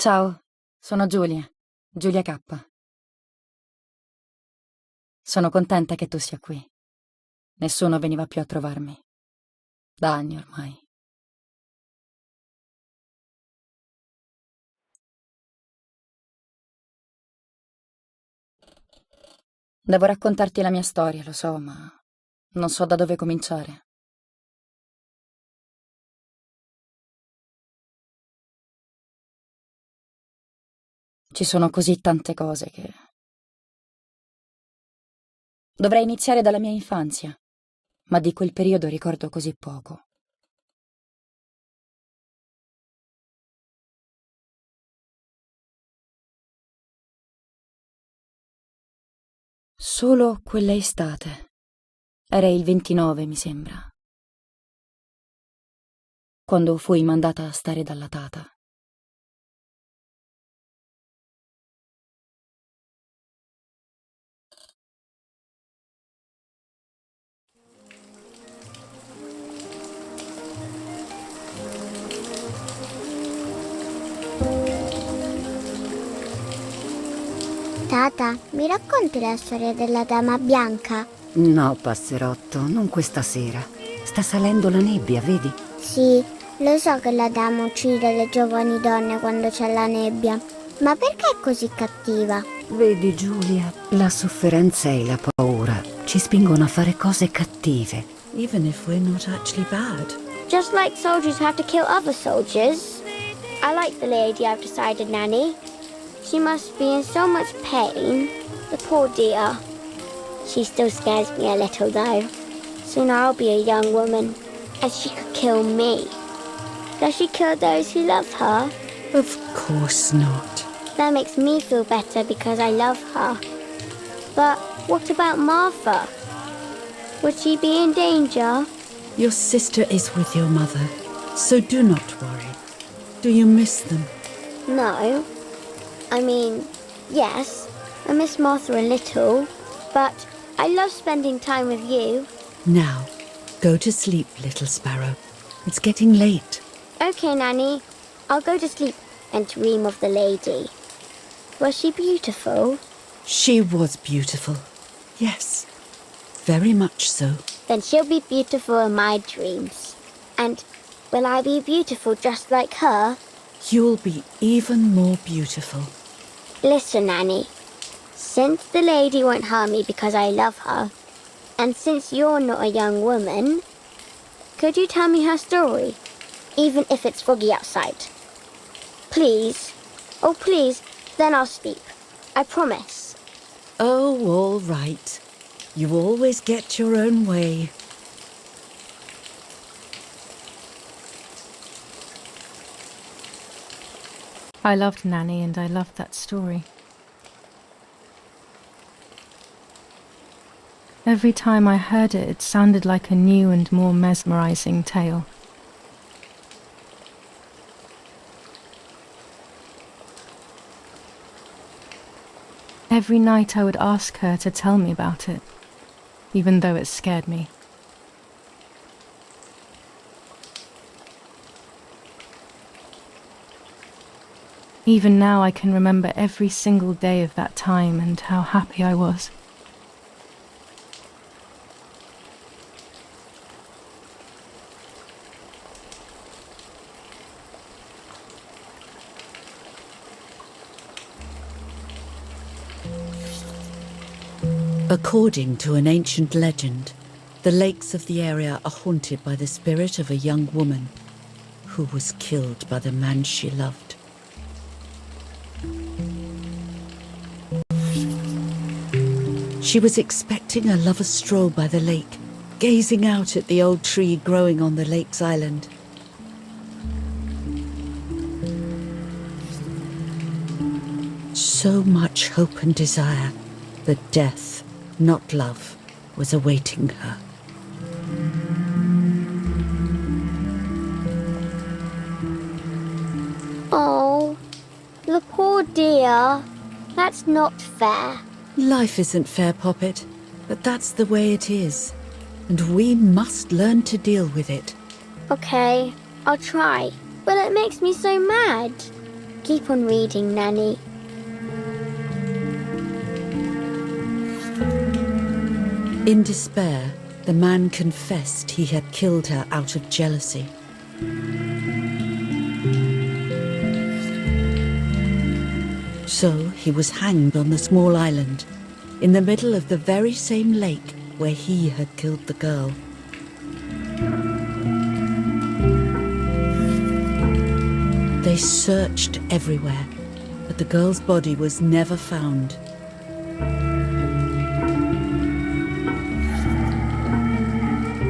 Ciao, sono Giulia, Giulia K. Sono contenta che tu sia qui. Nessuno veniva più a trovarmi. Da anni ormai. Devo raccontarti la mia storia, lo so, ma non so da dove cominciare. Ci sono così tante cose che... Dovrei iniziare dalla mia infanzia, ma di quel periodo ricordo così poco. Solo quella estate. Era il 29, mi sembra. Quando fui mandata a stare dalla tata. Tata, mi racconti la storia della dama bianca? No, passerotto, non questa sera. Sta salendo la nebbia, vedi? Sì, lo so che la dama uccide le giovani donne quando c'è la nebbia, ma perché è così cattiva? Vedi, Giulia, la sofferenza e la paura ci spingono a fare cose cattive. Even if we're not actually bad. Just like soldiers have to kill other soldiers. I like the lady I've decided, Nanny. She must be in so much pain, the poor dear. She still scares me a little though. Soon I'll be a young woman, and she could kill me. Does she kill those who love her? Of course not. That makes me feel better because I love her. But what about Martha? Would she be in danger? Your sister is with your mother, so do not worry. Do you miss them? No. I mean, yes, I miss Martha a little, but I love spending time with you. Now, go to sleep, little sparrow. It's getting late. Okay, Nanny. I'll go to sleep and dream of the lady. Was she beautiful? She was beautiful. Yes, very much so. Then she'll be beautiful in my dreams. And will I be beautiful just like her? You'll be even more beautiful. Listen, Nanny. Since the lady won't harm me because I love her, and since you're not a young woman, could you tell me her story, even if it's foggy outside? Please. Oh, please. Then I'll sleep. I promise. Oh, all right. You always get your own way. I loved Nanny and I loved that story. Every time I heard it, it sounded like a new and more mesmerizing tale. Every night I would ask her to tell me about it, even though it scared me. Even now I can remember every single day of that time and how happy I was. According to an ancient legend, the lakes of the area are haunted by the spirit of a young woman who was killed by the man she loved. She was expecting a lover's stroll by the lake, gazing out at the old tree growing on the lake's island. So much hope and desire that death, not love, was awaiting her. Oh, the poor dear. That's not fair. Life isn't fair, Poppet, but that's the way it is, and we must learn to deal with it. Okay, I'll try. But it makes me so mad. Keep on reading, Nanny. In despair, the man confessed he had killed her out of jealousy. So he was hanged on the small island, in the middle of the very same lake where he had killed the girl. They searched everywhere, but the girl's body was never found.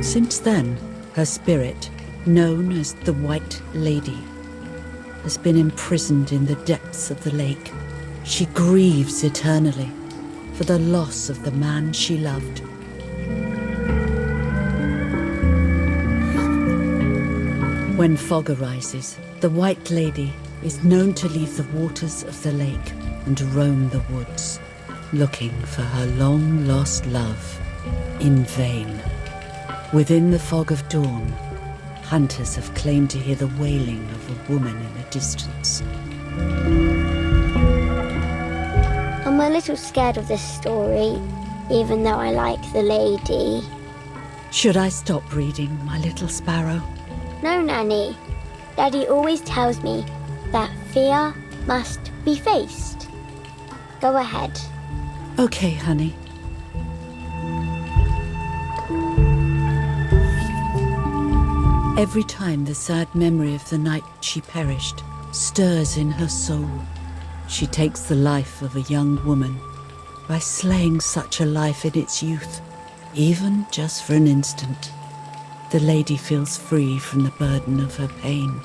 Since then, her spirit, known as the White Lady, has been imprisoned in the depths of the lake. She grieves eternally for the loss of the man she loved. When fog arises, the White Lady is known to leave the waters of the lake and roam the woods, looking for her long-lost love in vain. Within the fog of dawn, hunters have claimed to hear the wailing of a woman in the distance. I'm a little scared of this story, even though I like the lady. Should I stop reading, my little sparrow? No, Nanny. Daddy always tells me that fear must be faced. Go ahead. Okay, honey. Every time the sad memory of the night she perished stirs in her soul, she takes the life of a young woman by slaying such a life in its youth, even just for an instant. The lady feels free from the burden of her pain.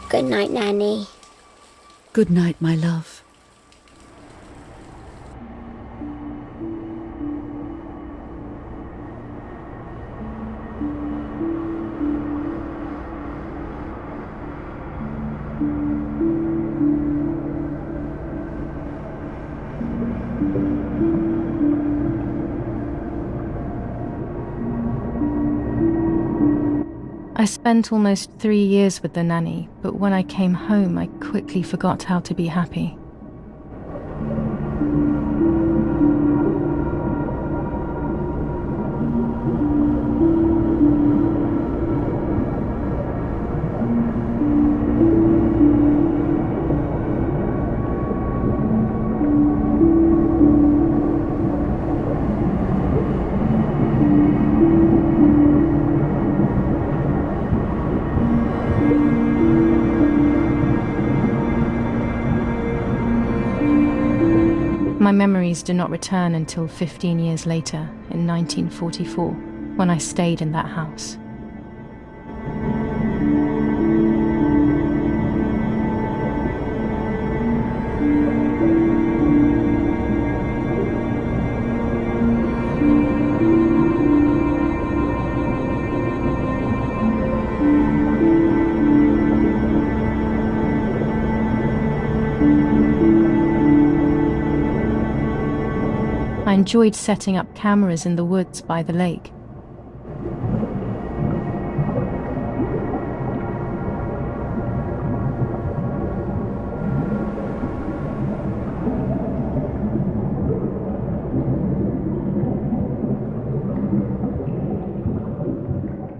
Good night, Nanny. Good night, my love. I spent almost 3 years with the nanny, but when I came home, I quickly forgot how to be happy. My memories do not return until 15 years later, in 1944, when I stayed in that house. I enjoyed setting up cameras in the woods by the lake.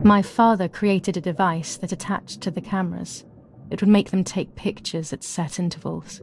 My father created a device that attached to the cameras. It would make them take pictures at set intervals.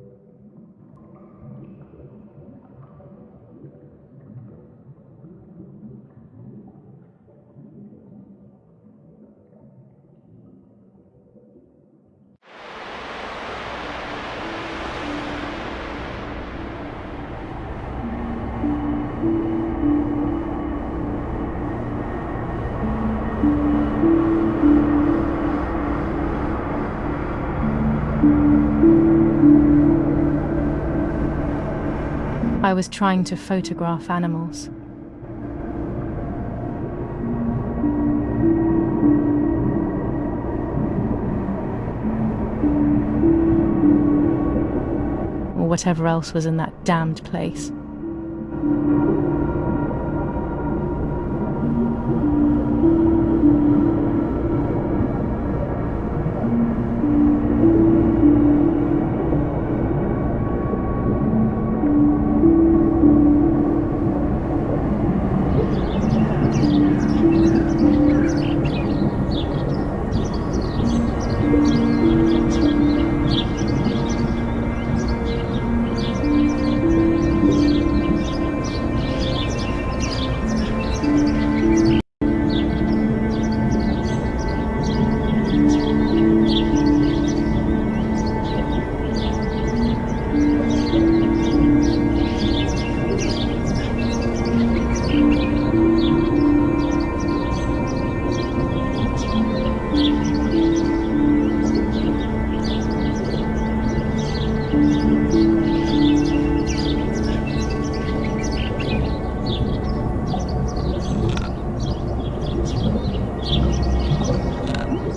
I was trying to photograph animals. Or whatever else was in that damned place.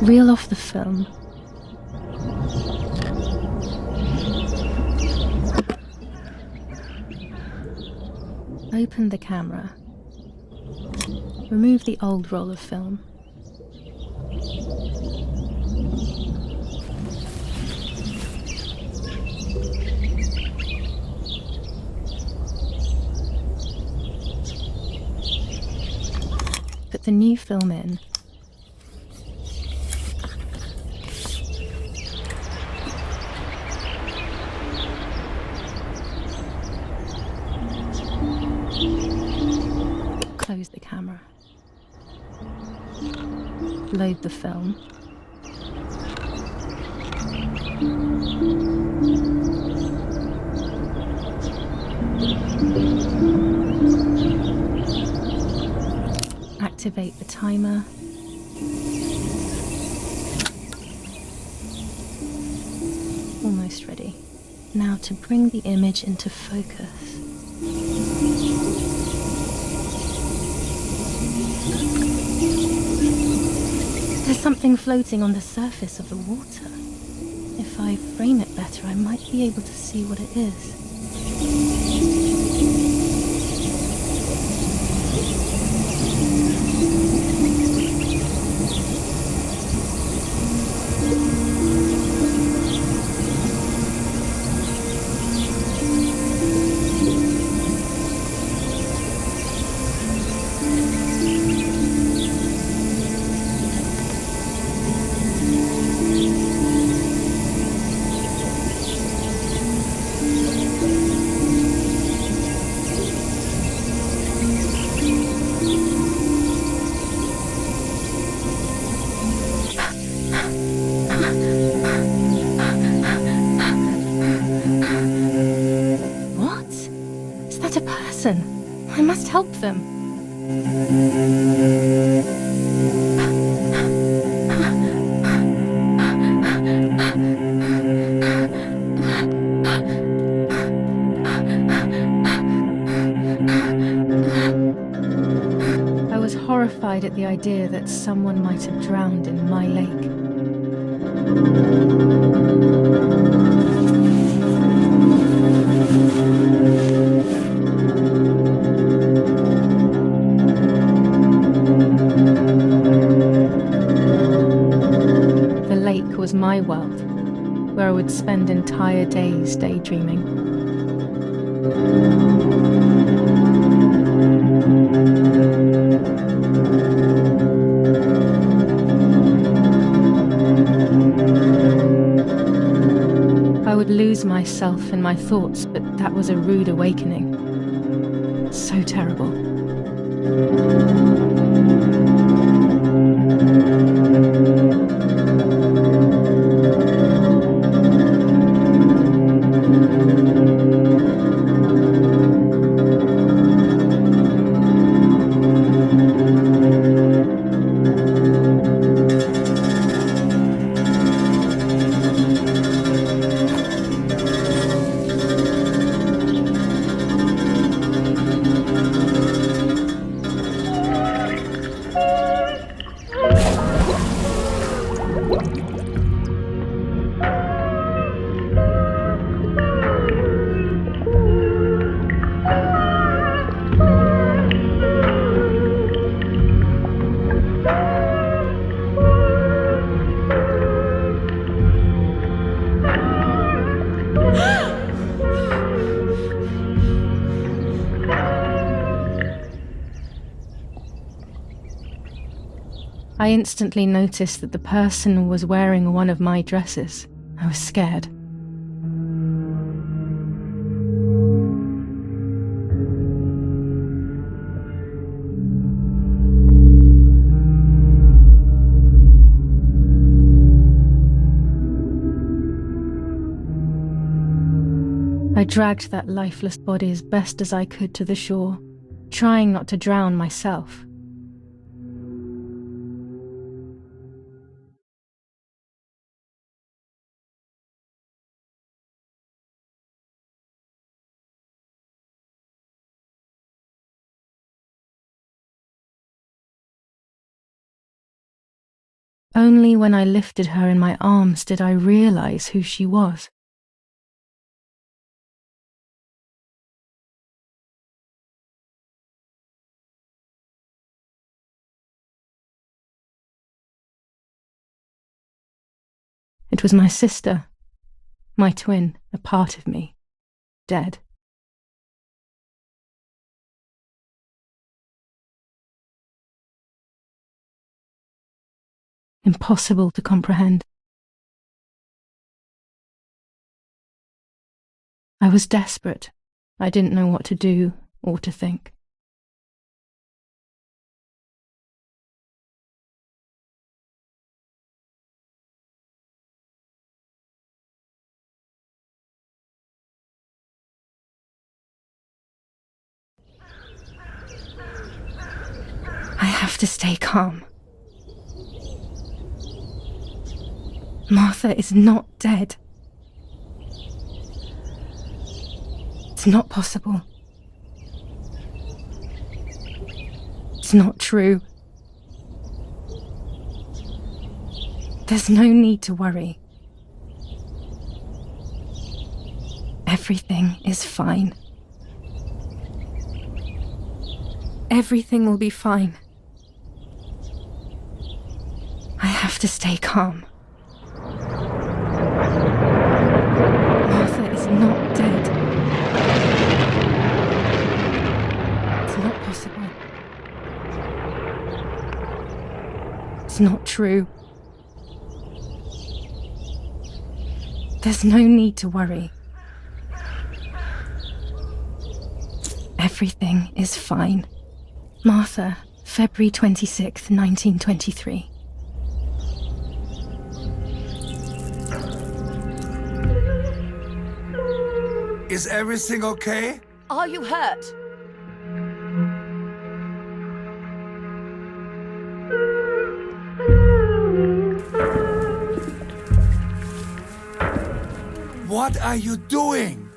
Reel off the film. Open the camera. Remove the old roll of film. Put the new film in. Close the camera. Load the film. Activate the timer. Almost ready. Now to bring the image into focus. There's something floating on the surface of the water. If I frame it better, I might be able to see what it is. I must help them. I was horrified at the idea that someone might have drowned in my lake. Was my world, where I would spend entire days daydreaming. I would lose myself in my thoughts, but that was a rude awakening. So terrible. I instantly noticed that the person was wearing one of my dresses. I was scared. I dragged that lifeless body as best as I could to the shore, trying not to drown myself. Only when I lifted her in my arms did I realize who she was. It was my sister, my twin, a part of me, dead. Impossible to comprehend. I was desperate. I didn't know what to do or to think. I have to stay calm. Martha is not dead. It's not possible. It's not true. There's no need to worry. Everything is fine. Everything will be fine. I have to stay calm. Martha is not dead. It's not possible. It's not true. There's no need to worry. Everything is fine. Martha, February 26th, 1923. Is everything okay? Are you hurt? What are you doing?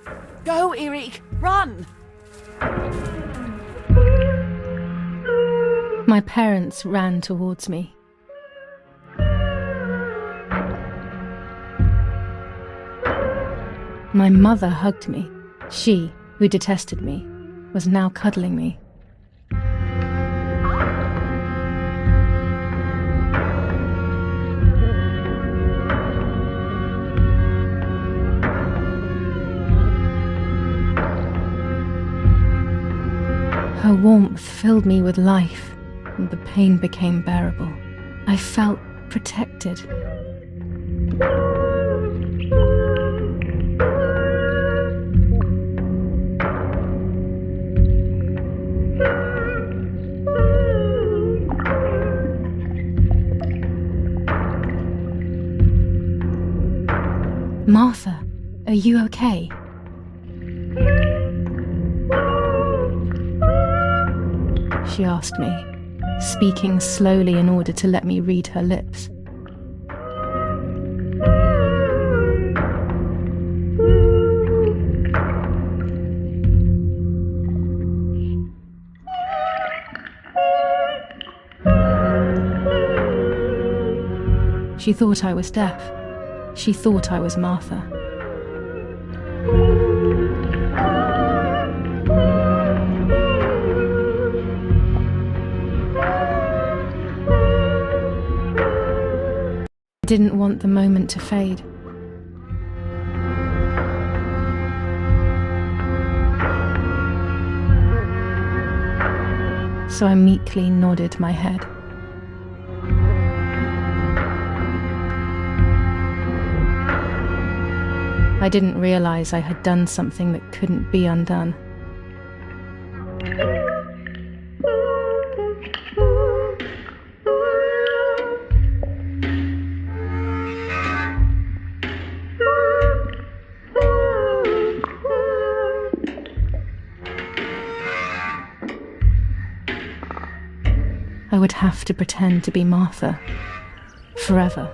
Go, Erik, run! My parents ran towards me. My mother hugged me. She, who detested me, was now cuddling me. Her warmth filled me with life, and the pain became bearable. I felt protected. Martha, are you okay? She asked me, speaking slowly in order to let me read her lips. She thought I was deaf. She thought I was Martha. I didn't want the moment to fade. So I meekly nodded my head. I didn't realize I had done something that couldn't be undone. I would have to pretend to be Martha forever.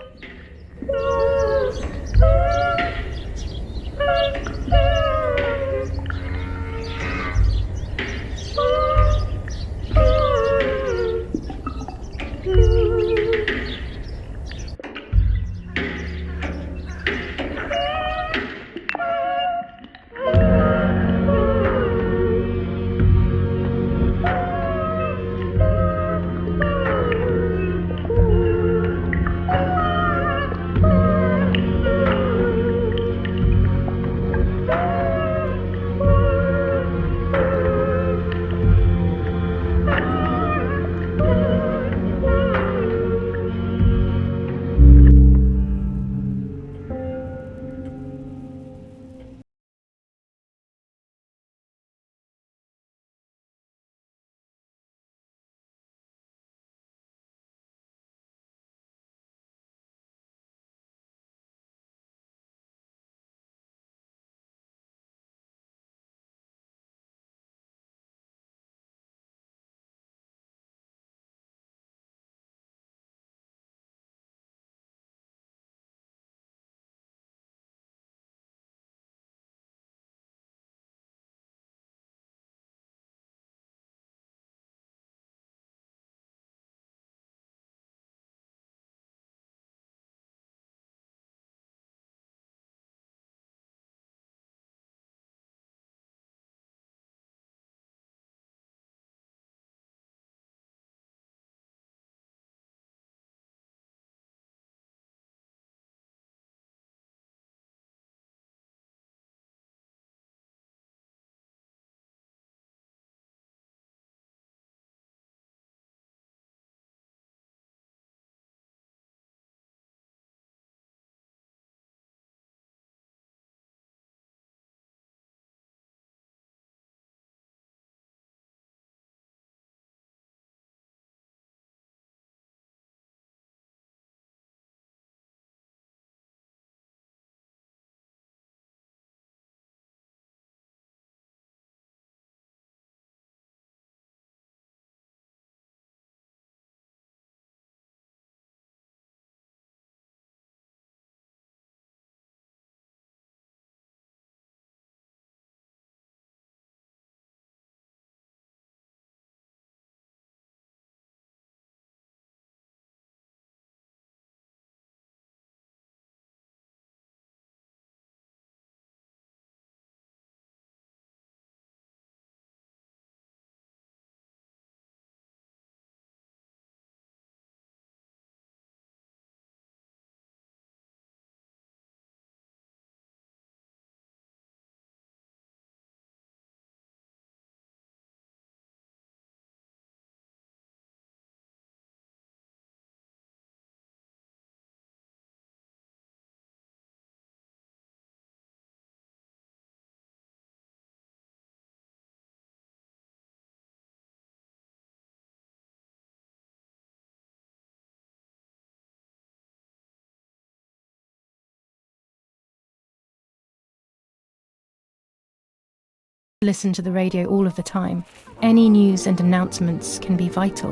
Listen to the radio all of the time. Any news and announcements can be vital.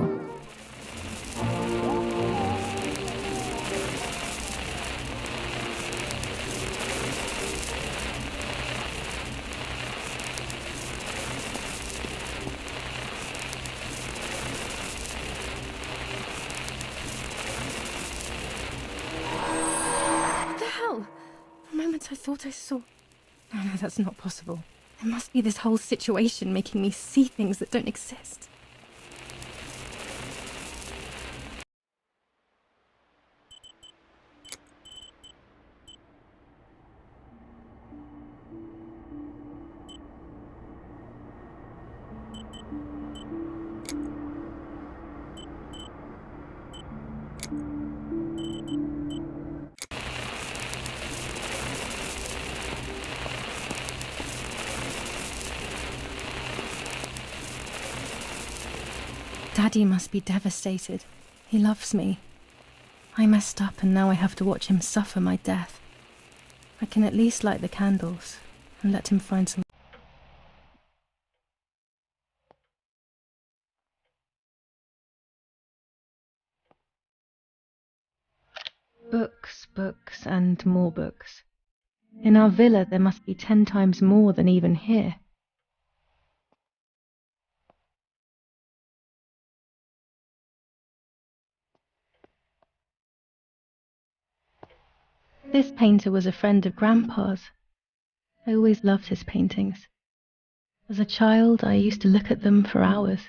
What the hell? For a moment I thought I saw... Oh no, that's not possible. There must be this whole situation making me see things that don't exist. Daddy must be devastated. He loves me. I messed up and now I have to watch him suffer my death. I can at least light the candles and let him find some... Books, books, and more books. In our villa there must be 10 times more than even here. This painter was a friend of Grandpa's. I always loved his paintings. As a child, I used to look at them for hours.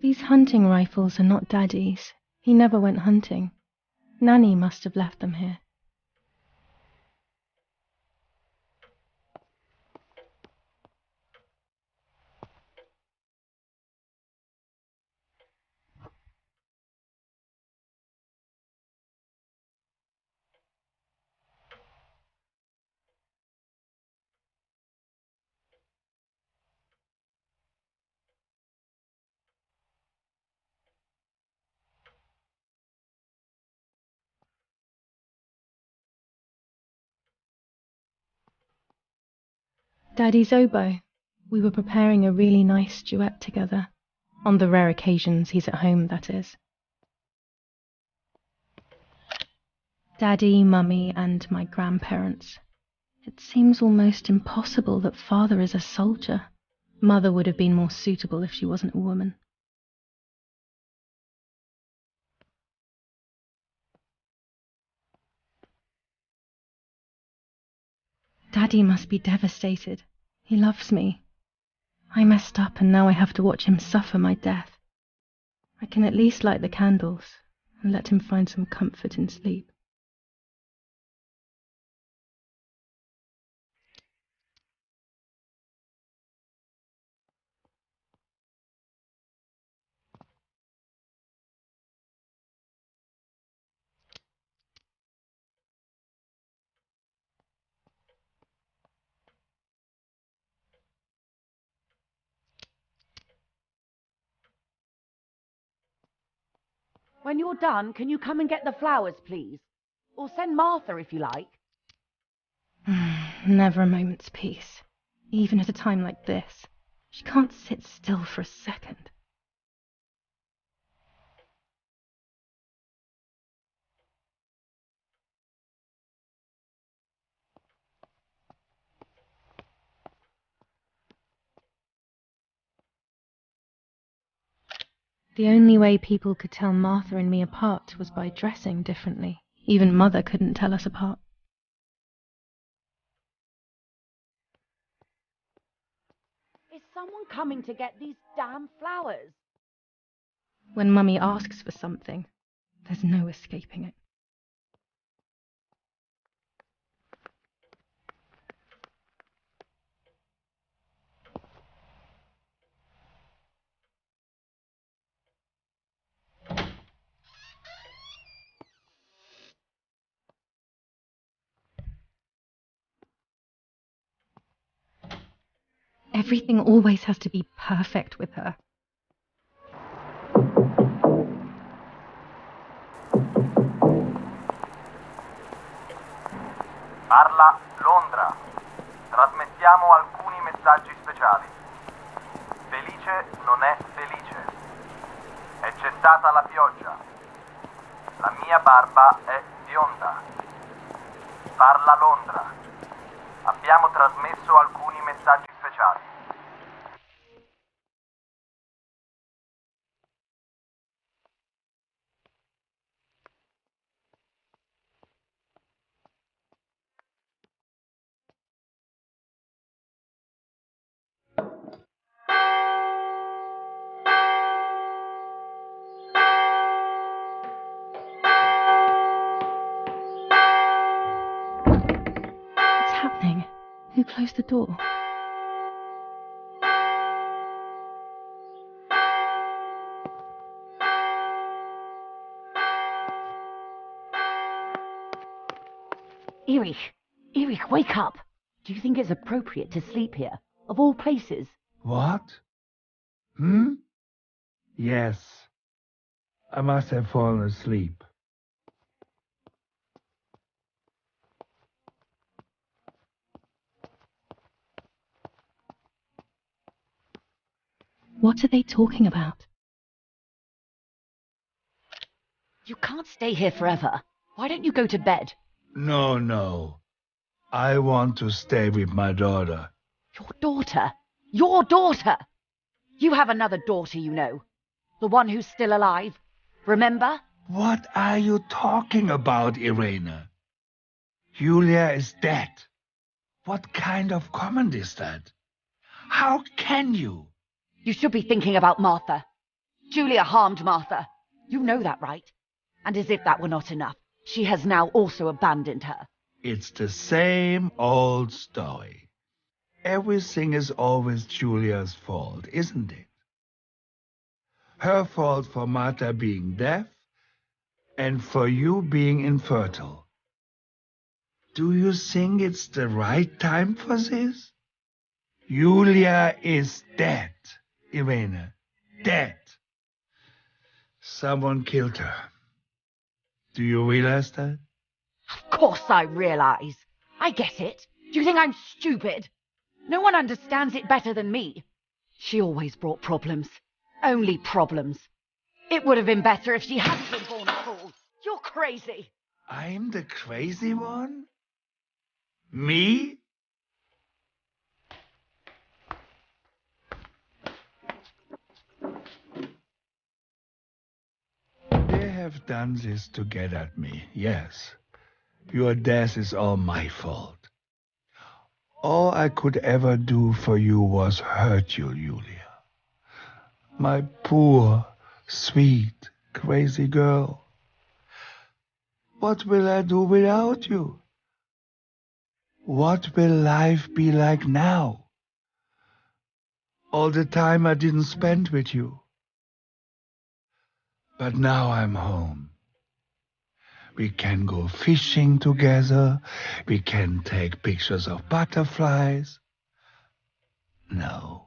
These hunting rifles are not Daddy's. He never went hunting. Nanny must have left them here. Daddy's oboe. We were preparing a really nice duet together. On the rare occasions he's at home, that is. Daddy, Mummy, and my grandparents. It seems almost impossible that Father is a soldier. Mother would have been more suitable if she wasn't a woman. Daddy must be devastated. He loves me. I messed up and now I have to watch him suffer my death. I can at least light the candles and let him find some comfort in sleep. When you're done, can you come and get the flowers, please? Or send Martha if you like. Never a moment's peace. Even at a time like this. She can't sit still for a second. The only way people could tell Martha and me apart was by dressing differently. Even Mother couldn't tell us apart. Is someone coming to get these damn flowers? When Mummy asks for something, there's no escaping it. Everything always has to be perfect with her. Parla Londra. Trasmettiamo alcuni messaggi speciali. Felice non è felice. È cessata la pioggia. La mia barba è bionda. Parla Londra. Abbiamo trasmesso alcuni messaggi speciali. What's happening? Who closed the door? Erich, wake up. Do you think it's appropriate to sleep here, of all places? What? Yes. I must have fallen asleep. What are they talking about? You can't stay here forever. Why don't you go to bed? No. I want to stay with my daughter. Your daughter? Your daughter? You have another daughter, you know. The one who's still alive. Remember? What are you talking about, Irene? Giulia is dead. What kind of comment is that? How can you? You should be thinking about Martha. Giulia harmed Martha. You know that, right? And as if that were not enough, she has now also abandoned her. It's the same old story. Everything is always Giulia's fault, isn't it? Her fault for Martha being deaf and for you being infertile. Do you think it's the right time for this? Giulia is dead, Irene. Dead. Someone killed her. Do you realize that? Of course I realize. I get it. Do you think I'm stupid? No one understands it better than me. She always brought problems. Only problems. It would have been better if she hadn't been born a fool. You're crazy. I'm the crazy one? Me? They have done this to get at me, yes. Your death is all my fault. All I could ever do for you was hurt you, Giulia. My poor, sweet, crazy girl. What will I do without you? What will life be like now? All the time I didn't spend with you. But now I'm home. We can go fishing together. We can take pictures of butterflies. No.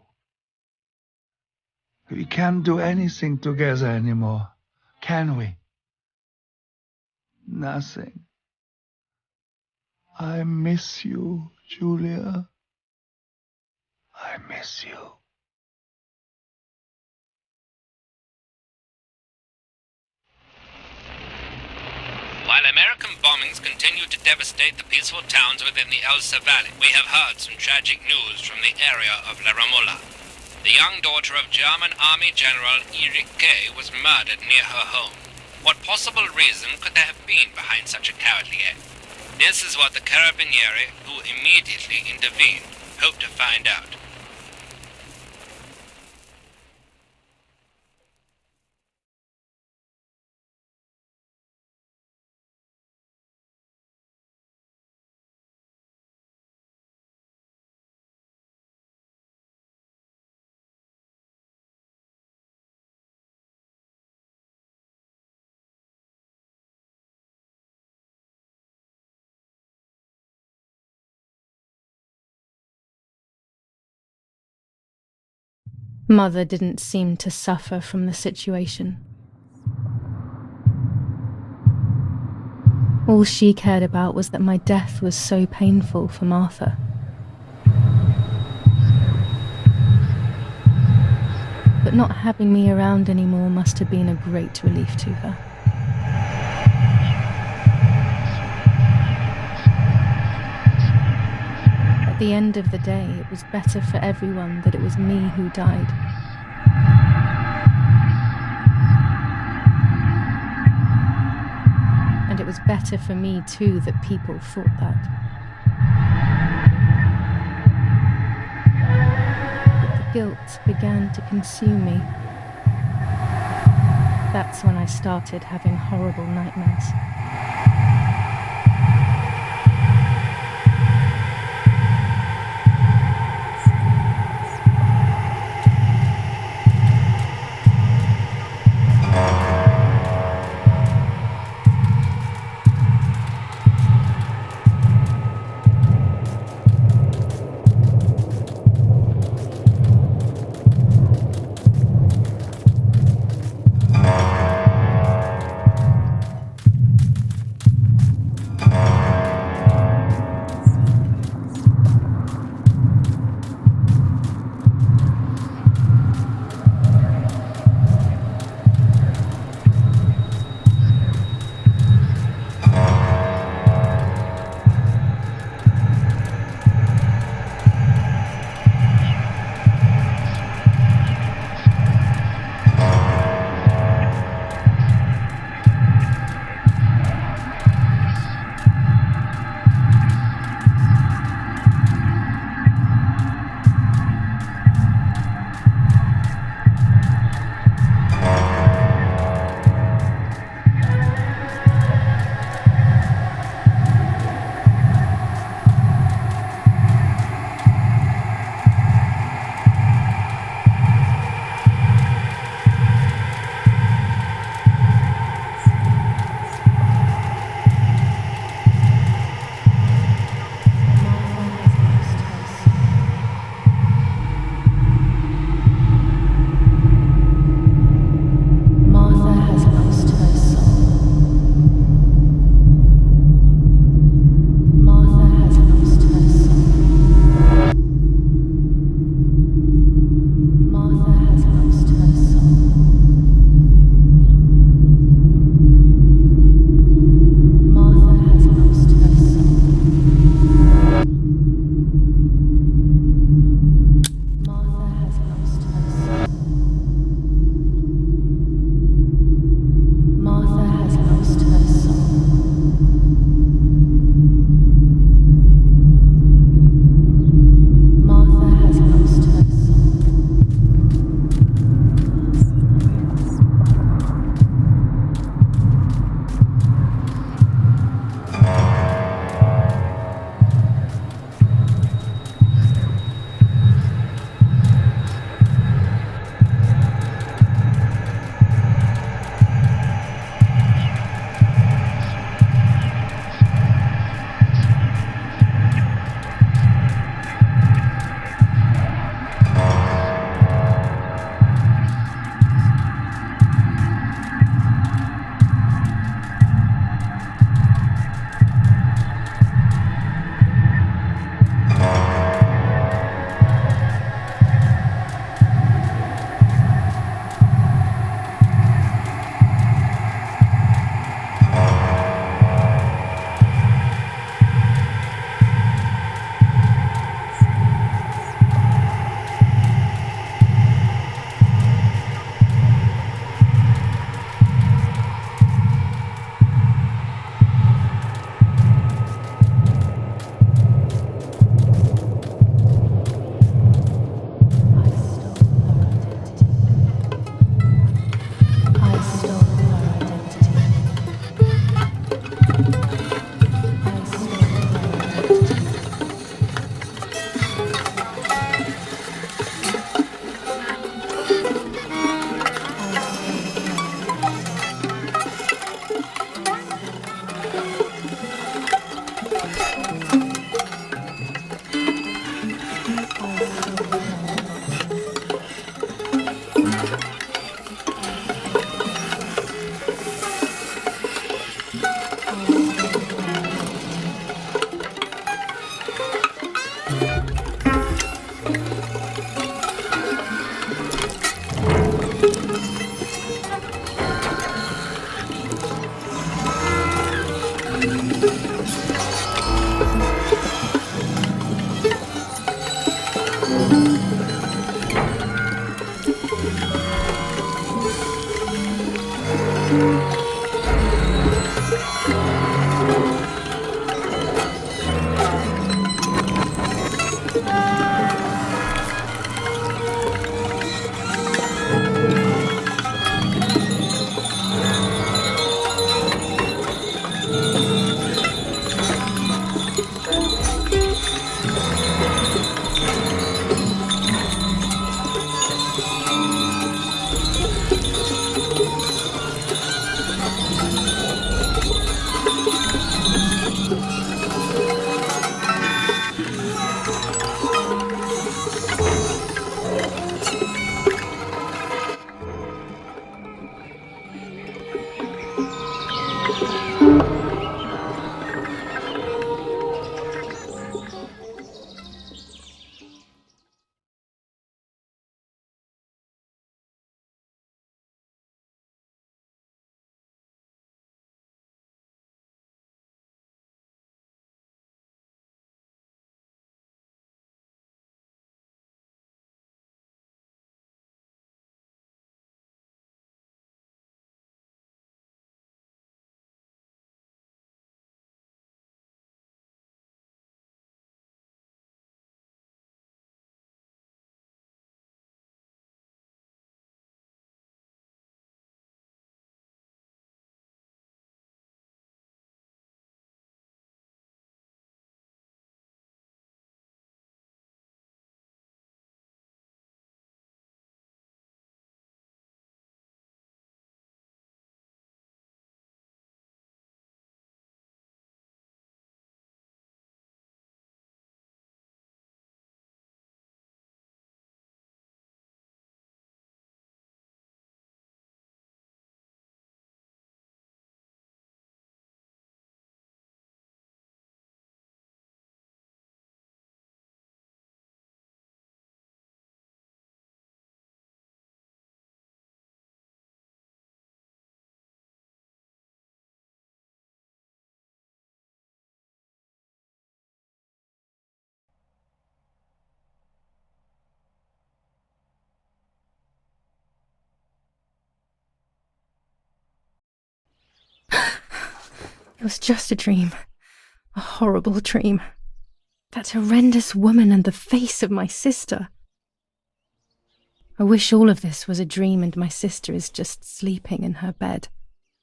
We can't do anything together anymore, can we? Nothing. I miss you, Giulia. I miss you. While American bombings continue to devastate the peaceful towns within the Elsa Valley, we have heard some tragic news from the area of La Ramola. The young daughter of German Army General Erich K. was murdered near her home. What possible reason could there have been behind such a cowardly act? This is what the Carabinieri, who immediately intervened, hope to find out. Mother didn't seem to suffer from the situation. All she cared about was that my death was so painful for Martha. But not having me around anymore must have been a great relief to her. At the end of the day, it was better for everyone that it was me who died. And it was better for me too that people thought that. But the guilt began to consume me. That's when I started having horrible nightmares. It was just a dream. A horrible dream. That horrendous woman and the face of my sister. I wish all of this was a dream and my sister is just sleeping in her bed.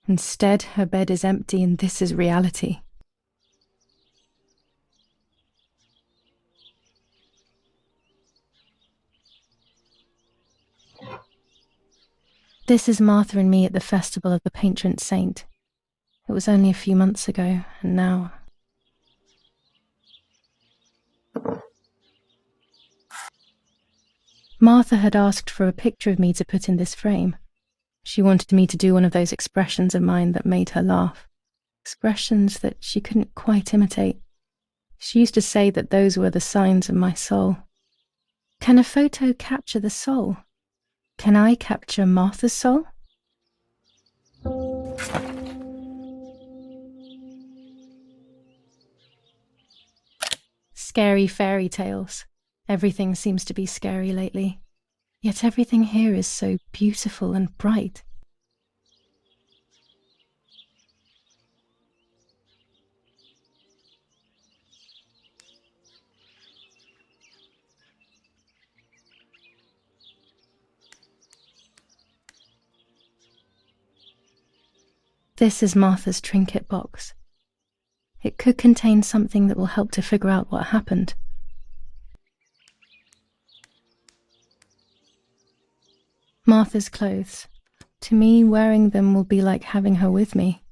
Instead, her bed is empty and this is reality. This is Martha and me at the festival of the patron saint. It was only a few months ago, and now... Martha had asked for a picture of me to put in this frame. She wanted me to do one of those expressions of mine that made her laugh. Expressions that she couldn't quite imitate. She used to say that those were the signs of my soul. Can a photo capture the soul? Can I capture Martha's soul? Scary fairy tales. Everything seems to be scary lately. Yet everything here is so beautiful and bright. This is Martha's trinket box. It could contain something that will help to figure out what happened. Martha's clothes. To me, wearing them will be like having her with me.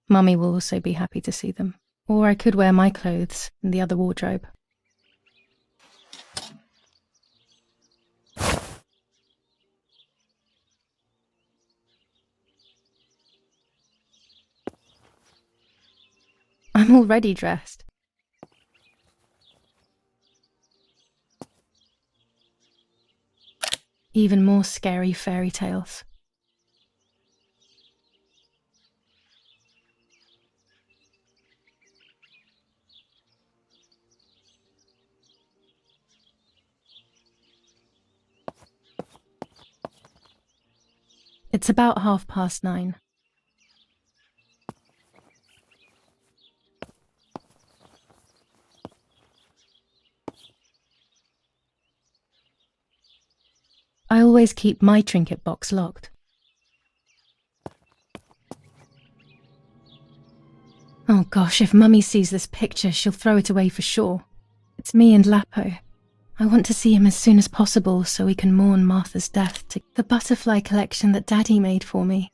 Mummy will also be happy to see them. Or I could wear my clothes in the other wardrobe. I'm already dressed. Even more scary fairy tales. It's about 9:30. always keep my trinket box locked. Oh gosh, if Mummy sees this picture, she'll throw it away for sure. It's me and Lapo. I want to see him as soon as possible so we can mourn Martha's death. To the butterfly collection that Daddy made for me.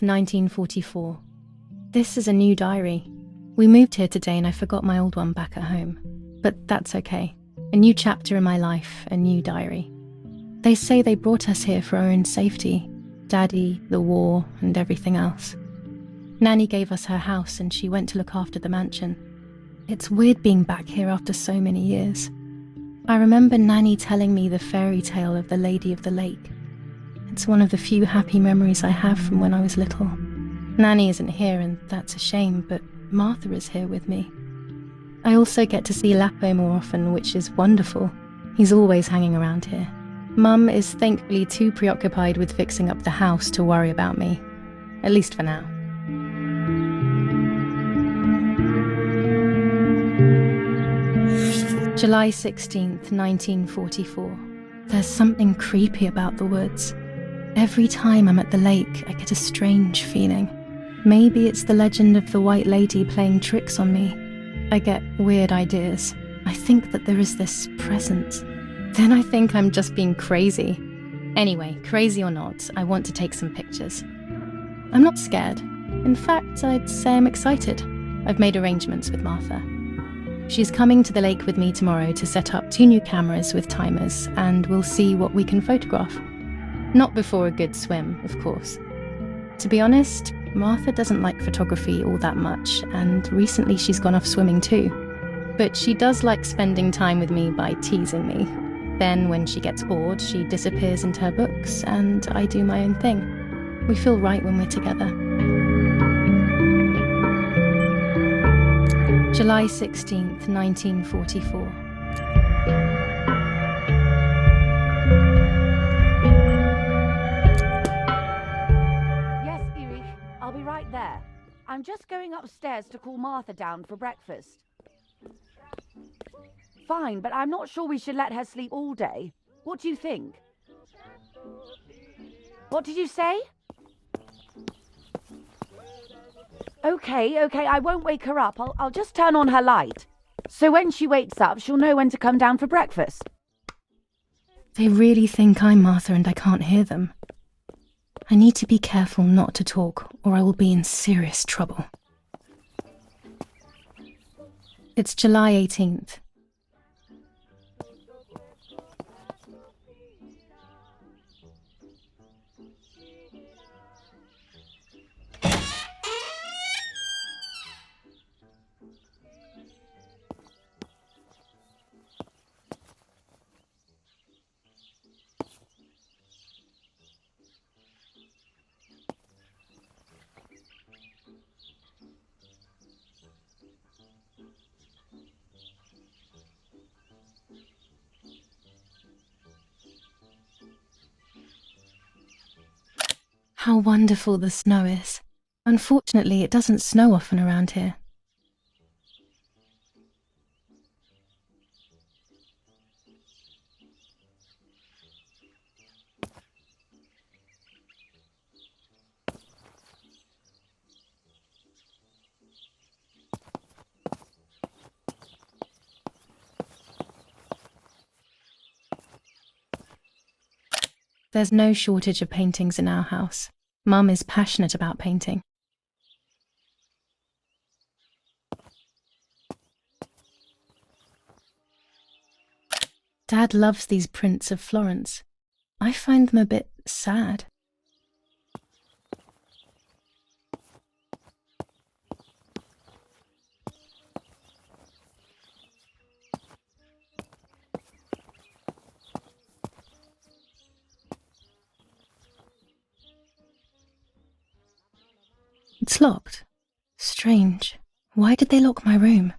"1944. This is a new diary. We moved here today and I forgot my old one back at home. But that's okay. A new chapter in my life, a new diary. They say they brought us here for our own safety. Daddy, the war, and everything else. Nanny gave us her house and she went to look after the mansion. It's weird being back here after so many years. I remember Nanny telling me the fairy tale of the Lady of the Lake. It's one of the few happy memories I have from when I was little. Nanny isn't here and that's a shame, but Martha is here with me. I also get to see Lapo more often, which is wonderful. He's always hanging around here. Mum is thankfully too preoccupied with fixing up the house to worry about me. At least for now. July 16th, 1944. There's something creepy about the woods. Every time I'm at the lake, I get a strange feeling. Maybe it's the legend of the White Lady playing tricks on me. I get weird ideas. I think that there is this presence. Then I think I'm just being crazy. Anyway, crazy or not, I want to take some pictures. I'm not scared. In fact, I'd say I'm excited. I've made arrangements with Martha. She's coming to the lake with me tomorrow to set up 2 new cameras with timers, and we'll see what we can photograph. Not before a good swim, of course. To be honest, Martha doesn't like photography all that much, and recently she's gone off swimming too. But she does like spending time with me by teasing me. Then, when she gets bored, she disappears into her books, and I do my own thing. We feel right when we're together. July 16th, 1944. Yes, Erich, I'll be right there. I'm just going upstairs to call Martha down for breakfast. Fine, but I'm not sure we should let her sleep all day. What do you think? What did you say? Okay, I won't wake her up. I'll just turn on her light. So when she wakes up, she'll know when to come down for breakfast. They really think I'm Martha and I can't hear them. I need to be careful not to talk, or I will be in serious trouble. It's July 18th. How wonderful the snow is. Unfortunately, it doesn't snow often around here. There's no shortage of paintings in our house. Mum is passionate about painting. Dad loves these prints of Florence. I find them a bit sad. It's locked. Strange. Why did they lock my room?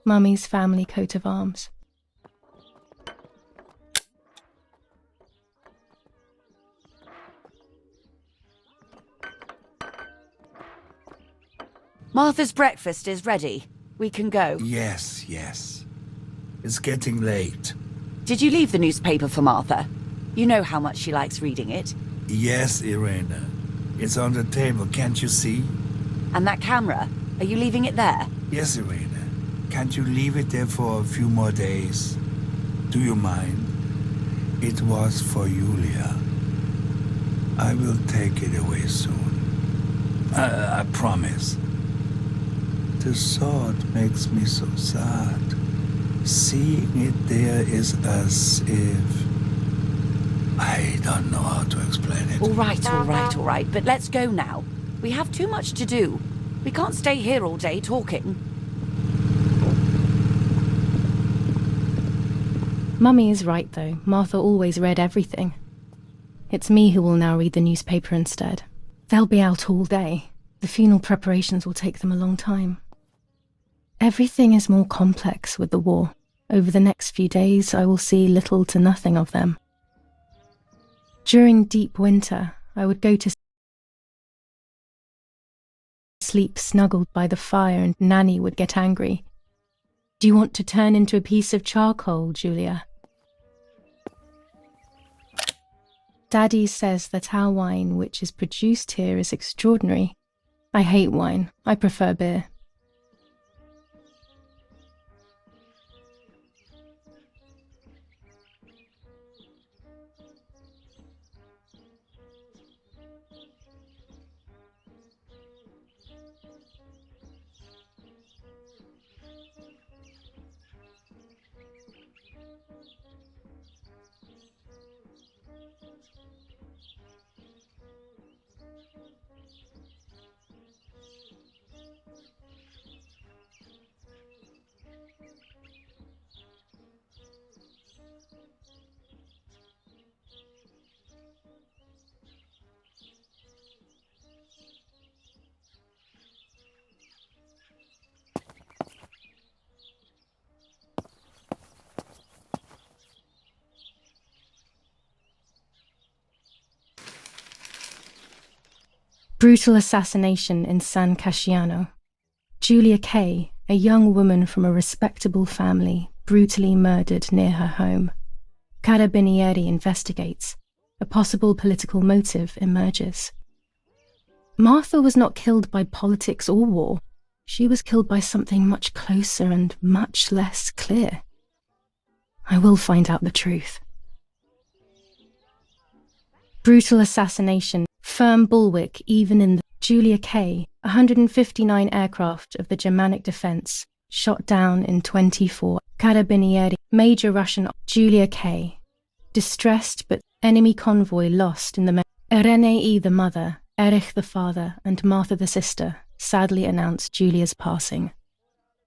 Mummy's family coat of arms. Martha's breakfast is ready. We can go. Yes, yes. It's getting late. Did you leave the newspaper for Martha? You know how much she likes reading it. Yes, Irena. It's on the table, can't you see? And that camera? Are you leaving it there? Yes, Irena. Can't you leave it there for a few more days? Do you mind? It was for Giulia. I will take it away soon. I promise. The thought makes me so sad. Seeing it there is as if... I don't know how to explain it. All right. But let's go now. We have too much to do. We can't stay here all day talking. Mummy is right, though. Martha always read everything. It's me who will now read the newspaper instead. They'll be out all day. The funeral preparations will take them a long time. Everything is more complex with the war. Over the next few days, I will see little to nothing of them. During deep winter, I would go to sleep snuggled by the fire and Nanny would get angry. Do you want to turn into a piece of charcoal, Giulia? Daddy says that our wine, which is produced here, is extraordinary. I hate wine. I prefer beer. Brutal assassination in San Casciano. Giulia K., a young woman from a respectable family, brutally murdered near her home. Carabinieri investigates. A possible political motive emerges. Martha was not killed by politics or war. She was killed by something much closer and much less clear. I will find out the truth. Brutal assassination, firm bulwark even in the Giulia K, 159 aircraft of the Germanic defense, shot down in 24. Carabinieri, Major Russian Giulia K. Distressed but enemy convoy lost in the Irene the mother, Erich the father, and Martha the sister sadly announced Giulia's passing.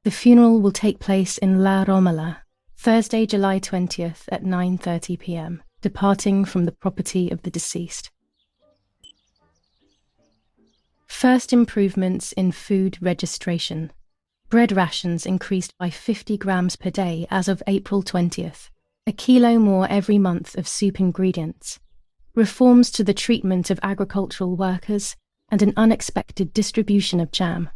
The funeral will take place in La Romola, Thursday, July 20th at 9:30 p.m., departing from the property of the deceased. First improvements in food registration. Bread rations increased by 50 grams per day as of April 20th, a kilo more every month of soup ingredients, reforms to the treatment of agricultural workers, and an unexpected distribution of jam.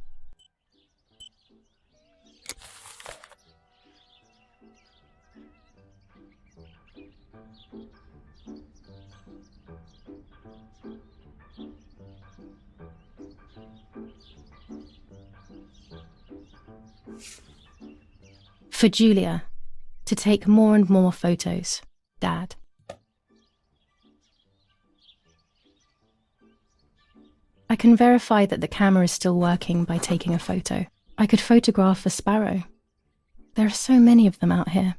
For Giulia, to take more and more photos, Dad. I can verify that the camera is still working by taking a photo. I could photograph a sparrow. There are so many of them out here.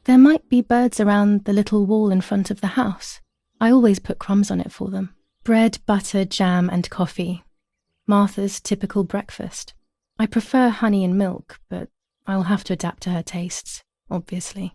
There might be birds around the little wall in front of the house. I always put crumbs on it for them. Bread, butter, jam, and coffee. Martha's typical breakfast. I prefer honey and milk, but I'll have to adapt to her tastes, obviously.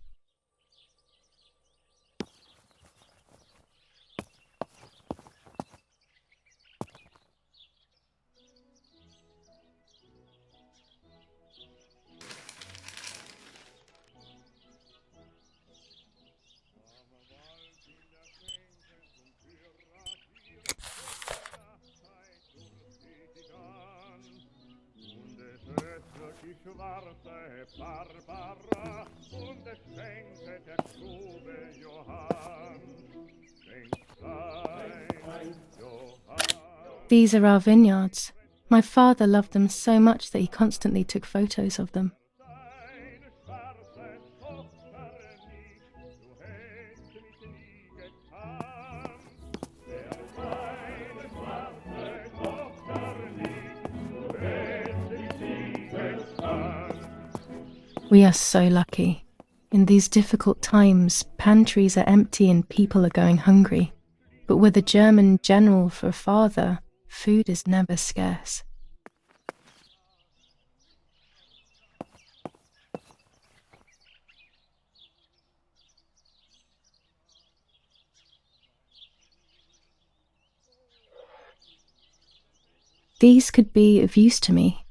These are our vineyards. My father loved them so much that he constantly took photos of them. We are so lucky. In these difficult times, pantries are empty and people are going hungry. But with a German general for a father, food is never scarce. These could be of use to me.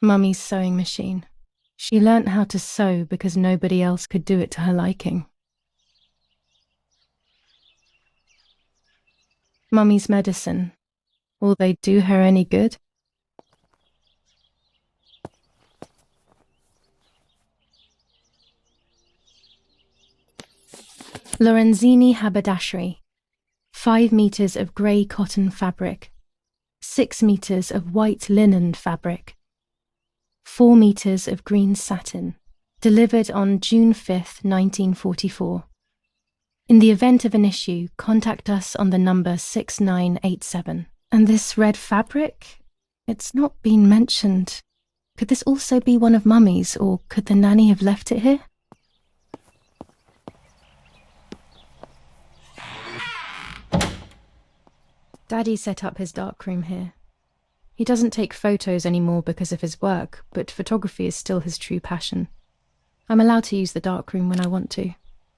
Mummy's sewing machine. She learnt how to sew because nobody else could do it to her liking. Mummy's medicine. Will they do her any good? Lorenzini haberdashery. 5 meters of grey cotton fabric. 6 meters of white linen fabric. 4 meters of green satin, delivered on June 5th, 1944. In the event of an issue, contact us on the number 6987. And this red fabric? It's not been mentioned. Could this also be one of Mummy's, or could the nanny have left it here? Daddy set up his darkroom here. He doesn't take photos anymore because of his work, but photography is still his true passion. I'm allowed to use the darkroom when I want to.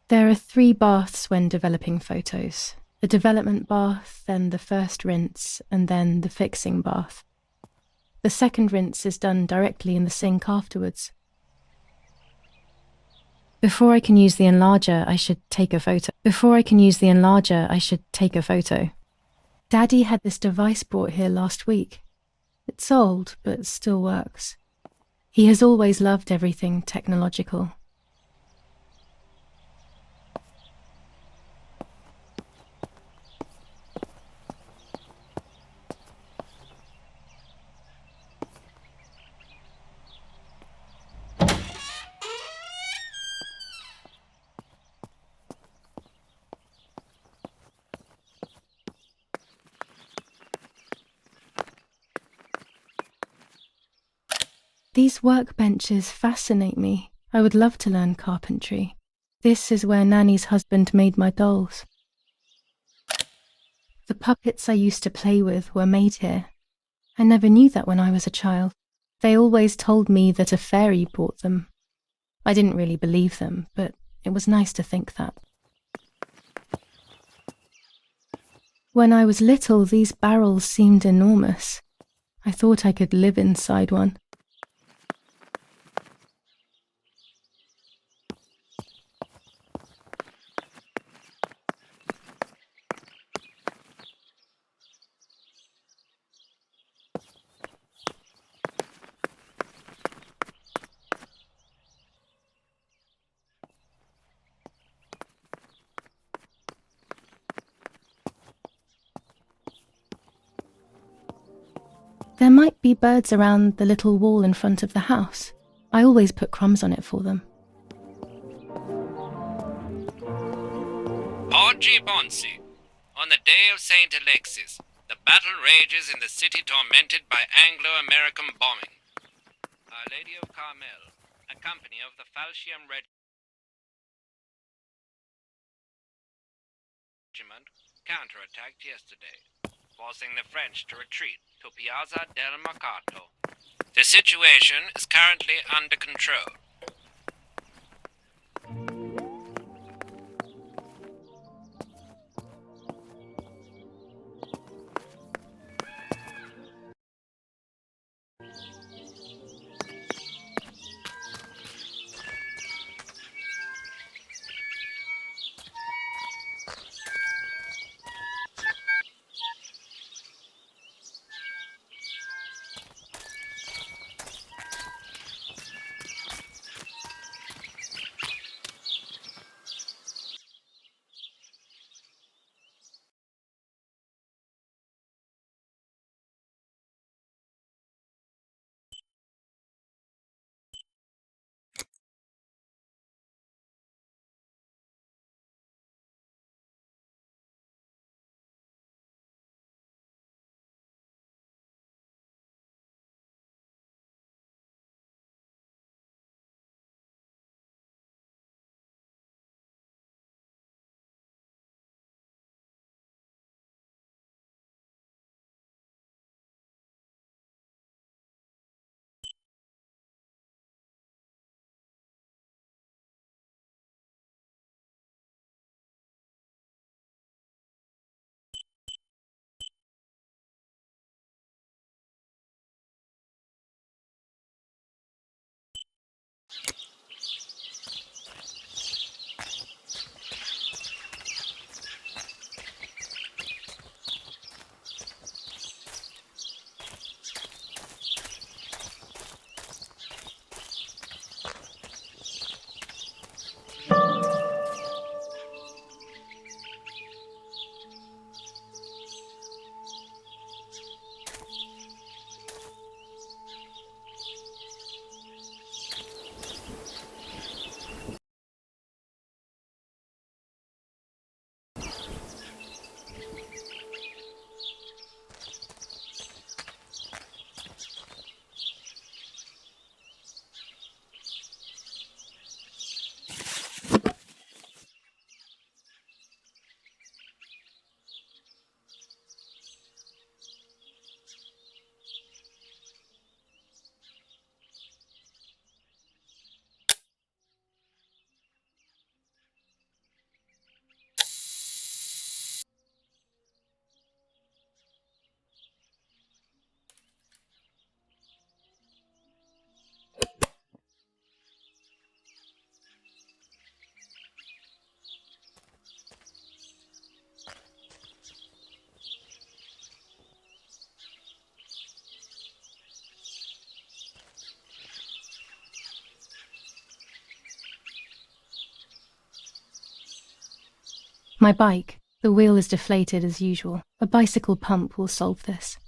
There are 3 baths when developing photos. The development bath, then the first rinse, and then the fixing bath. The second rinse is done directly in the sink afterwards. Before I can use the enlarger, I should take a photo. Daddy had this device brought here last week. It's old, but still works. He has always loved everything technological. These workbenches fascinate me. I would love to learn carpentry. This is where Nanny's husband made my dolls. The puppets I used to play with were made here. I never knew that when I was a child. They always told me that a fairy brought them. I didn't really believe them, but it was nice to think that. When I was little, these barrels seemed enormous. I thought I could live inside one. There might be birds around the little wall in front of the house. I always put crumbs on it for them. Oggi Bonsi. On the day of St. Alexis, the battle rages in the city tormented by Anglo-American bombing. Our Lady of Carmel, a company of the Falchium Regiment, counterattacked yesterday, forcing the French to retreat to Piazza del Mercato. The situation is currently under control. My bike. The wheel is deflated as usual. A bicycle pump will solve this.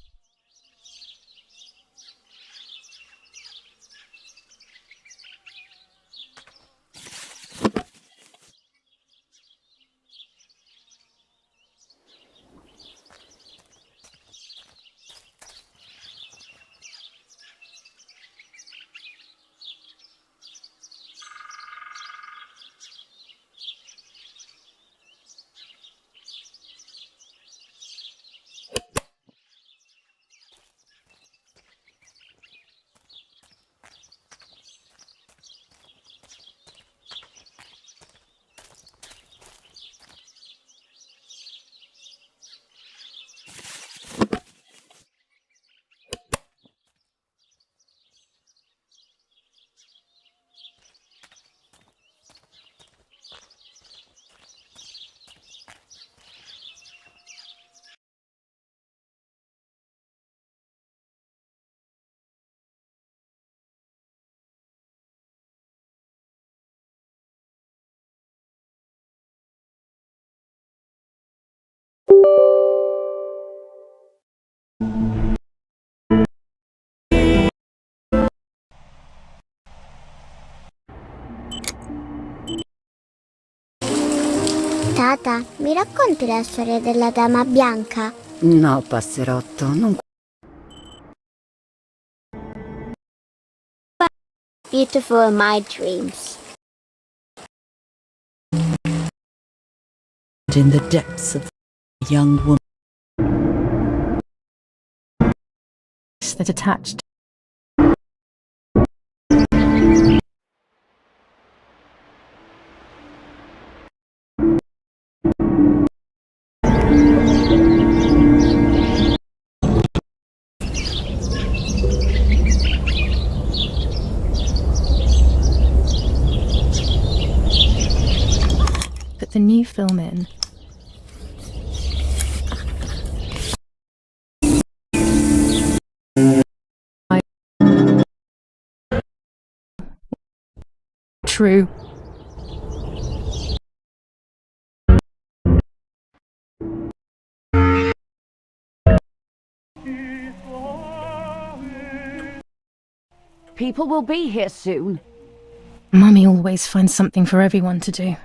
Tata, mi racconti la storia della dama bianca? No, passerotto, non... Beautiful are my dreams. In the depths of a young woman. That attached. Put the new film in. True. People will be here soon. Mummy always finds something for everyone to do.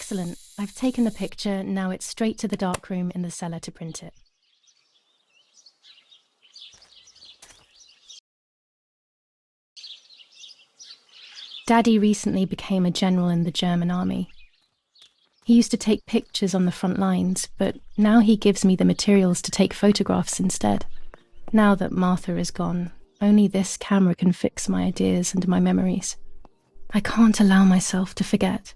Excellent. I've taken the picture, now it's straight to the darkroom in the cellar to print it. Daddy recently became a general in the German army. He used to take pictures on the front lines, but now he gives me the materials to take photographs instead. Now that Martha is gone, only this camera can fix my ideas and my memories. I can't allow myself to forget.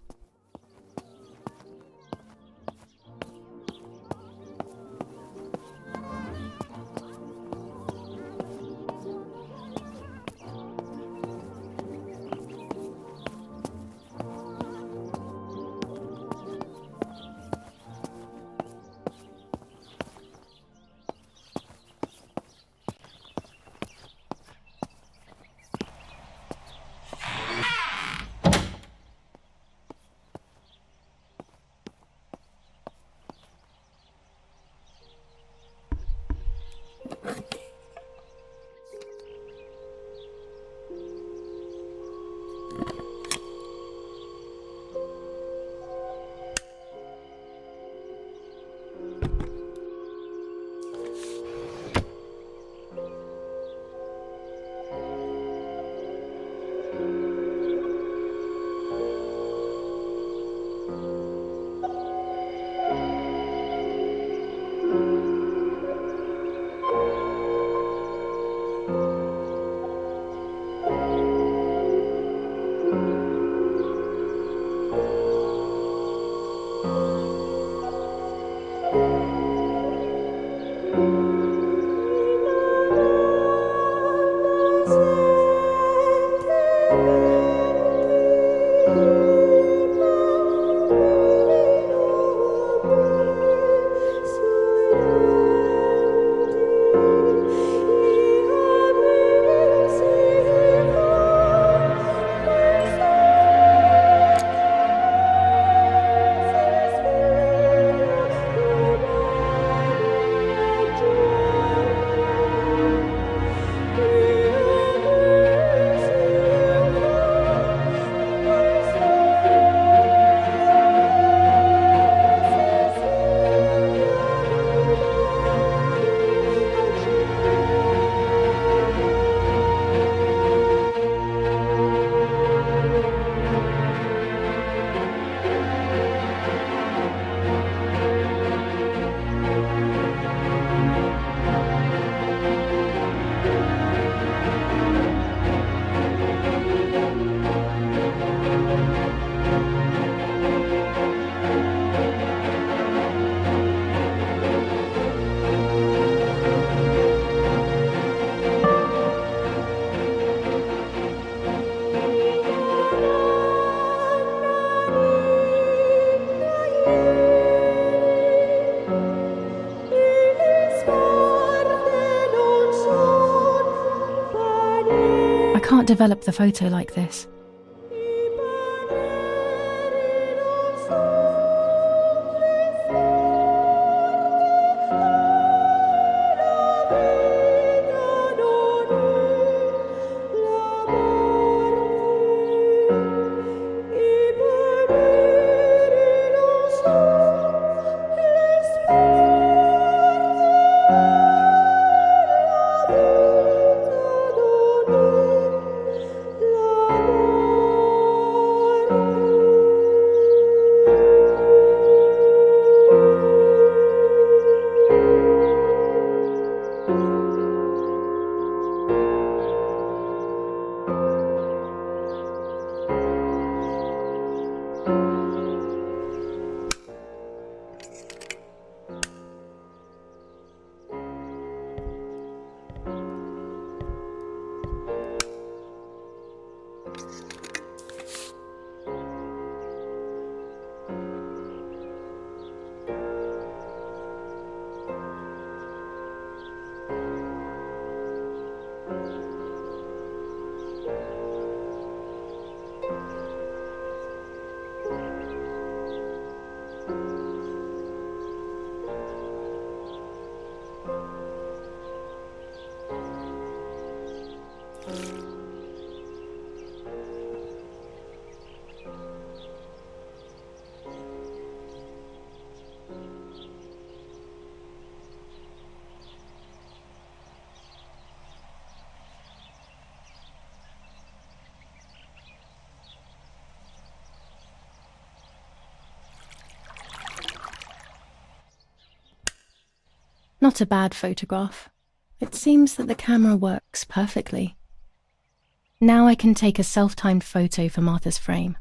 I can't develop the photo like this. Not a bad photograph. It seems that the camera works perfectly. Now I can take a self-timed photo for Martha's frame.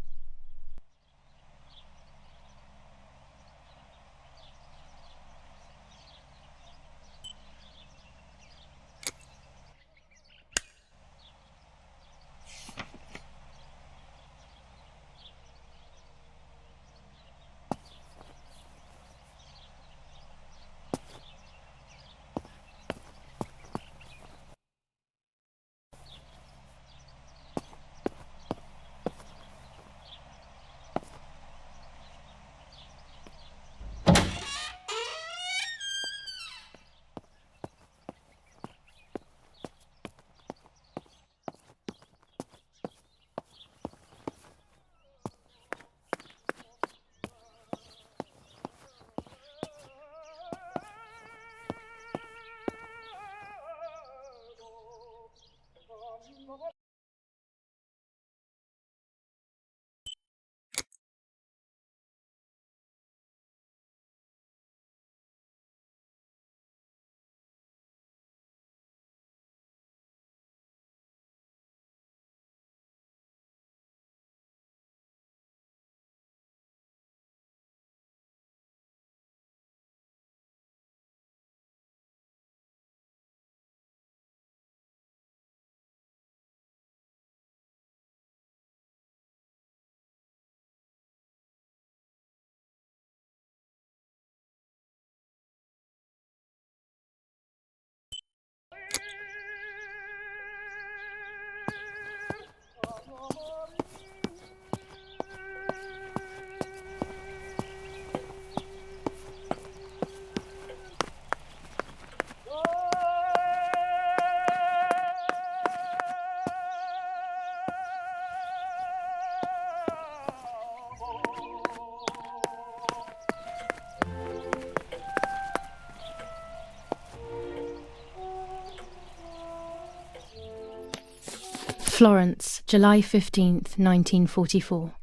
Florence, July 15th, 1944.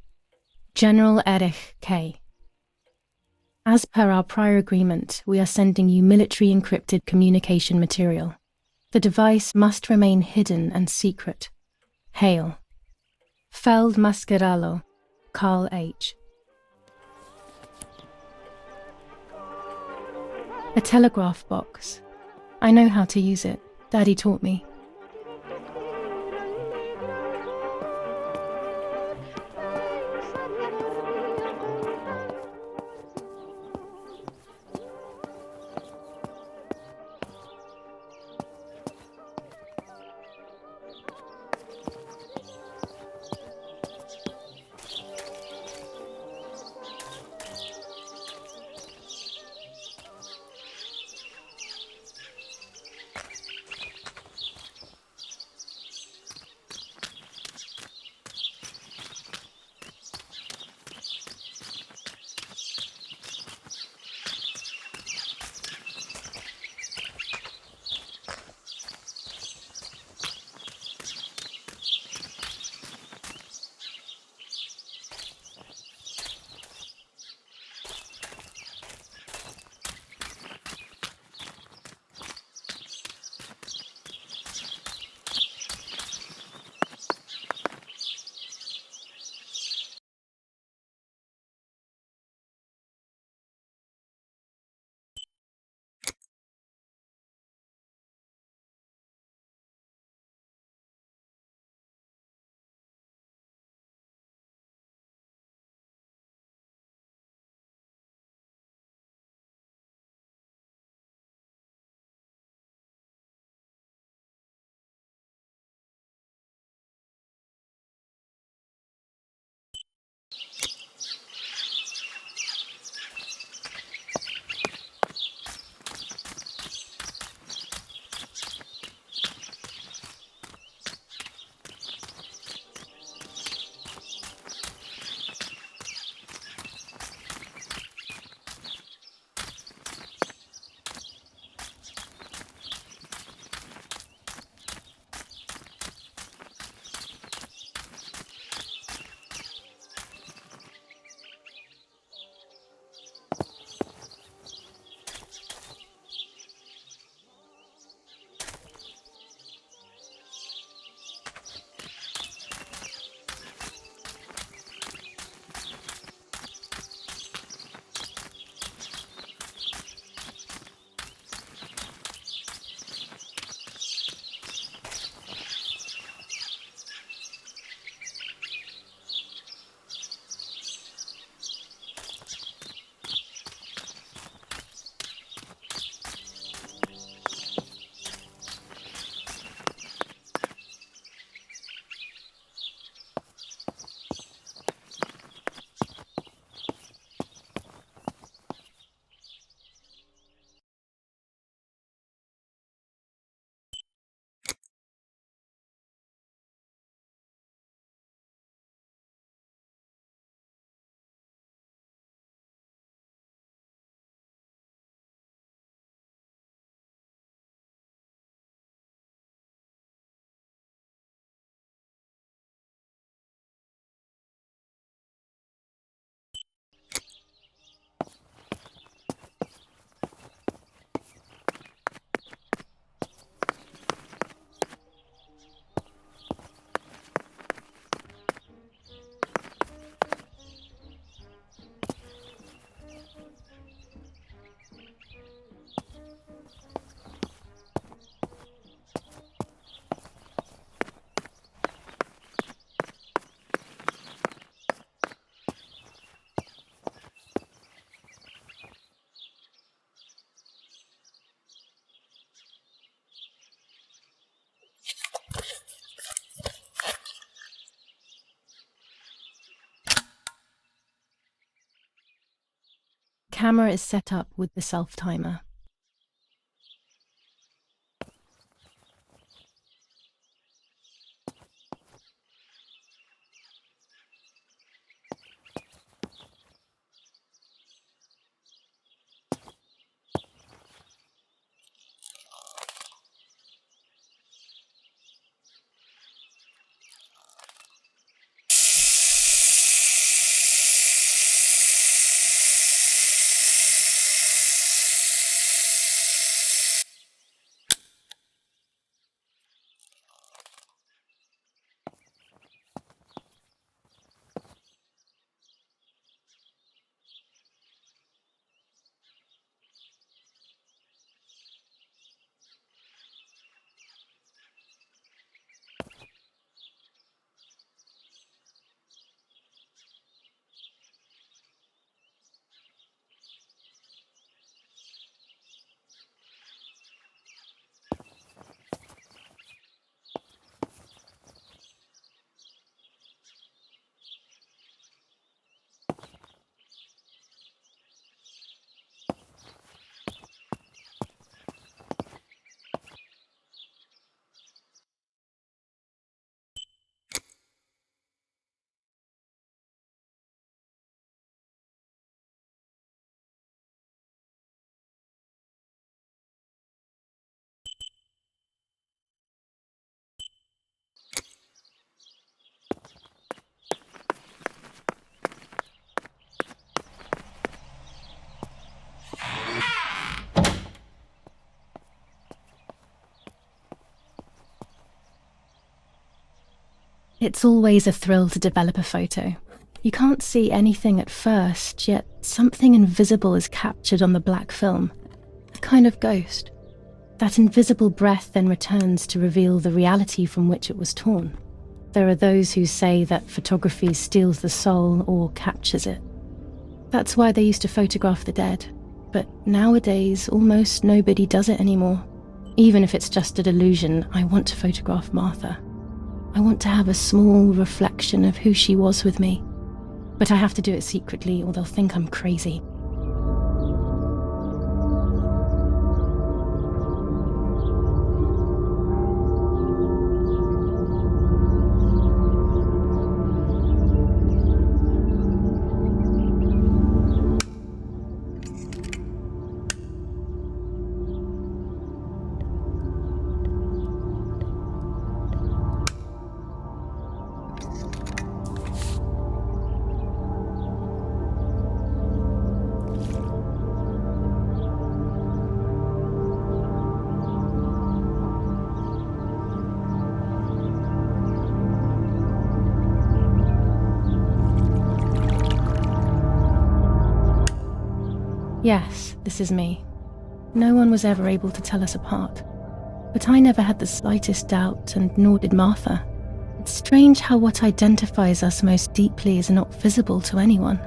General Erich K. As per our prior agreement, we are sending you military encrypted communication material. The device must remain hidden and secret. Hail. Feldmaskerallo, Carl H. A telegraph box. I know how to use it. Daddy taught me. camera is set up with the self-timer. It's always a thrill to develop a photo. You can't see anything at first, yet something invisible is captured on the black film. A kind of ghost. That invisible breath then returns to reveal the reality from which it was torn. There are those who say that photography steals the soul or captures it. That's why they used to photograph the dead. But nowadays, almost nobody does it anymore. Even if it's just a delusion, I want to photograph Martha. I want to have a small reflection of who she was with me. But I have to do it secretly or they'll think I'm crazy. Yes, this is me. No one was ever able to tell us apart. But I never had the slightest doubt, and nor did Martha. It's strange how what identifies us most deeply is not visible to anyone.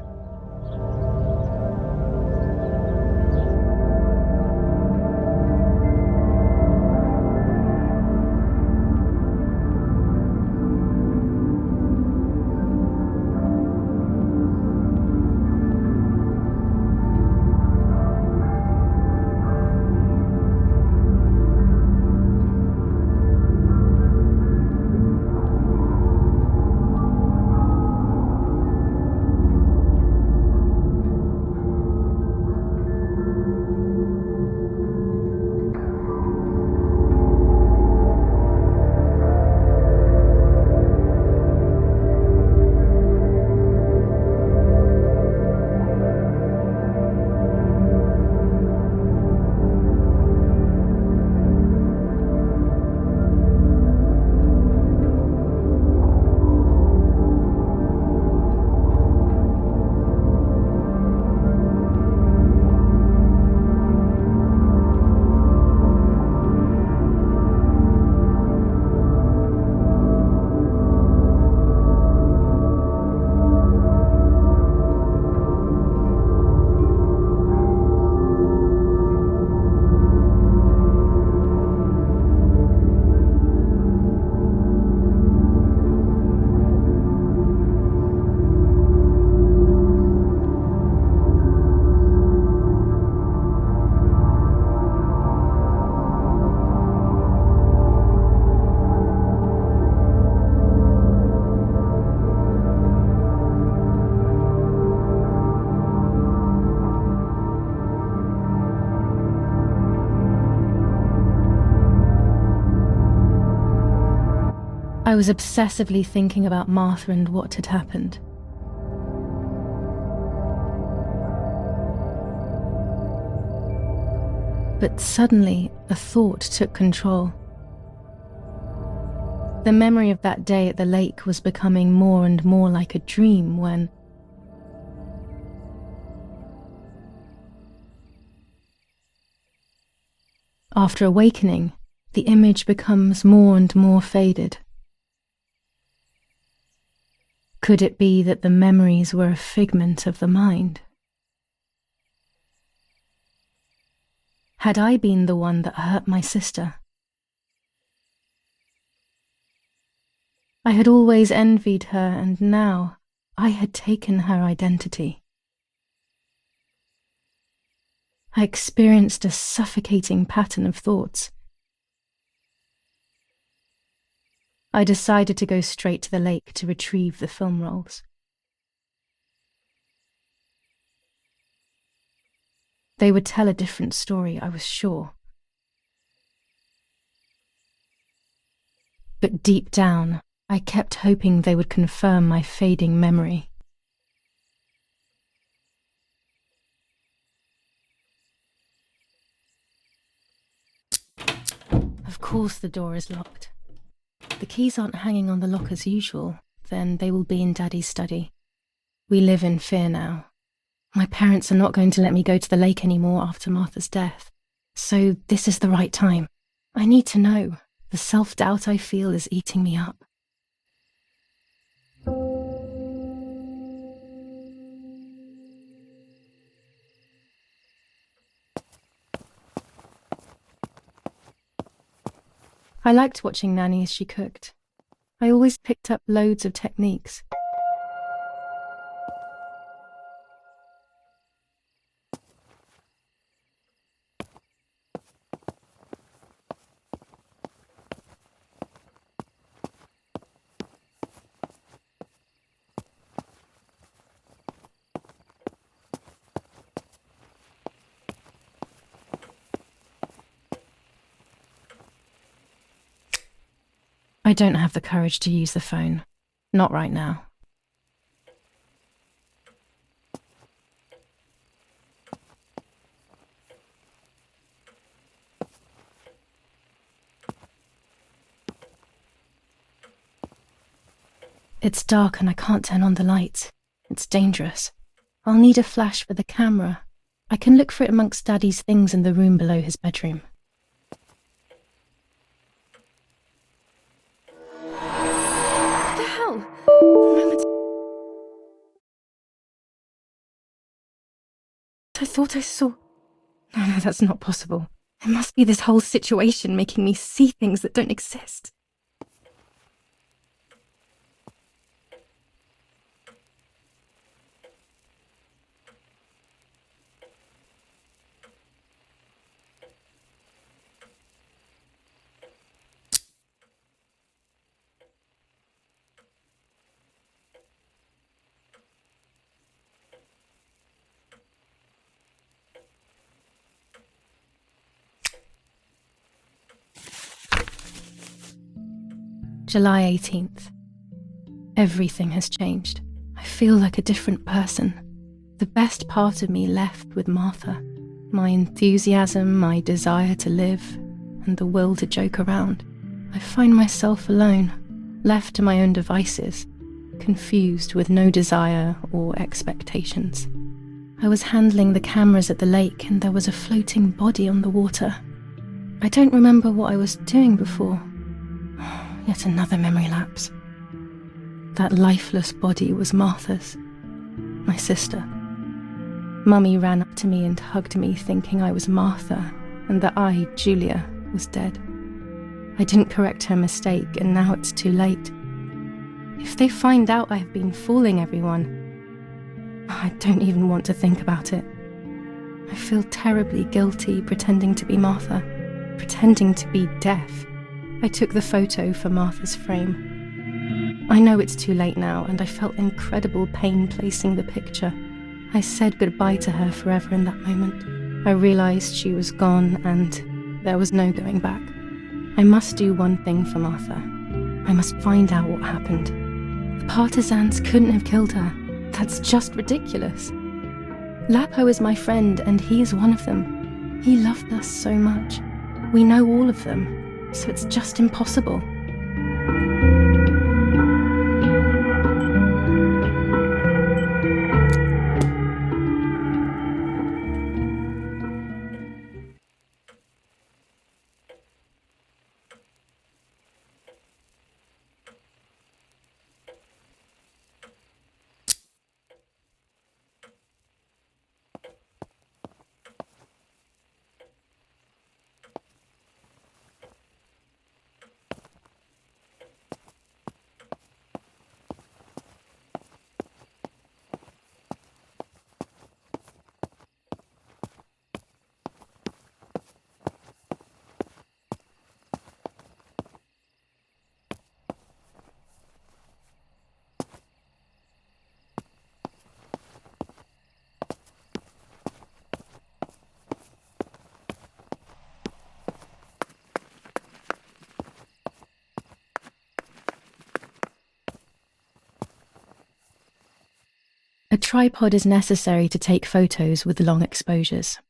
I was obsessively thinking about Martha and what had happened. But suddenly, a thought took control. The memory of that day at the lake was becoming more and more like a dream when... After awakening, the image becomes more and more faded. Could it be that the memories were a figment of the mind? Had I been the one that hurt my sister? I had always envied her, and now I had taken her identity. I experienced a suffocating pattern of thoughts. I decided to go straight to the lake to retrieve the film rolls. They would tell a different story, I was sure. But deep down, I kept hoping they would confirm my fading memory. Of course the door is locked. The keys aren't hanging on the lock as usual, then they will be in Daddy's study. We live in fear now. My parents are not going to let me go to the lake anymore after Martha's death. So this is the right time. I need to know. The self-doubt I feel is eating me up. I liked watching Nanny as she cooked. I always picked up loads of techniques. I don't have the courage to use the phone. Not right now. It's dark and I can't turn on the lights. It's dangerous. I'll need a flash for the camera. I can look for it amongst Daddy's things in the room below his bedroom. I thought I saw... No, that's not possible. It must be this whole situation making me see things that don't exist. July 18th. Everything has changed. I feel like a different person. The best part of me left with Martha. My enthusiasm, my desire to live, and the will to joke around. I find myself alone, left to my own devices, confused with no desire or expectations. I was handling the cameras at the lake and there was a floating body on the water. I don't remember what I was doing before. Yet another memory lapse. That lifeless body was Martha's, my sister. Mummy ran up to me and hugged me, thinking I was Martha, and that I, Giulia, was dead. I didn't correct her mistake, and now it's too late. If they find out I have been fooling everyone, I don't even want to think about it. I feel terribly guilty pretending to be Martha, pretending to be deaf. I took the photo for Martha's frame. I know it's too late now, and I felt incredible pain placing the picture. I said goodbye to her forever in that moment. I realised she was gone, and there was no going back. I must do one thing for Martha. I must find out what happened. The partisans couldn't have killed her. That's just ridiculous. Lapo is my friend, and he is one of them. He loved us so much. We know all of them, so it's just impossible. A tripod is necessary to take photos with long exposures.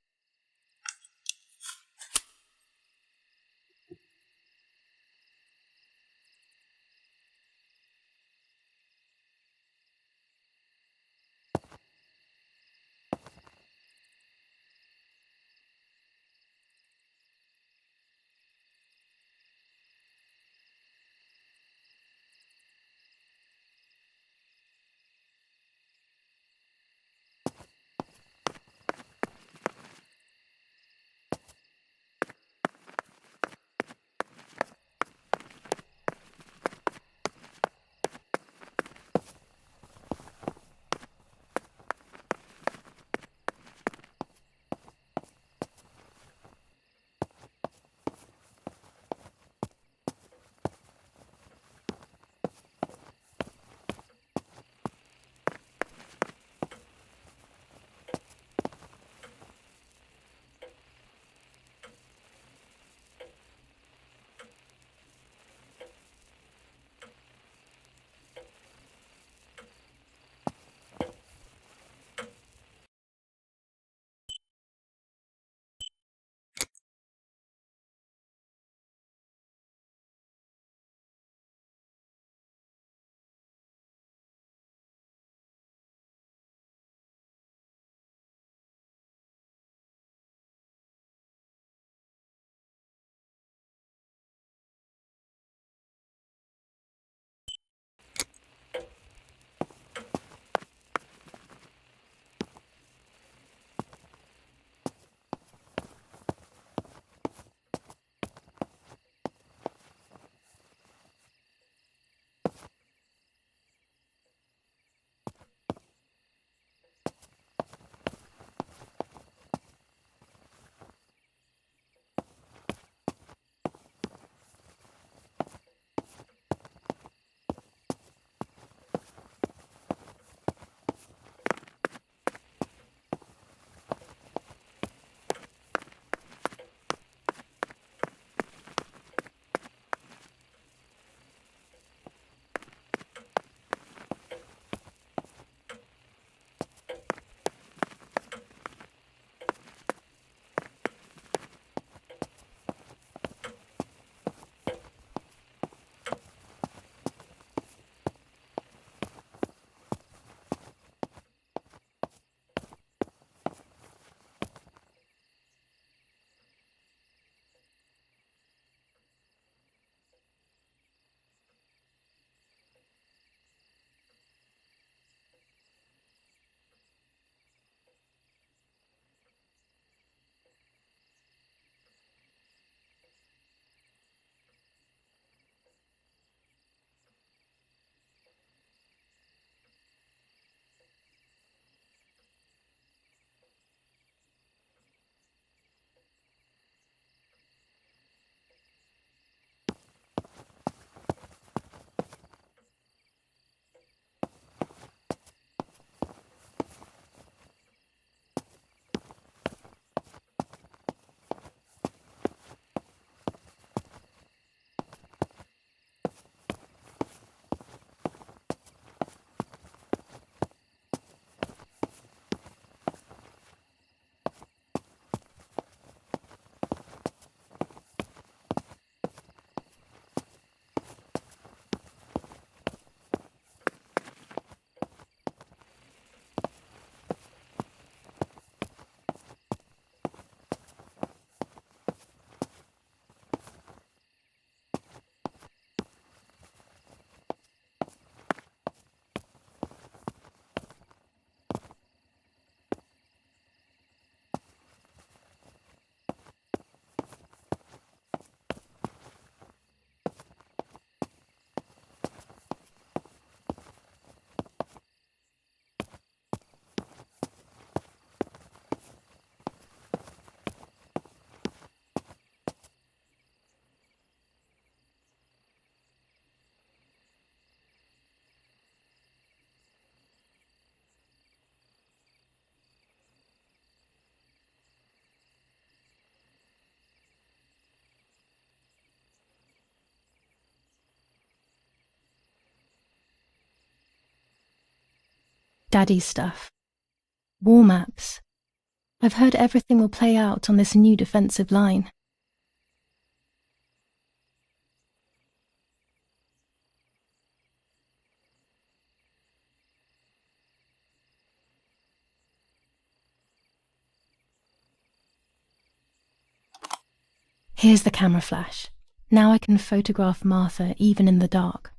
Daddy's stuff. War maps. I've heard everything will play out on this new defensive line. Here's the camera flash. Now I can photograph Martha even in the dark.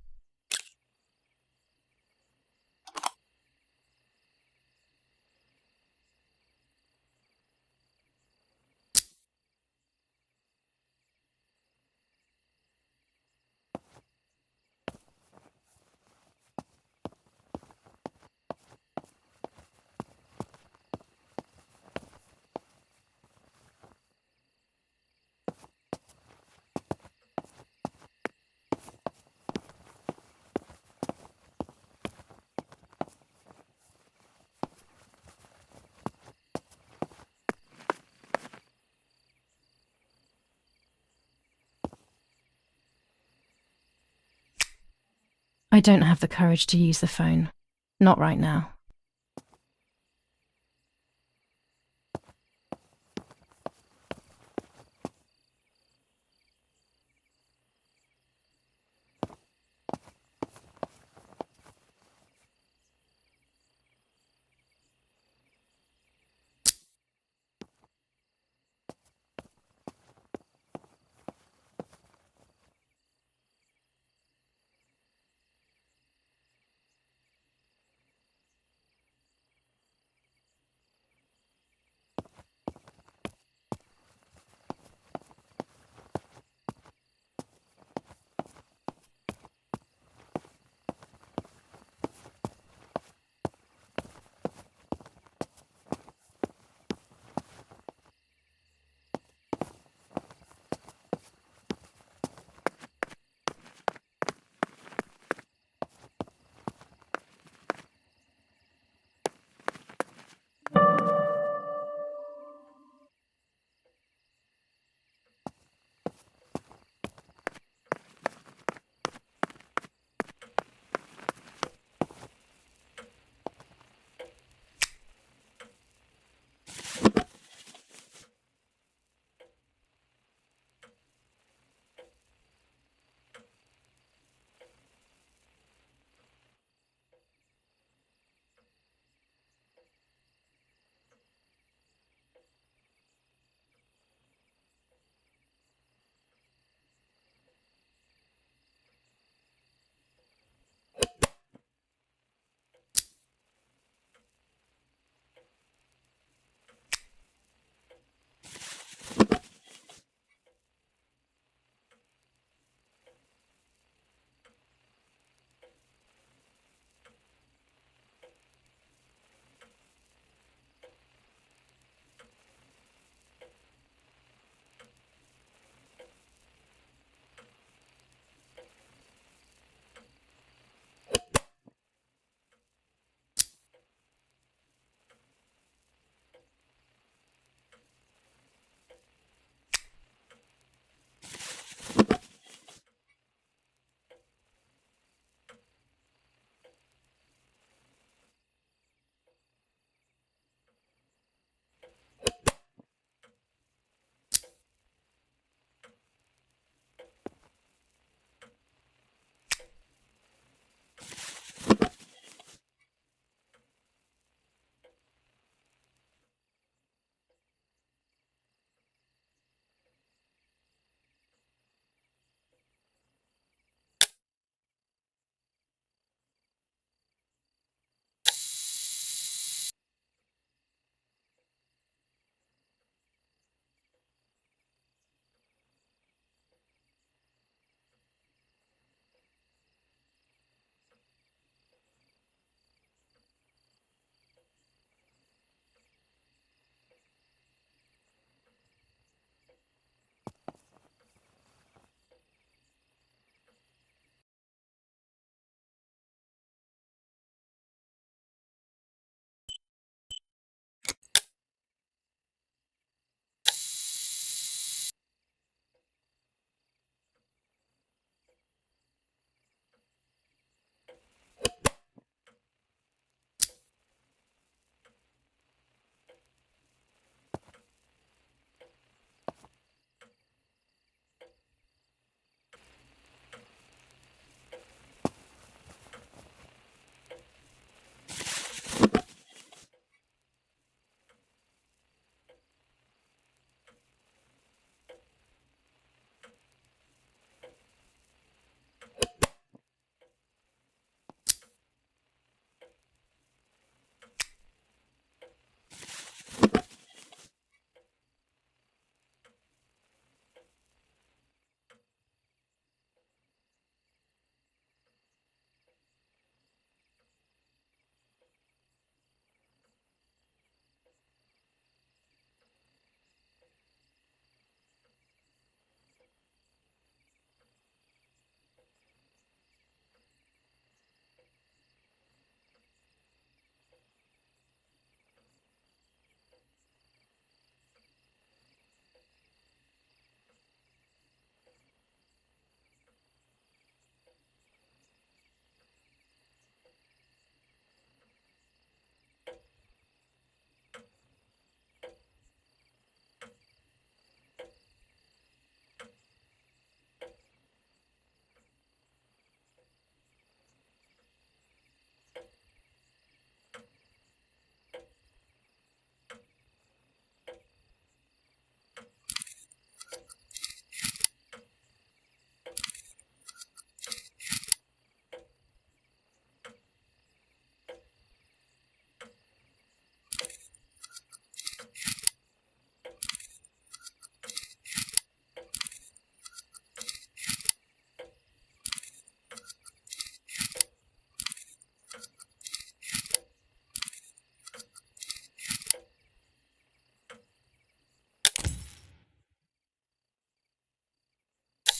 I don't have the courage to use the phone. Not right now.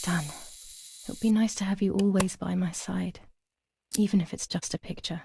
Dan, it would be nice to have you always by my side, even if it's just a picture.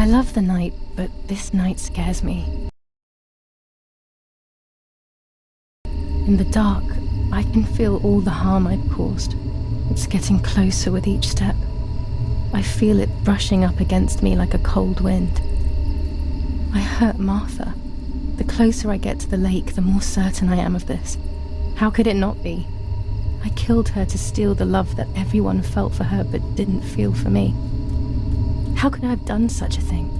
I love the night, but this night scares me. In the dark, I can feel all the harm I've caused. It's getting closer with each step. I feel it brushing up against me like a cold wind. I hurt Martha. The closer I get to the lake, the more certain I am of this. How could it not be? I killed her to steal the love that everyone felt for her but didn't feel for me. How could I have done such a thing?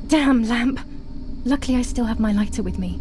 Damn lamp! Luckily I still have my lighter with me.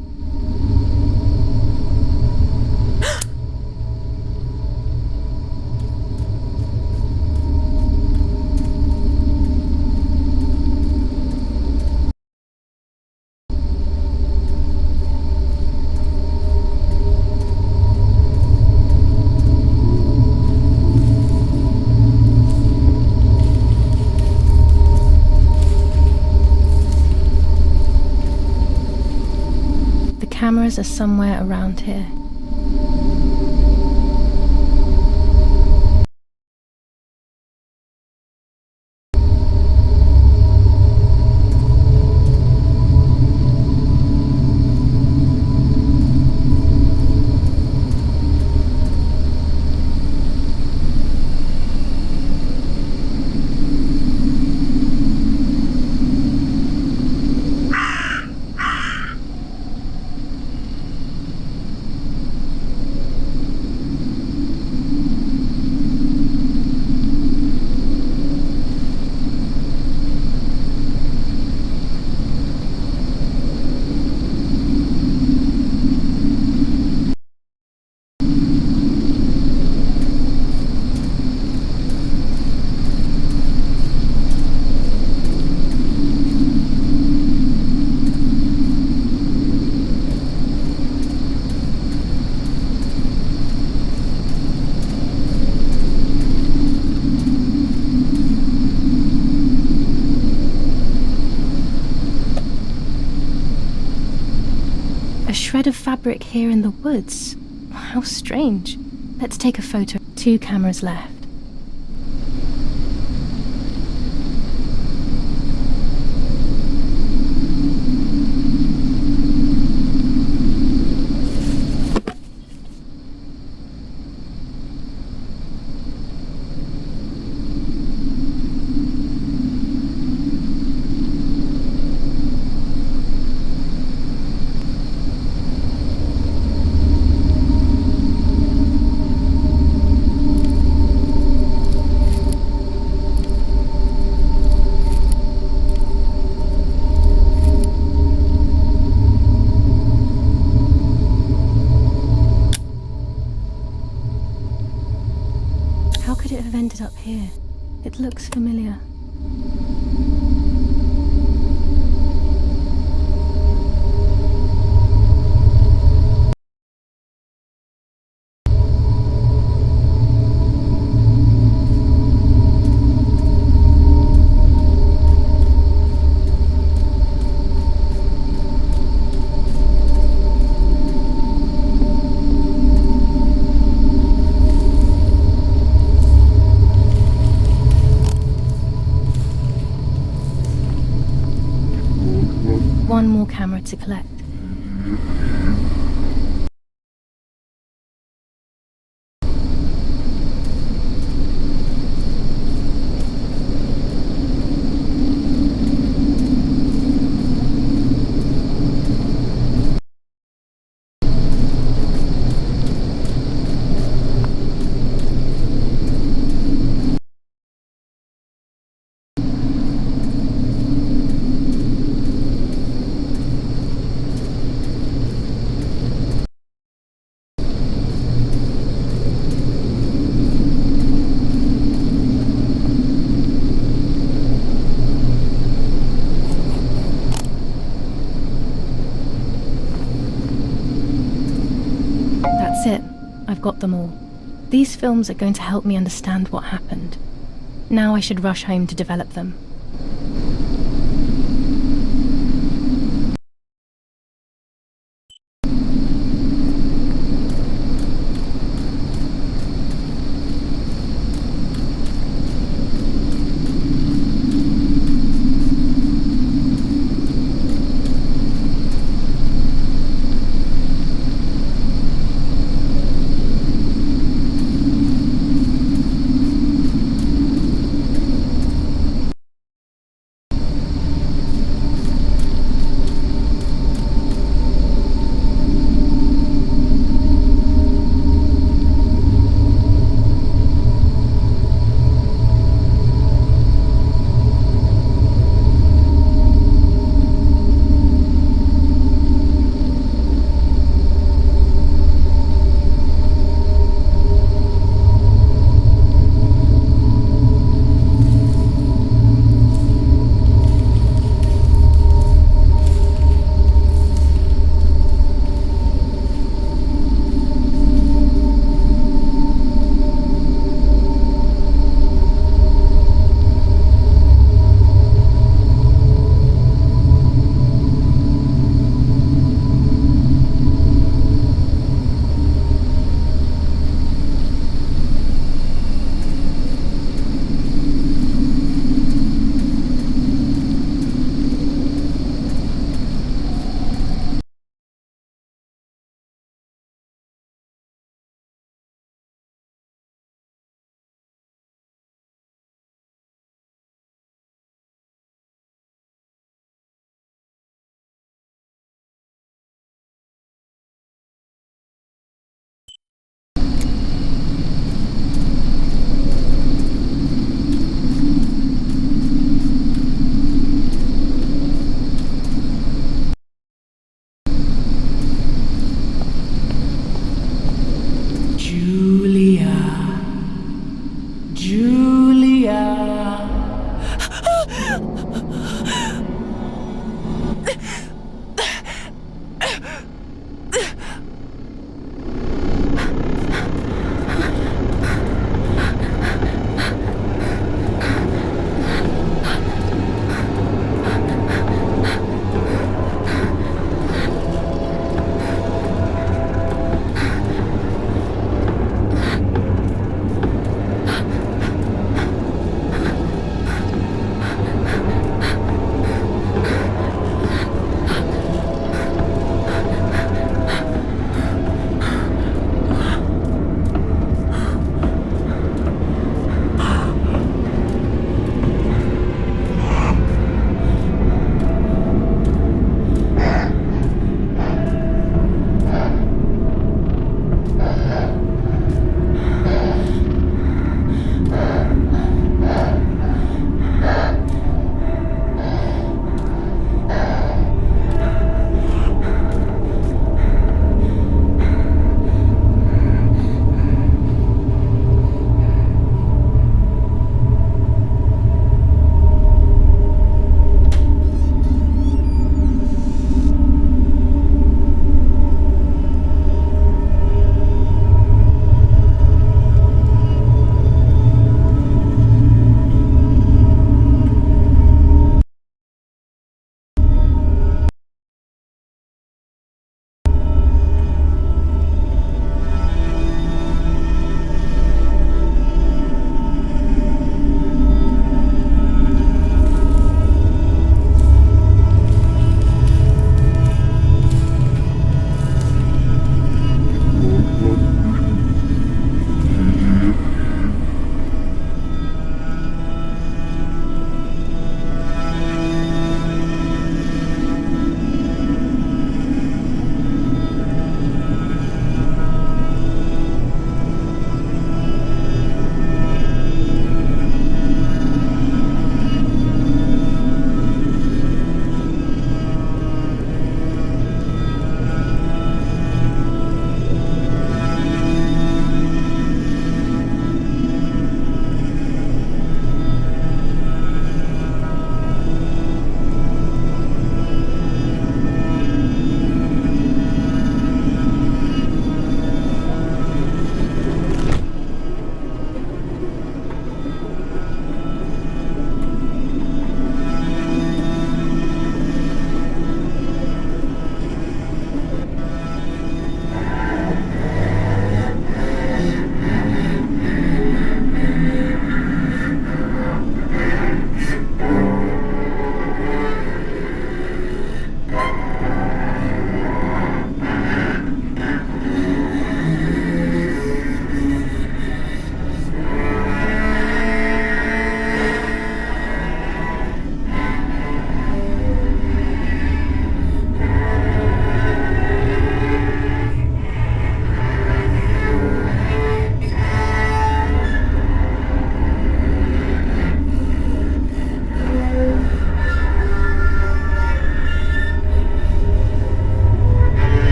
Cameras are somewhere around here. A shred of fabric here in the woods. How strange. Let's take a photo. 2 cameras left. How could it have ended up here? It looks familiar. One more camera to collect. That's it. I've got them all. These films are going to help me understand what happened. Now I should rush home to develop them.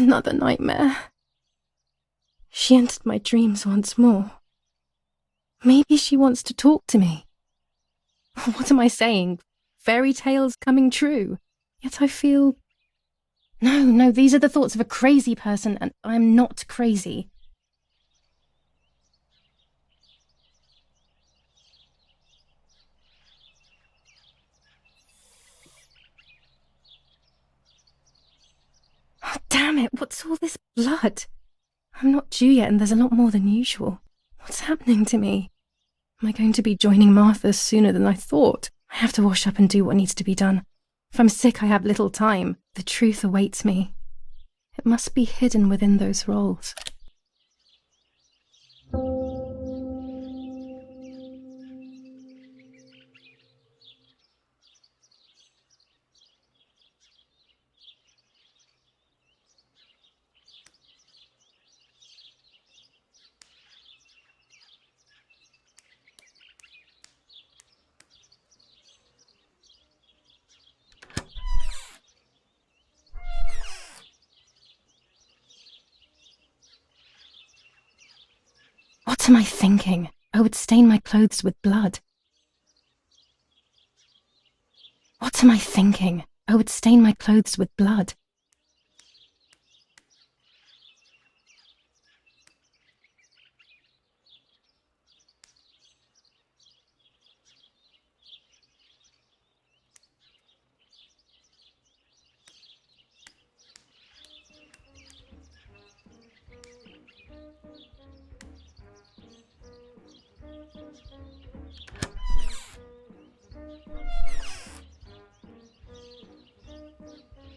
Another nightmare. She entered my dreams once more. Maybe she wants to talk to me. What am I saying? Fairy tales coming true. Yet I feel... No, these are the thoughts of a crazy person, and I'm not crazy. Oh, damn it, what's all this blood? I'm not due yet, and there's a lot more than usual. What's happening to me? Am I going to be joining Martha sooner than I thought? I have to wash up and do what needs to be done. If I'm sick, I have little time. The truth awaits me. It must be hidden within those rolls. What am I thinking? I would stain my clothes with blood. What am I thinking? I would stain my clothes with blood.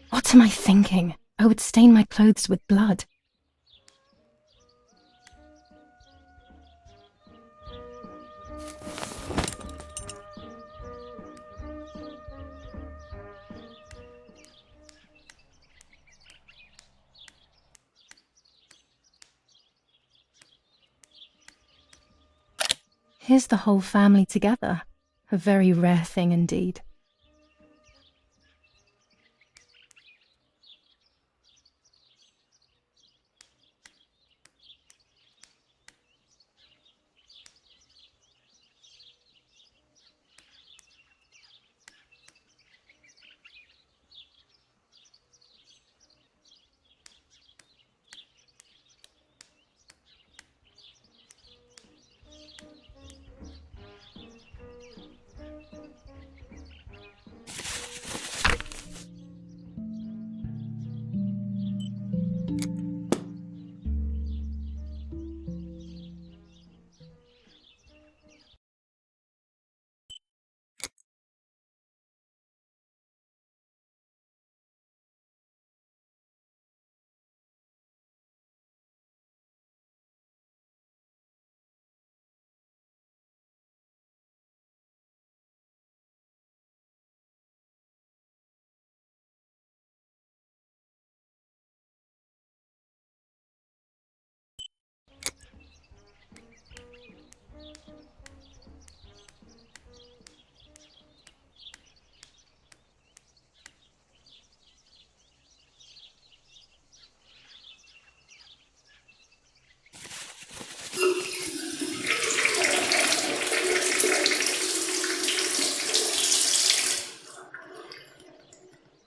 What am I thinking? I would stain my clothes with blood. Here's the whole family together. A very rare thing indeed.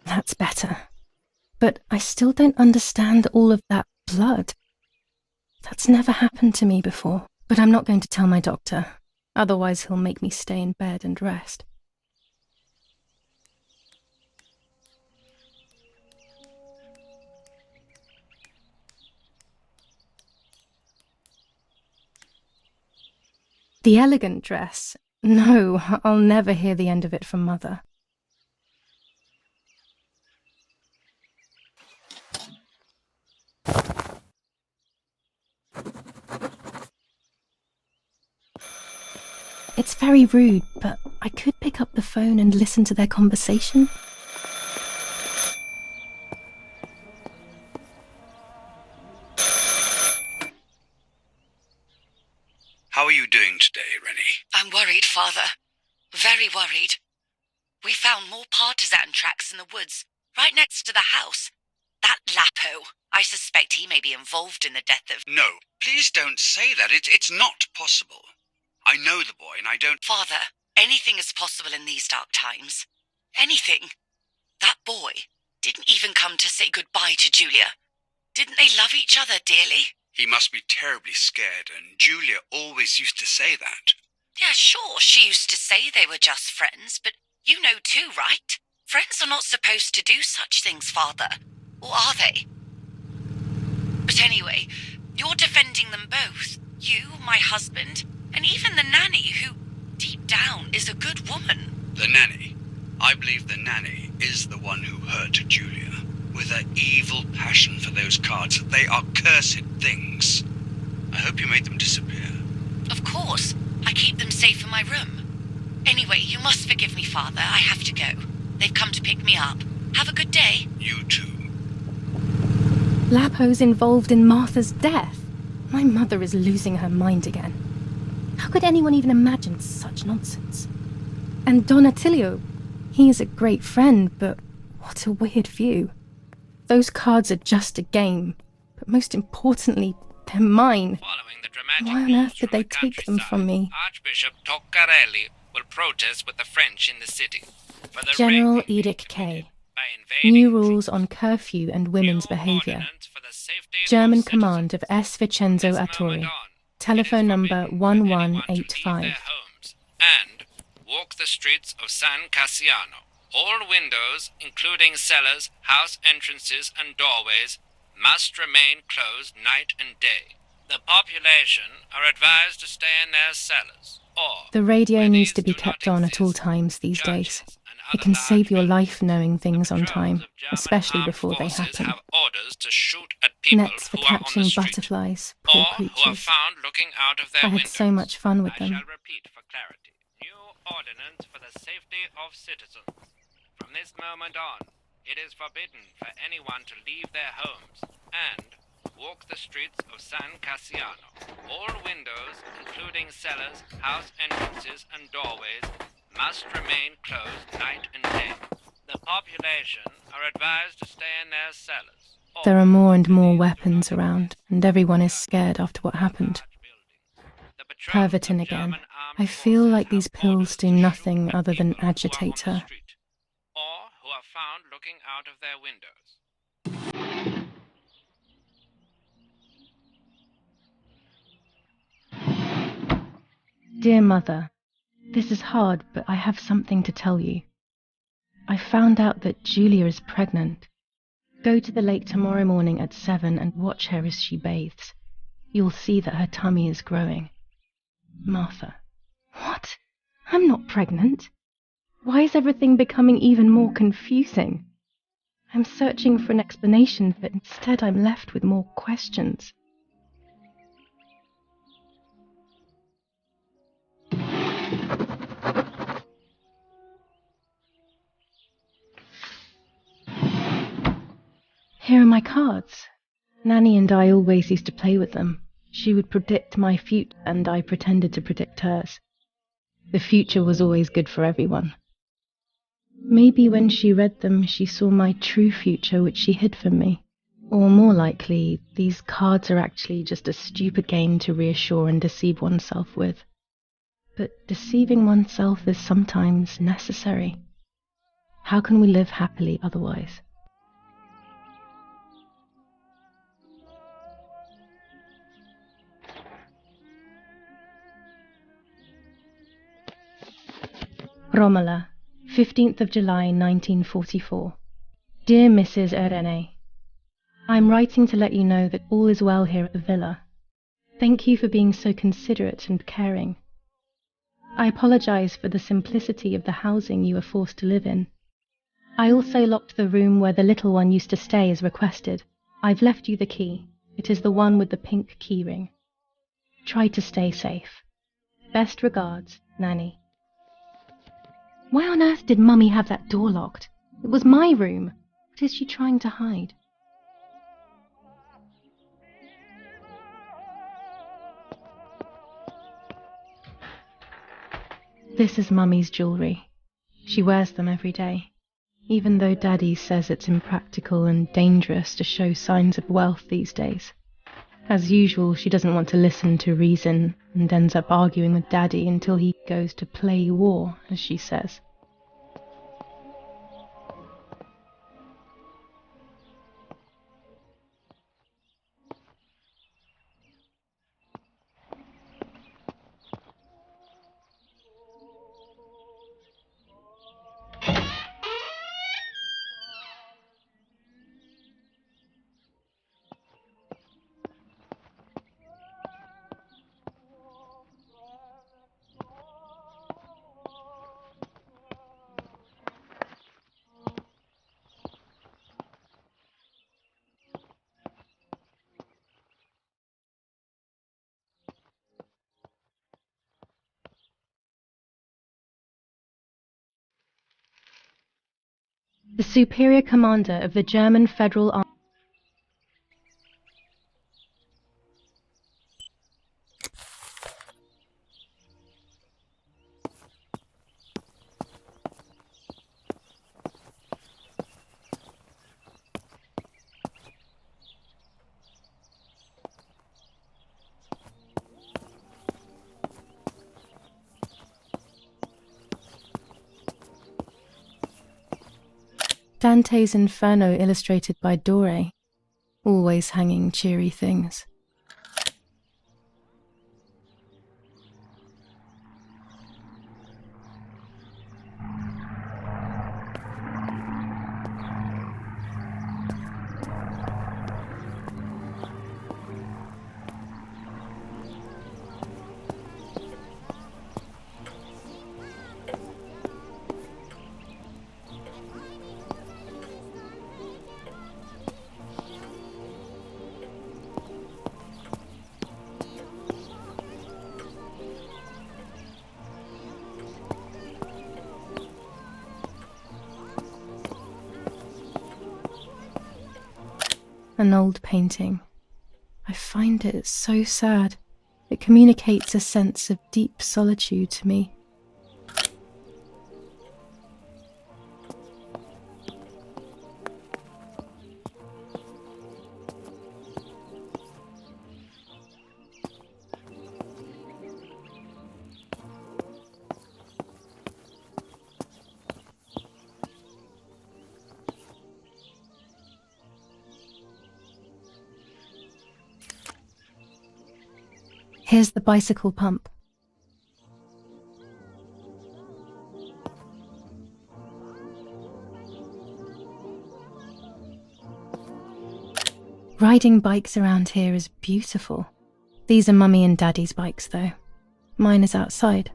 That's better. But I still don't understand all of that blood. That's never happened to me before. But I'm not going to tell my doctor. Otherwise he'll make me stay in bed and rest. The elegant dress? No, I'll never hear the end of it from Mother. It's very rude, but I could pick up the phone and listen to their conversation. How are you doing today, Rennie? I'm worried, Father. Very worried. We found more partisan tracks in the woods, right next to the house. That Lapo. I suspect he may be involved in the death of... No, please don't say that. It's not possible. I know the boy and I don't... Father, anything is possible in these dark times. Anything. That boy didn't even come to say goodbye to Giulia. Didn't they love each other dearly? He must be terribly scared, and Giulia always used to say that. Yeah, sure, she used to say they were just friends, but you know too, right? Friends are not supposed to do such things, Father. Or are they? But anyway, you're defending them both. You, my husband, and even the nanny, who, deep down, is a good woman. The nanny? I believe the nanny is the one who hurt Giulia. With her evil passion for those cards. They are cursed things. I hope you made them disappear. Of course. I keep them safe in my room. Anyway, you must forgive me, Father. I have to go. They've come to pick me up. Have a good day. You too. Lapo's involved in Martha's death. My mother is losing her mind again. How could anyone even imagine such nonsense? And Don Attilio, he is a great friend, but what a weird view. Those cards are just a game, but most importantly, they're mine. Why on earth did they take them from me? Archbishop Toccarelli will protest with the French in the city. For the General Edict K. New rules on curfew and women's behaviour. German command of S. Vincenzo Arturi. Telephone number 1185. And walk the streets of San Cassiano. All windows, including cellars, house entrances and doorways, must remain closed night and day. The population are advised to stay in their cellars, or... The radio needs to be kept on at all times these days. It can save your life knowing things on time, especially before they happen. Have orders to shoot at people Nets for who are on catching the street, butterflies, poor or who are creatures. found looking out of their I had windows. so much fun with them. I shall repeat for clarity. New ordinance for the safety of citizens. From this moment on, it is forbidden for anyone to leave their homes and walk the streets of San Cassiano. All windows, including cellars, house entrances and doorways, must remain closed night and day. The population are advised to stay in their cellars. There are more and more weapons around, and everyone is scared after what happened. Pervertin again. I feel like these pills do nothing other than agitate her. Or who are found looking out of their windows. Dear Mother, this is hard, but I have something to tell you. I found out that Giulia is pregnant. Go to the lake tomorrow morning at 7 and watch her as she bathes. You'll see that her tummy is growing. Martha. What? I'm not pregnant. Why is everything becoming even more confusing? I'm searching for an explanation, but instead I'm left with more questions. Here are my cards. Nanny and I always used to play with them. She would predict my future, and I pretended to predict hers. The future was always good for everyone. Maybe when she read them, she saw my true future, which she hid from me. Or more likely, these cards are actually just a stupid game to reassure and deceive oneself with. But deceiving oneself is sometimes necessary. How can we live happily otherwise? Romola, 15th of July 1944. Dear Mrs. Irene, I'm writing to let you know that all is well here at the villa. Thank you for being so considerate and caring. I apologize for the simplicity of the housing you were forced to live in. I also locked the room where the little one used to stay as requested. I've left you the key. It is the one with the pink keyring. Try to stay safe. Best regards, Nanny. Why on earth did Mummy have that door locked? It was my room. What is she trying to hide? This is Mummy's jewellery. She wears them every day. even though Daddy says it's impractical and dangerous to show signs of wealth these days. As usual, she doesn't want to listen to reason and ends up arguing with Daddy until he goes to play war, as she says. The superior commander of the German Federal Army. Dante's Inferno illustrated by Dore, always hanging cheery things. An old painting. I find it so sad. It communicates a sense of deep solitude to me. Here's the bicycle pump. Riding bikes around here is beautiful. These are Mummy and Daddy's bikes though. Mine is outside.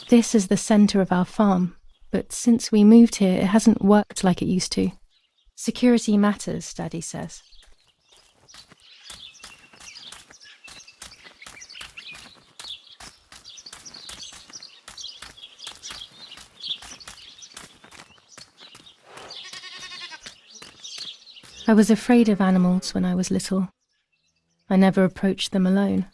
This is the centre of our farm, but since we moved here it hasn't worked like it used to. Security matters, Daddy says. I was afraid of animals when I was little. I never approached them alone.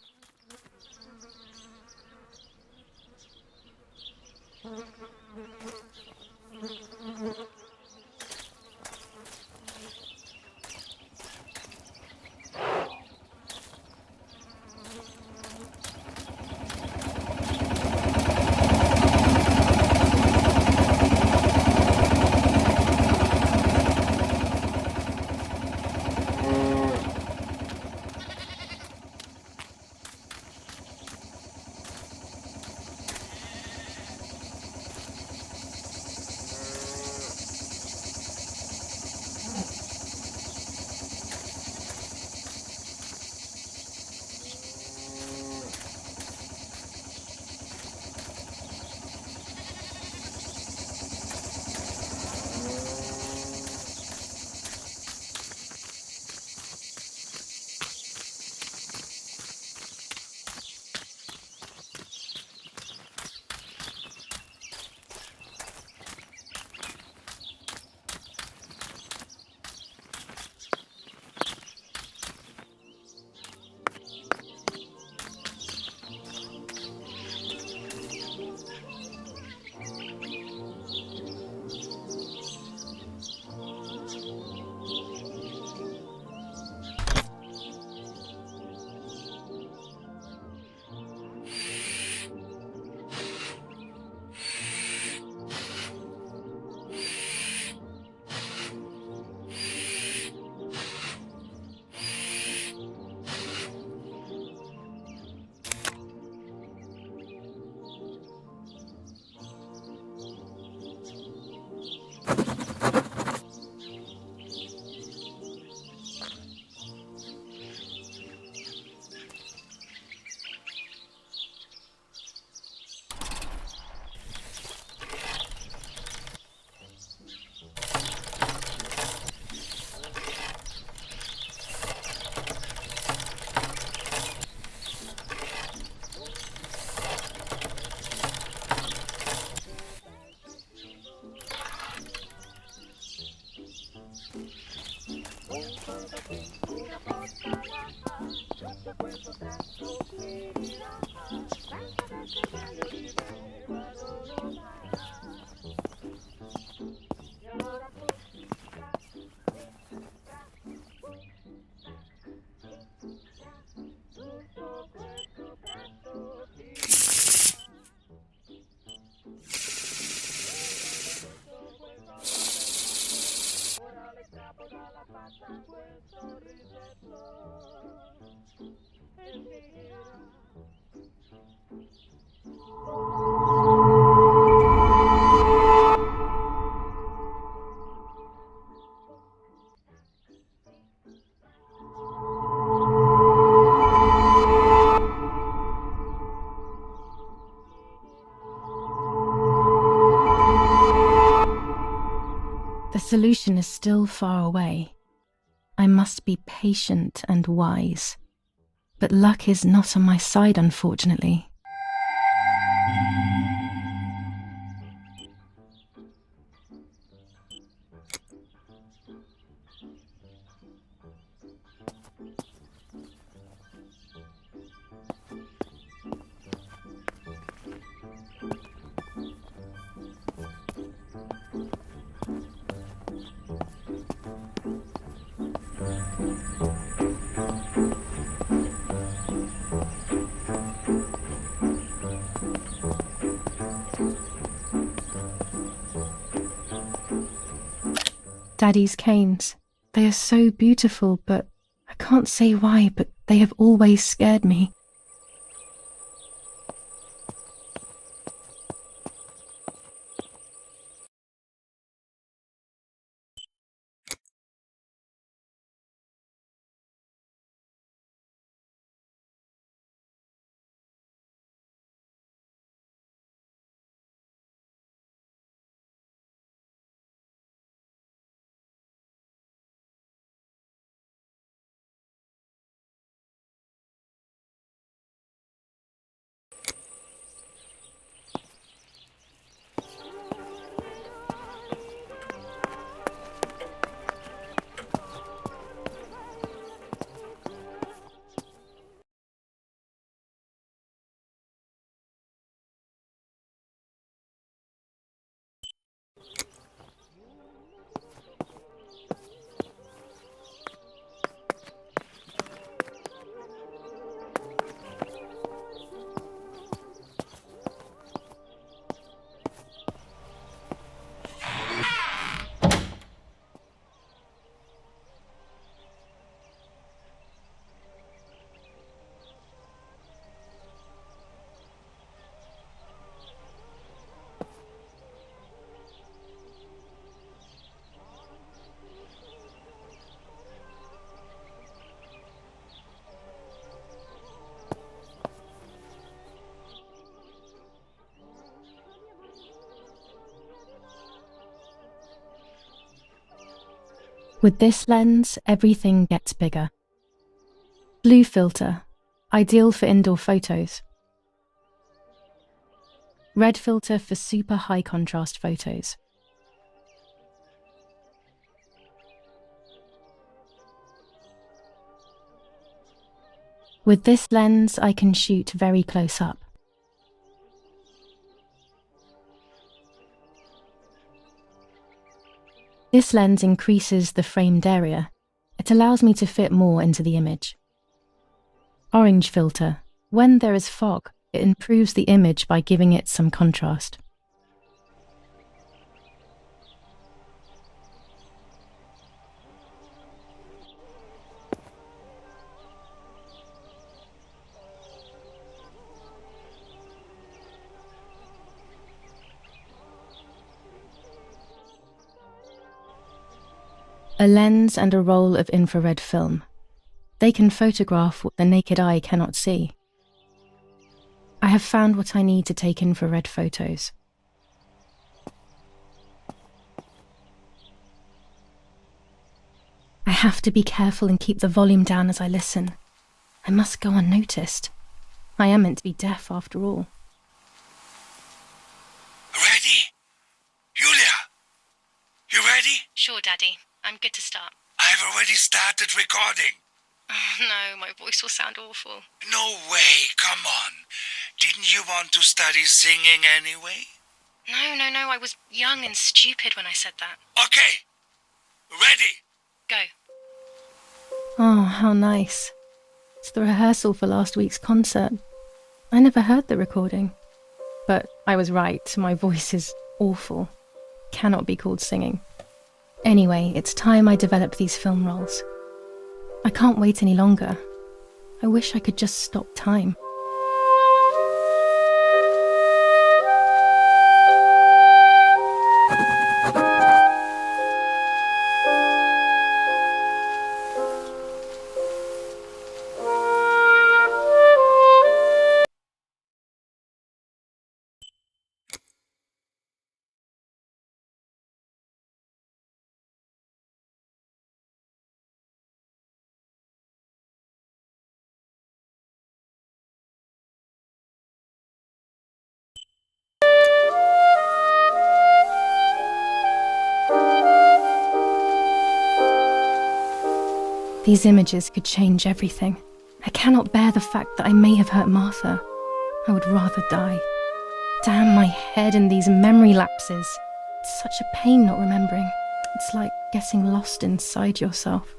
solution is still far away. I must be patient and wise. But luck is not on my side, unfortunately. Daddy's canes. They are so beautiful, but I can't say why, but they have always scared me. With this lens, everything gets bigger. Blue filter, ideal for indoor photos. Red filter for super high contrast photos. With this lens, I can shoot very close up. This lens increases the framed area. It allows me to fit more into the image. Orange filter. When there is fog, it improves the image by giving it some contrast. A lens and a roll of infrared film. They can photograph what the naked eye cannot see. I have found what I need to take infrared photos. I have to be careful and keep the volume down as I listen. I must go unnoticed. I am meant to be deaf after all. Ready? Giulia? You ready? Sure, Daddy. I'm good to start. I've already started recording. Oh, no, my voice will sound awful. No way, come on. Didn't you want to study singing anyway? No, I was young and stupid when I said that. Okay, ready? Go. Oh, how nice. It's the rehearsal for last week's concert. I never heard the recording. But I was right, my voice is awful. Cannot be called singing. Anyway, it's time I developed these film rolls. I can't wait any longer. I wish I could just stop time. These images could change everything. I cannot bear the fact that I may have hurt Martha. I would rather die. Damn my head in these memory lapses. It's such a pain not remembering. It's like getting lost inside yourself.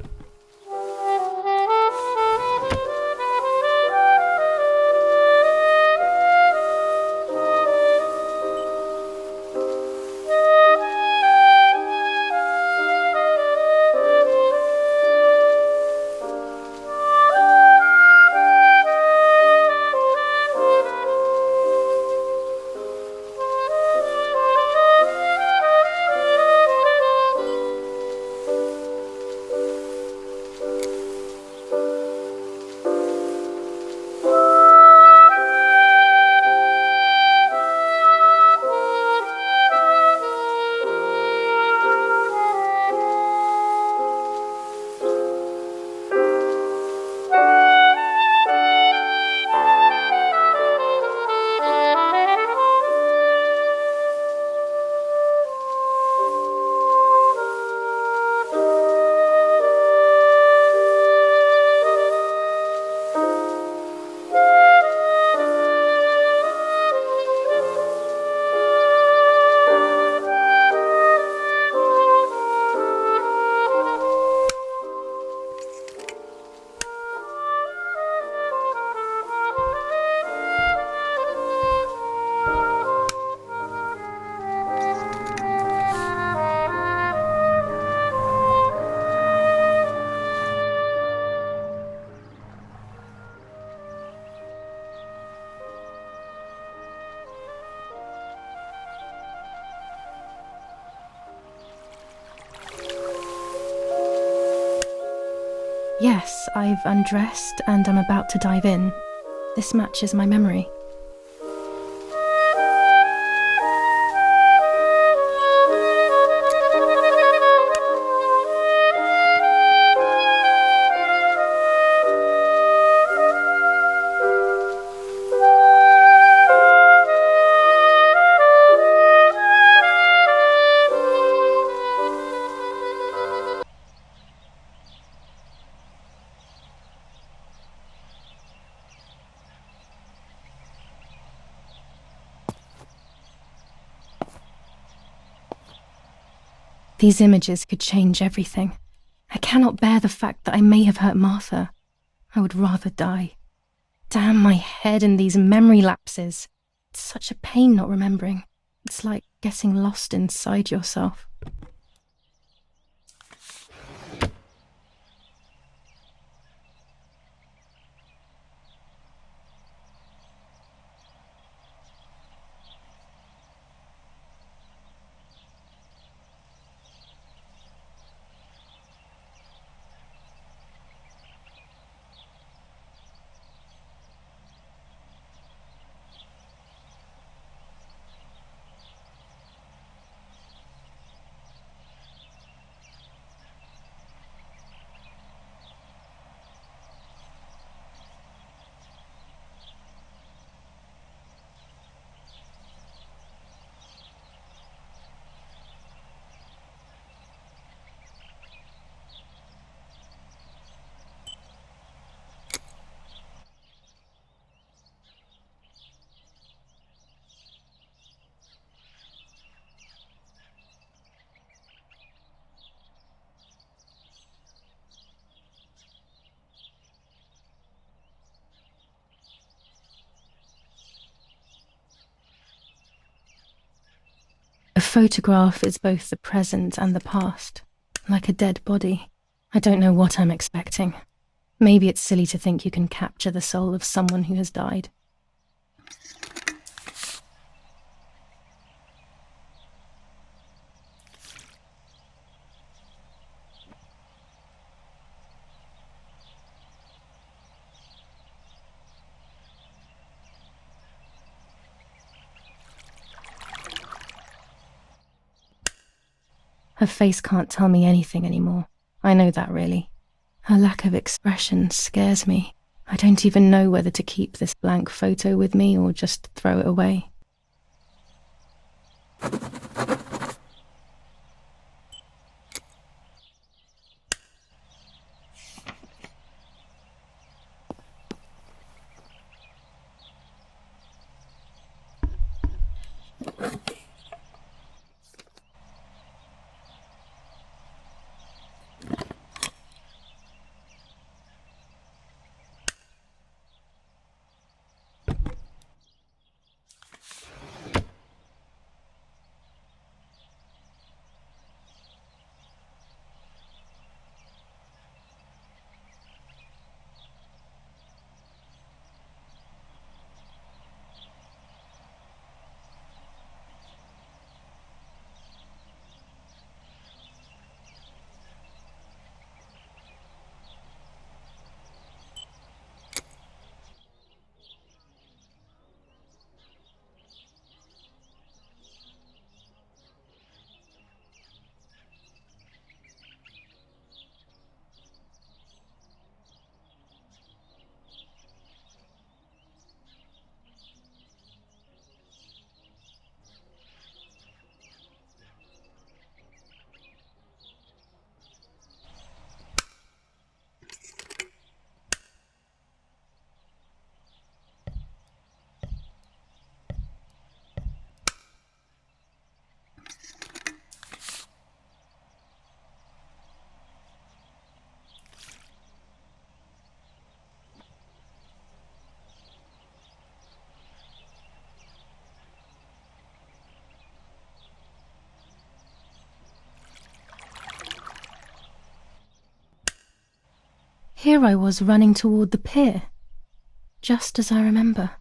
Yes, I've undressed and I'm about to dive in. This matches my memory. These images could change everything. I cannot bear the fact that I may have hurt Martha. I would rather die. Damn my head in these memory lapses. It's such a pain not remembering. It's like getting lost inside yourself. A photograph is both the present and the past, like a dead body. I don't know what I'm expecting. Maybe it's silly to think you can capture the soul of someone who has died. Her face can't tell me anything anymore. I know that, really. Her lack of expression scares me. I don't even know whether to keep this blank photo with me or just throw it away. Here I was running toward the pier, just as I remember.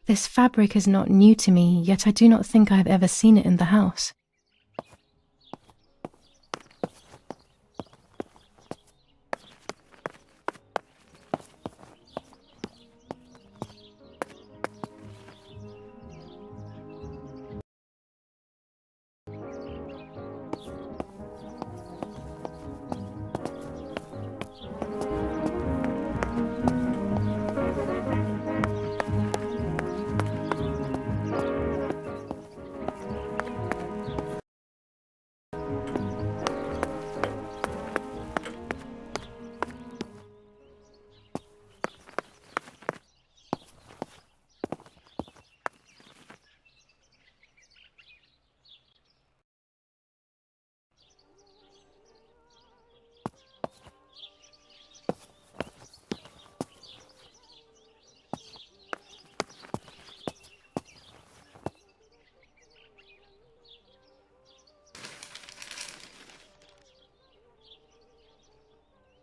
This fabric is not new to me, yet I do not think I have ever seen it in the house.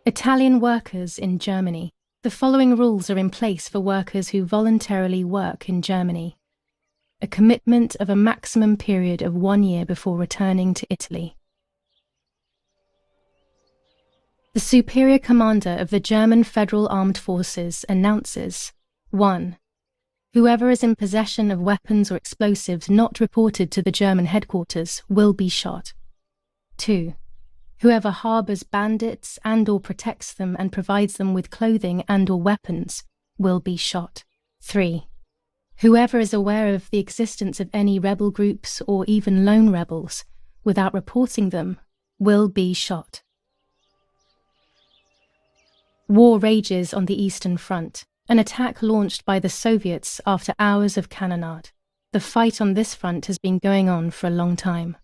Italian workers in Germany. The following rules are in place for workers who voluntarily work in Germany. A commitment of a maximum period of 1 year before returning to Italy. The Superior Commander of the German Federal Armed Forces announces: 1. Whoever is in possession of weapons or explosives not reported to the German headquarters will be shot. 2. Whoever harbours bandits and/or protects them and provides them with clothing and/or weapons will be shot. 3. Whoever is aware of the existence of any rebel groups or even lone rebels without reporting them will be shot. War rages on the Eastern Front, an attack launched by the Soviets after hours of cannonade. The fight on this front has been going on for a long time.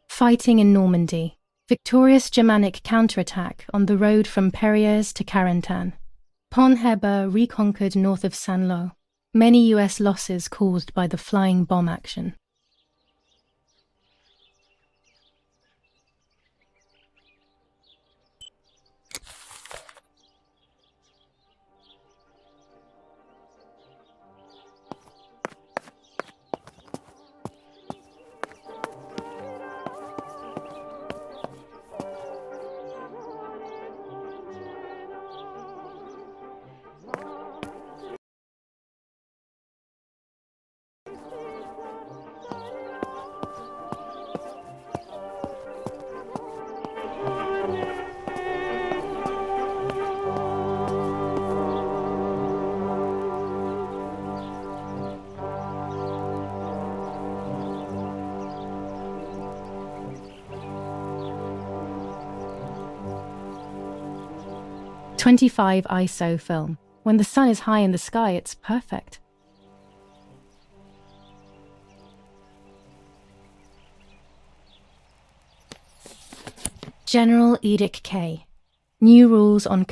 Fighting in Normandy. Victorious Germanic counterattack on the road from Perrières to Carentan. Pont Heber reconquered north of Saint-Lô. Many US losses caused by the flying bomb action. .25 ISO film. When the sun is high in the sky, it's perfect. General Edict K. New rules on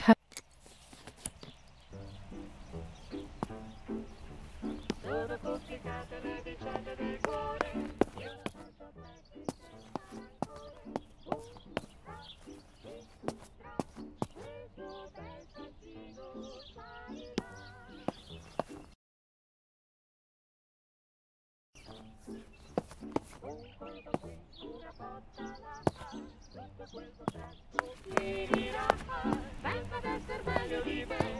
senza d'esser meglio di me.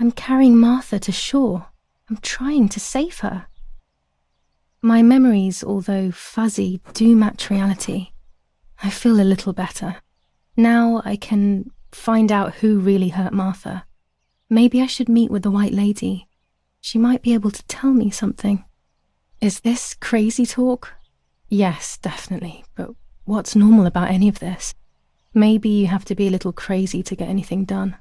I'm carrying Martha to shore. I'm trying to save her. My memories, although fuzzy, do match reality. I feel a little better. Now I can find out who really hurt Martha. Maybe I should meet with the White Lady. She might be able to tell me something. Is this crazy talk? Yes, definitely, but what's normal about any of this? Maybe you have to be a little crazy to get anything done.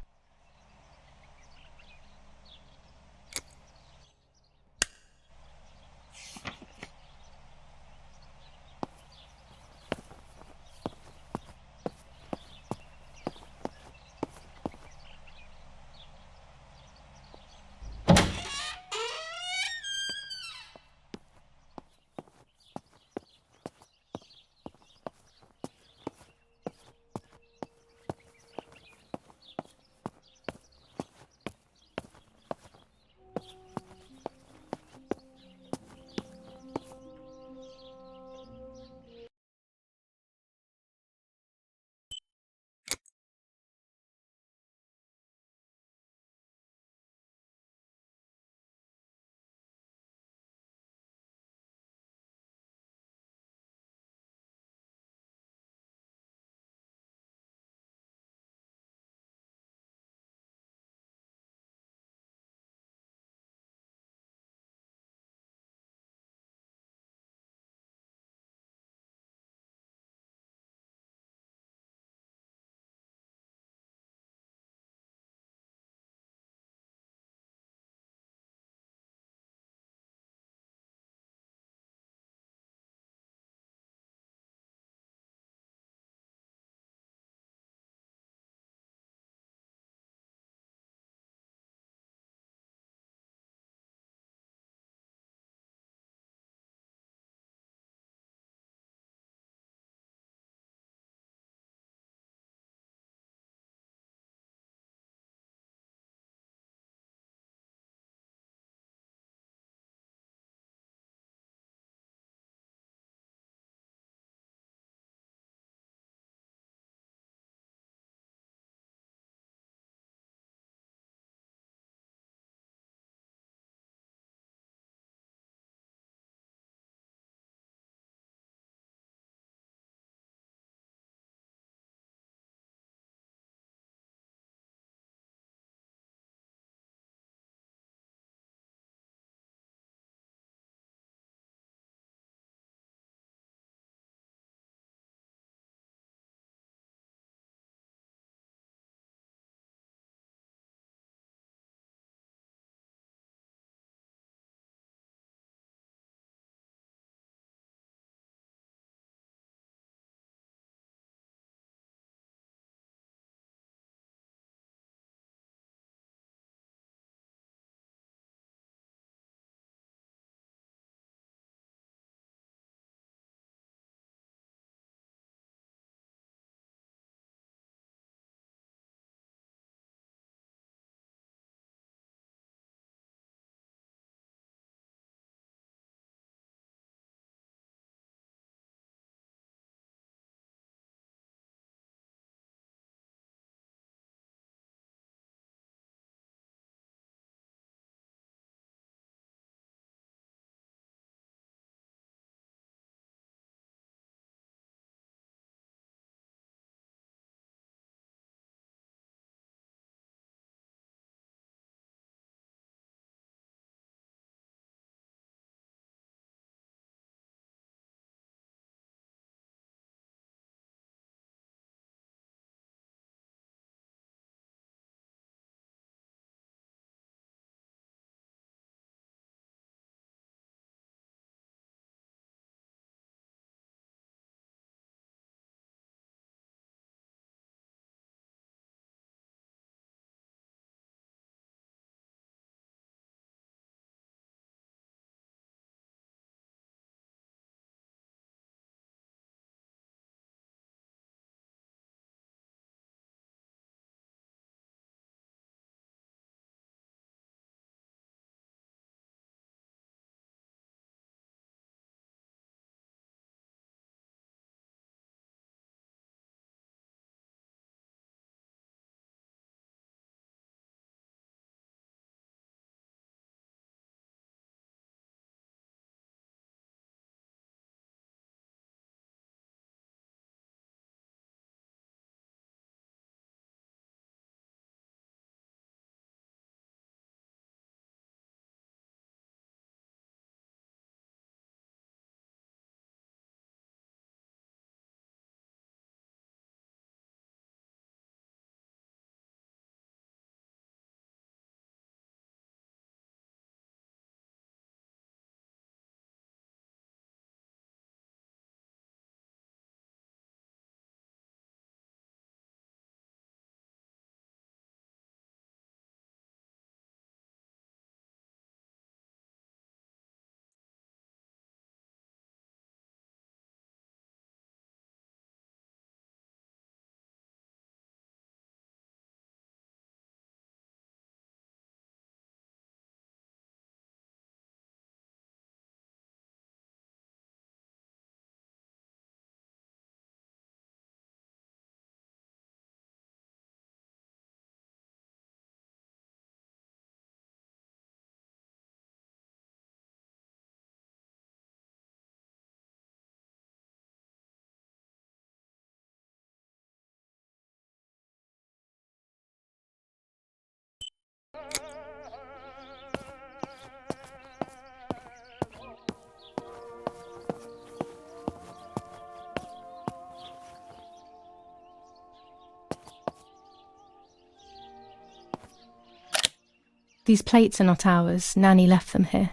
These plates are not ours. Nanny left them here.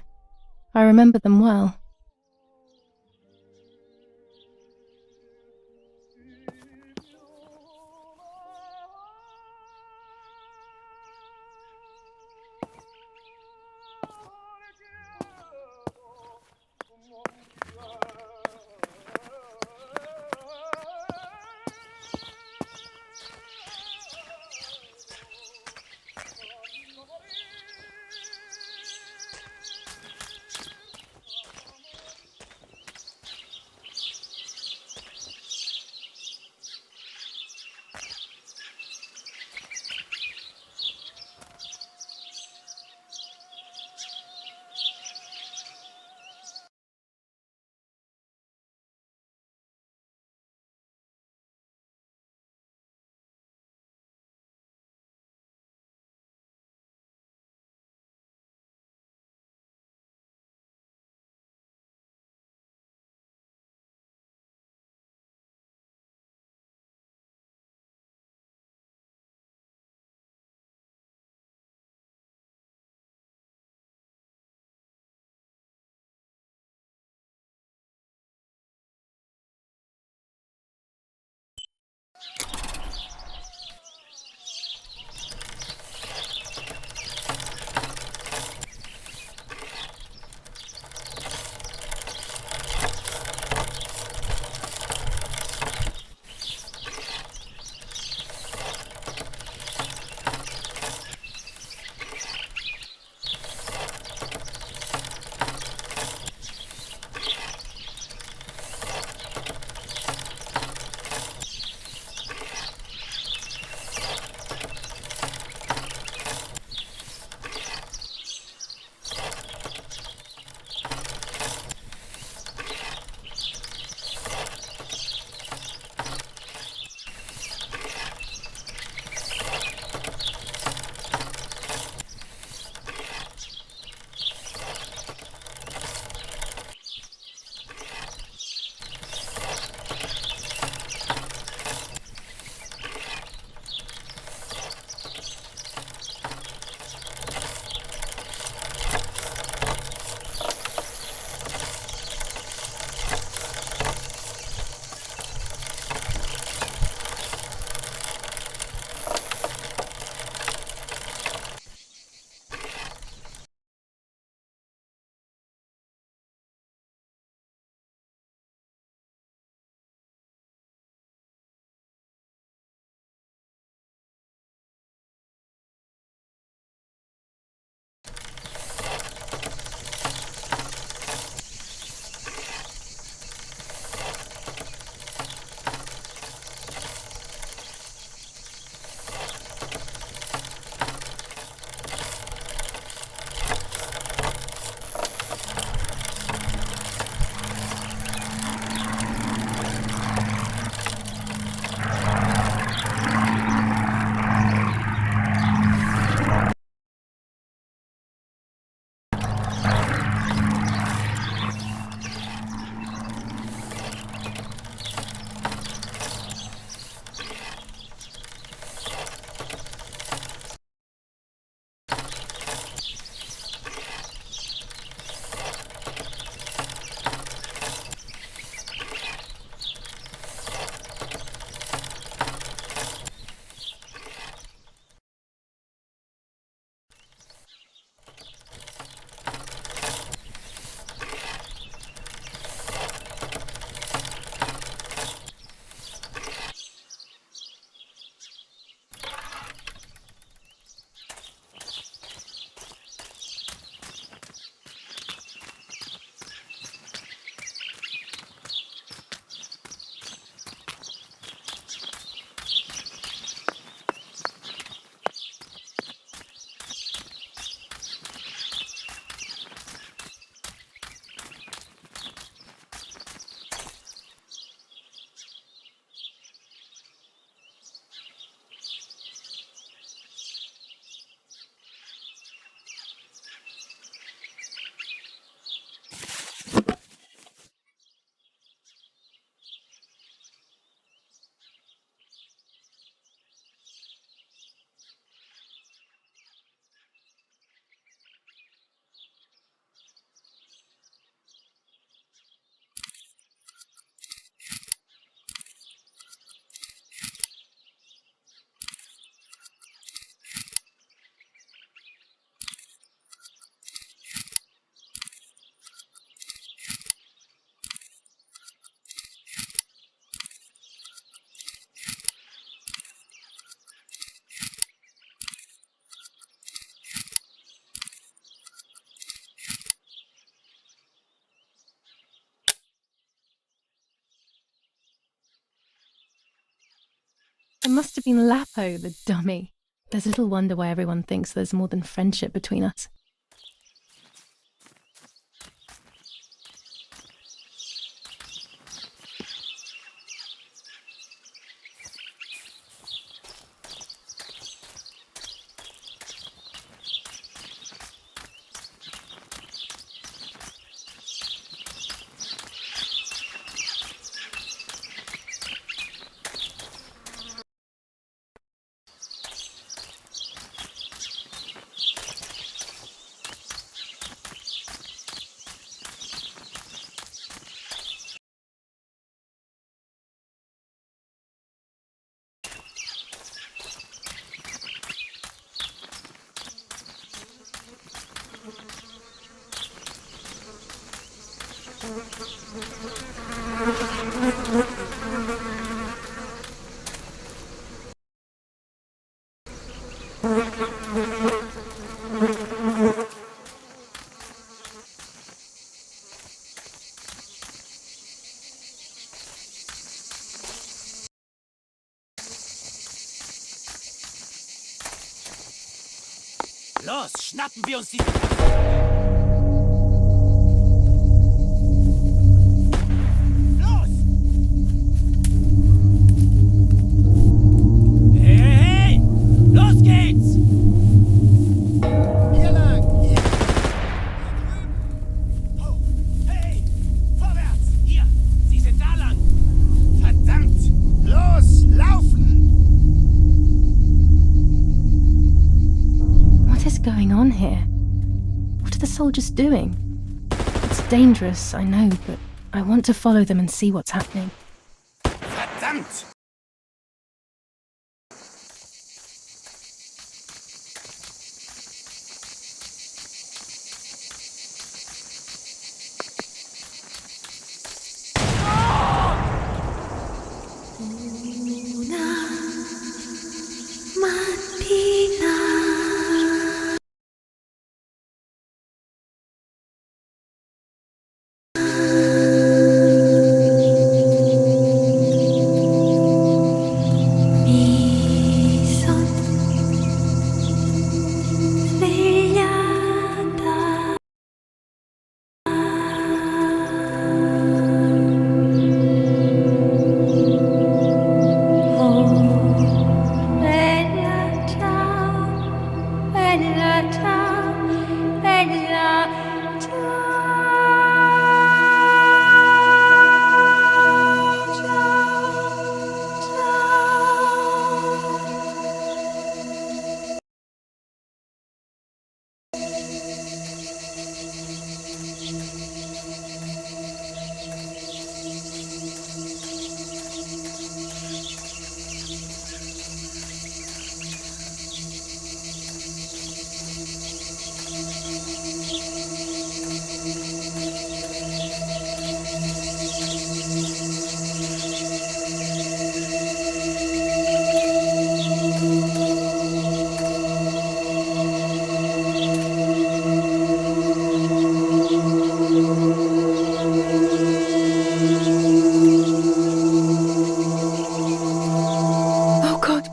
I remember them well. must have been Lapo, the dummy. There's little wonder why everyone thinks there's more than friendship between us. Los, schnappen wir uns die... Los! Hey, hey! Los geht's! Hier lang! Hier! Oh, hey! Vorwärts! Hier! Sie sind da lang! Verdammt! Los, laufen! What is going on here? What are the soldiers doing? It's dangerous, I know, but I want to follow them and see what's happening. Verdammt!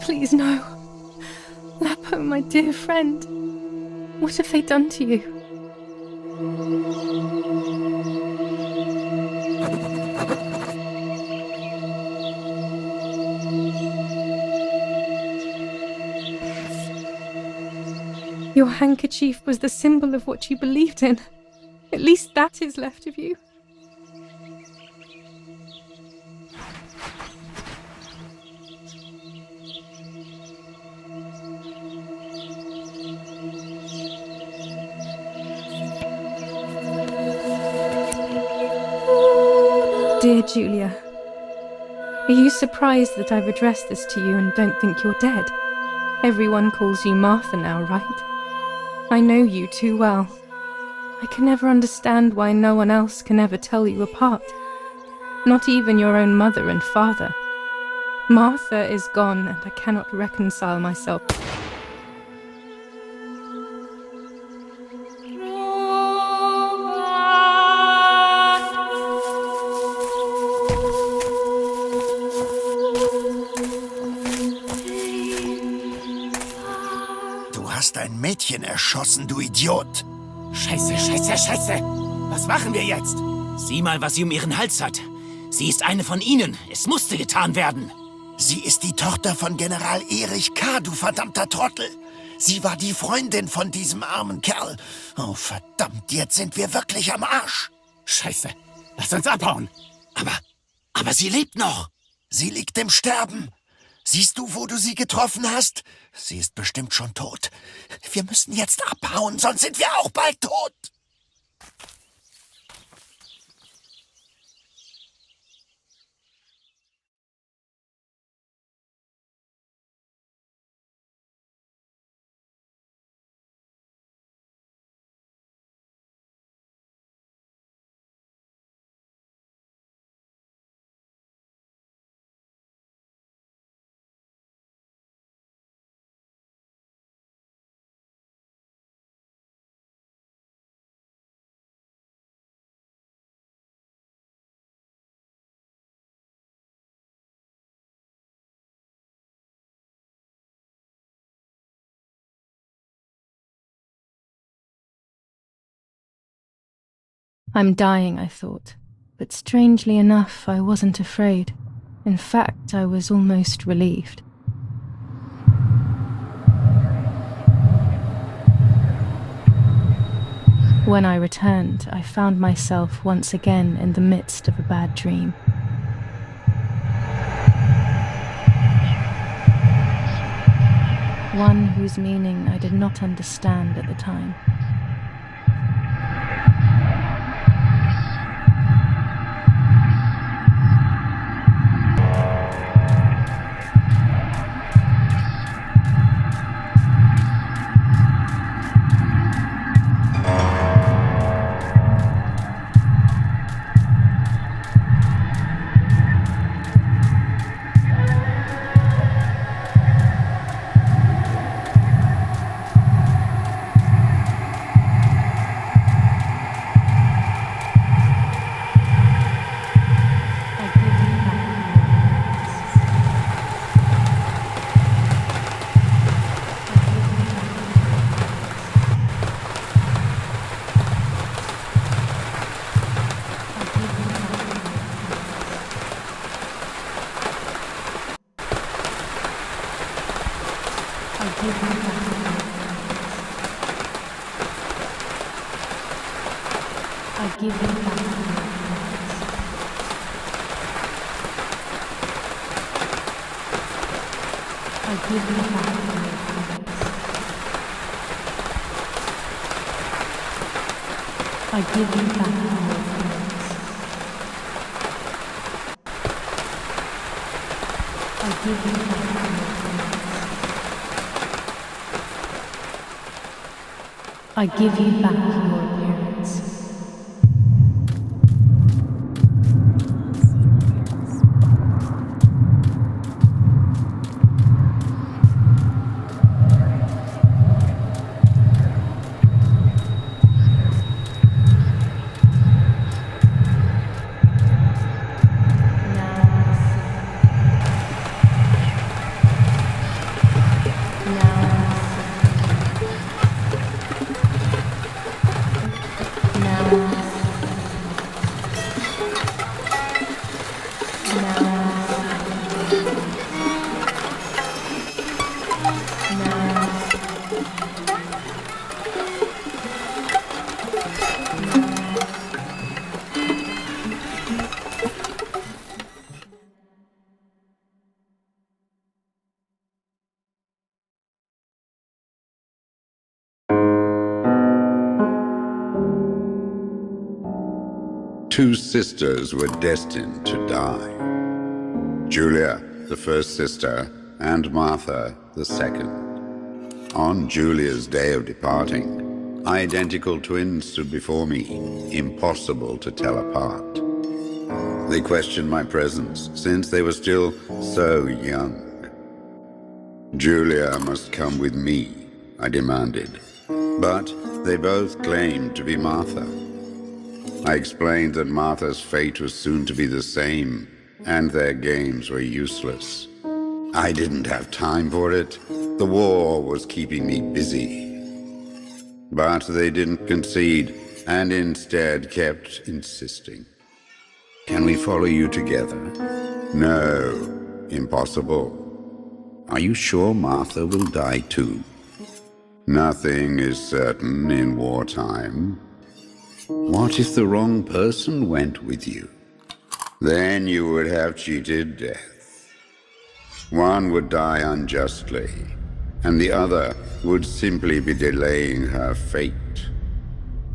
Please, no. Lapo, my dear friend. What have they done to you? Your handkerchief was the symbol of what you believed in. At least that is left of you. Dear Giulia, are you surprised that I've addressed this to you and don't think you're dead? Everyone calls you Martha now, right? I know you too well. I can never understand why no one else can ever tell you apart. Not even your own mother and father. Martha is gone and I cannot reconcile myself. ein Mädchen erschossen, du Idiot. Scheiße, scheiße, scheiße. Was machen wir jetzt? Sieh mal, was sie um ihren Hals hat. Sie ist eine von ihnen. Es musste getan werden. Sie ist die Tochter von General Erich K., du verdammter Trottel. Sie war die Freundin von diesem armen Kerl. Oh, verdammt, jetzt sind wir wirklich am Arsch. Scheiße, lass uns abhauen. Aber sie lebt noch. Sie liegt im Sterben. Siehst du, wo du sie getroffen hast? Sie ist bestimmt schon tot. Wir müssen jetzt abhauen, sonst sind wir auch bald tot. I'm dying, I thought, but strangely enough, I wasn't afraid. In fact, I was almost relieved. When I returned, I found myself once again in the midst of a bad dream. One whose meaning I did not understand at the time. I give you back your appearance. Two sisters were destined to die. Giulia, the first sister, and Martha, the second. On Giulia's day of departing, identical twins stood before me, impossible to tell apart. They questioned my presence, since they were still so young. Giulia must come with me, I demanded, but they both claimed to be Martha. I explained that Martha's fate was soon to be the same, and their games were useless. I didn't have time for it. The war was keeping me busy. But they didn't concede, and instead kept insisting. Can we follow you together? No, impossible. Are you sure Martha will die too? Nothing is certain in wartime. What if the wrong person went with you? Then you would have cheated death. One would die unjustly, and the other would simply be delaying her fate.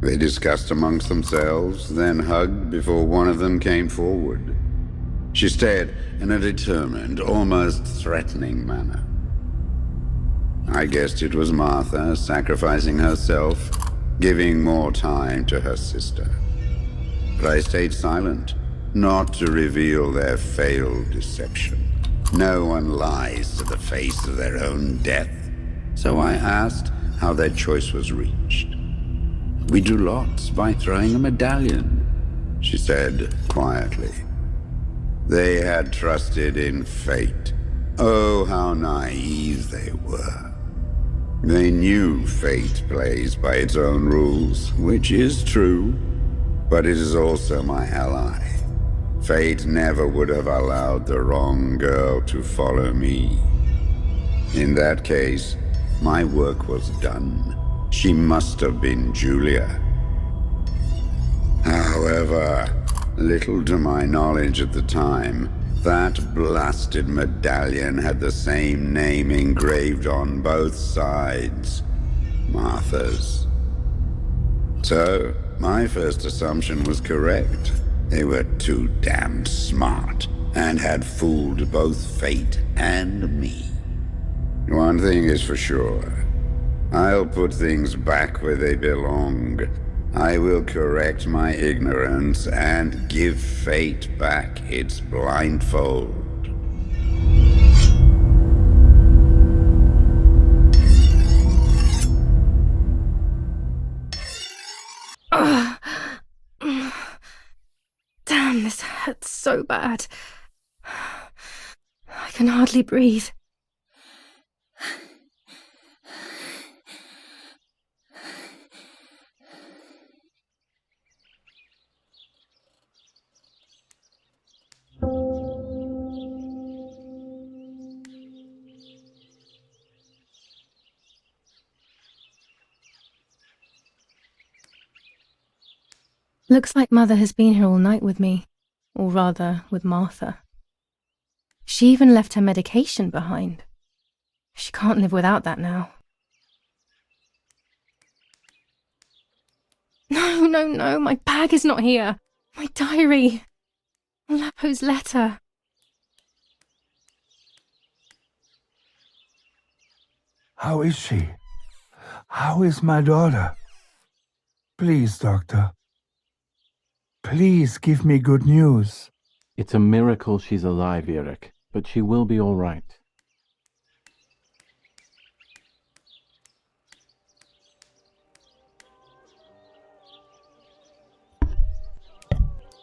They discussed amongst themselves, then hugged before one of them came forward. She stared in a determined, almost threatening manner. I guessed it was Martha sacrificing herself, giving more time to her sister. But I stayed silent, not to reveal their failed deception. No one lies to the face of their own death, so I asked how their choice was reached. We drew lots by throwing a medallion, she said quietly. They had trusted in fate. Oh, how naive they were. They knew fate plays by its own rules, which is true, but it is also my ally. Fate never would have allowed the wrong girl to follow me. In that case, my work was done. She must have been Giulia. However, little to my knowledge at the time, that blasted medallion had the same name engraved on both sides. Martha's. So, my first assumption was correct. They were too damn smart, and had fooled both fate and me. One thing is for sure. I'll put things back where they belong. I will correct my ignorance and give fate back its blindfold. Damn, this hurts so bad. I can hardly breathe. Looks like Mother has been here all night with me, or rather, with Martha. She even left her medication behind. She can't live without that now. No, my bag is not here. My diary. Lapo's letter. How is she? How is my daughter? Please, doctor. Please give me good news. It's a miracle she's alive, Eric, but she will be all right.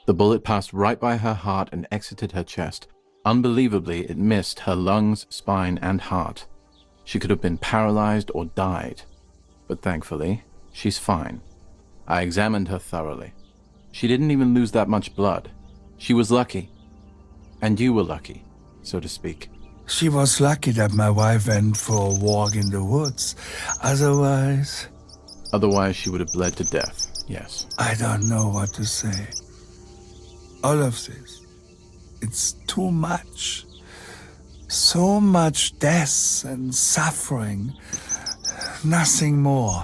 The bullet passed right by her heart and exited her chest. Unbelievably, it missed her lungs, spine, and heart. She could have been paralyzed or died. But thankfully, she's fine. I examined her thoroughly. She didn't even lose that much blood. She was lucky. And you were lucky, so to speak. She was lucky that my wife went for a walk in the woods. Otherwise, she would have bled to death, yes. I don't know what to say. All of this, it's too much. So much death and suffering. Nothing more.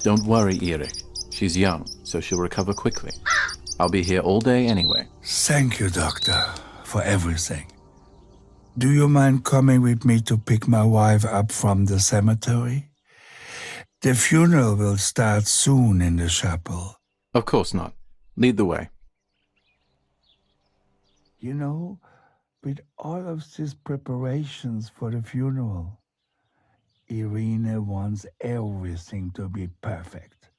Don't worry, Erik. She's young, so she'll recover quickly. I'll be here all day anyway. Thank you, doctor, for everything. Do you mind coming with me to pick my wife up from the cemetery? The funeral will start soon in the chapel. Of course not. Lead the way. You know, with all of these preparations for the funeral, Irene wants everything to be perfect.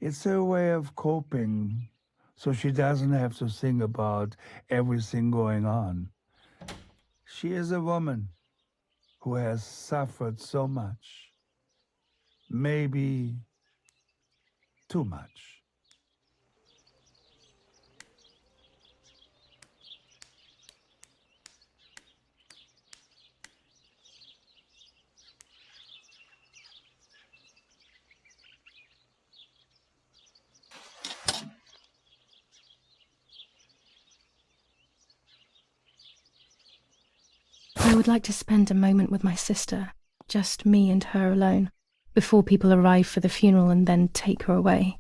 It's her way of coping, so she doesn't have to think about everything going on. She is a woman who has suffered so much. Maybe too much. I would like to spend a moment with my sister, just me and her alone, before people arrive for the funeral and then take her away.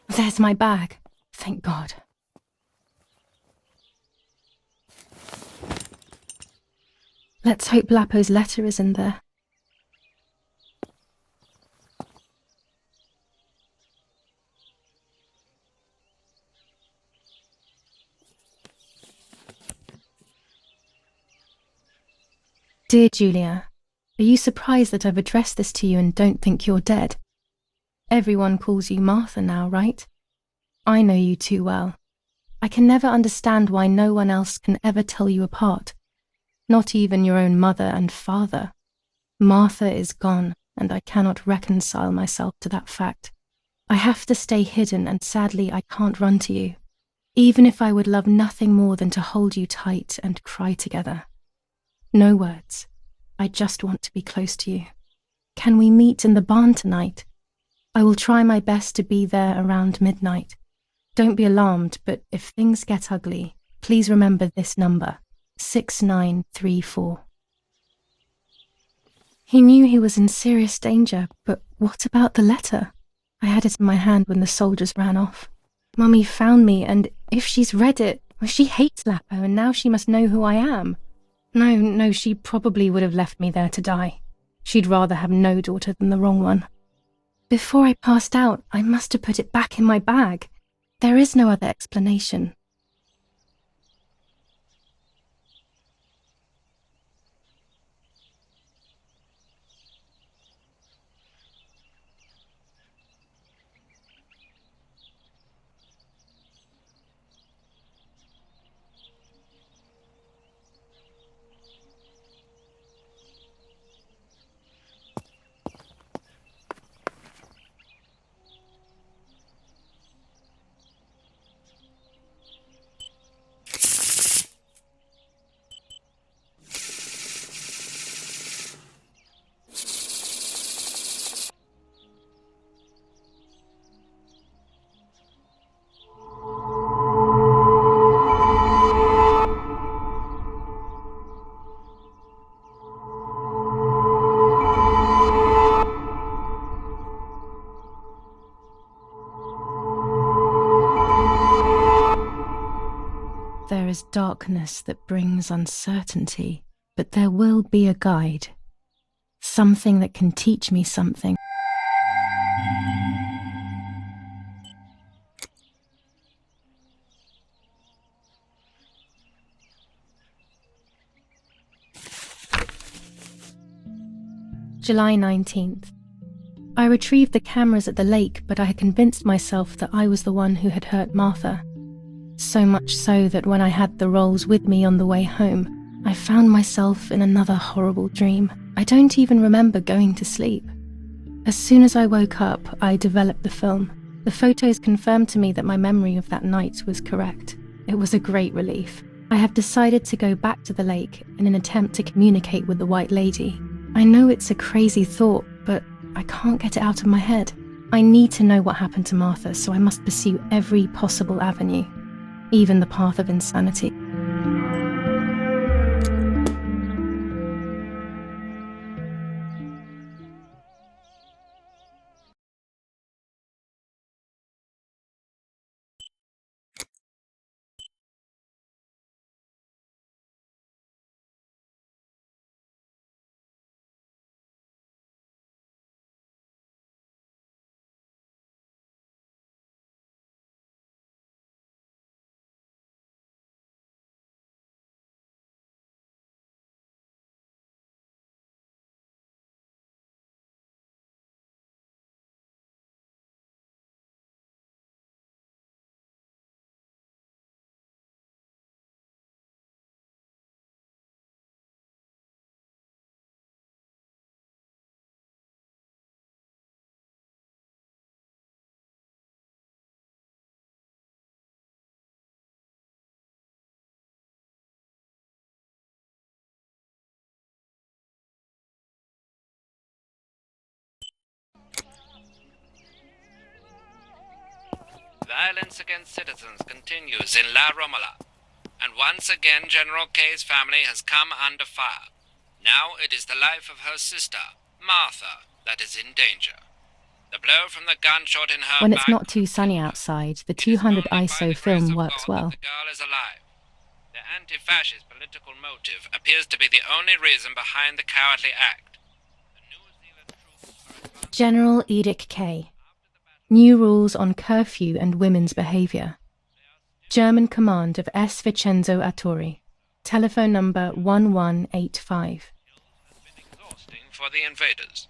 There's my bag. Thank God. Let's hope Lapo's letter is in there. Dear Giulia, are you surprised that I've addressed this to you and don't think you're dead? Everyone calls you Martha now, right? I know you too well. I can never understand why no one else can ever tell you apart. Not even your own mother and father. Martha is gone, and I cannot reconcile myself to that fact. I have to stay hidden, and sadly I can't run to you, even if I would love nothing more than to hold you tight and cry together. No words. I just want to be close to you. Can we meet in the barn tonight? I will try my best to be there around midnight. Don't be alarmed, but if things get ugly, please remember this number, 6934. He knew he was in serious danger, but what about the letter? I had it in my hand when the soldiers ran off. Mummy found me, and if she's read it, well, she hates Lapo, and now she must know who I am. No, she probably would have left me there to die. She'd rather have no daughter than the wrong one. Before I passed out, I must have put it back in my bag. There is no other explanation. There is darkness that brings uncertainty, but there will be a guide. Something that can teach me something. July 19th. I retrieved the cameras at the lake, but I had convinced myself that I was the one who had hurt Martha. So much so that when I had the rolls with me on the way home, I found myself in another horrible dream. I don't even remember going to sleep. As soon as I woke up, I developed the film. The photos confirmed to me that my memory of that night was correct. It was a great relief. I have decided to go back to the lake in an attempt to communicate with the White Lady. I know it's a crazy thought, but I can't get it out of my head. I need to know what happened to Martha, so I must pursue every possible avenue, even the path of insanity. violence against citizens continues in La Romola, and once again General K's family has come under fire. Now it is the life of her sister, Martha, that is in danger. The blow from the gunshot in her When back it's not too sunny outside, the 200 ISO film works well. the girl is alive. The anti-fascist political motive appears to be the only reason behind the cowardly act. General Edict K. New rules on curfew and women's behaviour. German command of S. Vincenzo Arturi. Telephone number 1185. Exhausting for the invaders.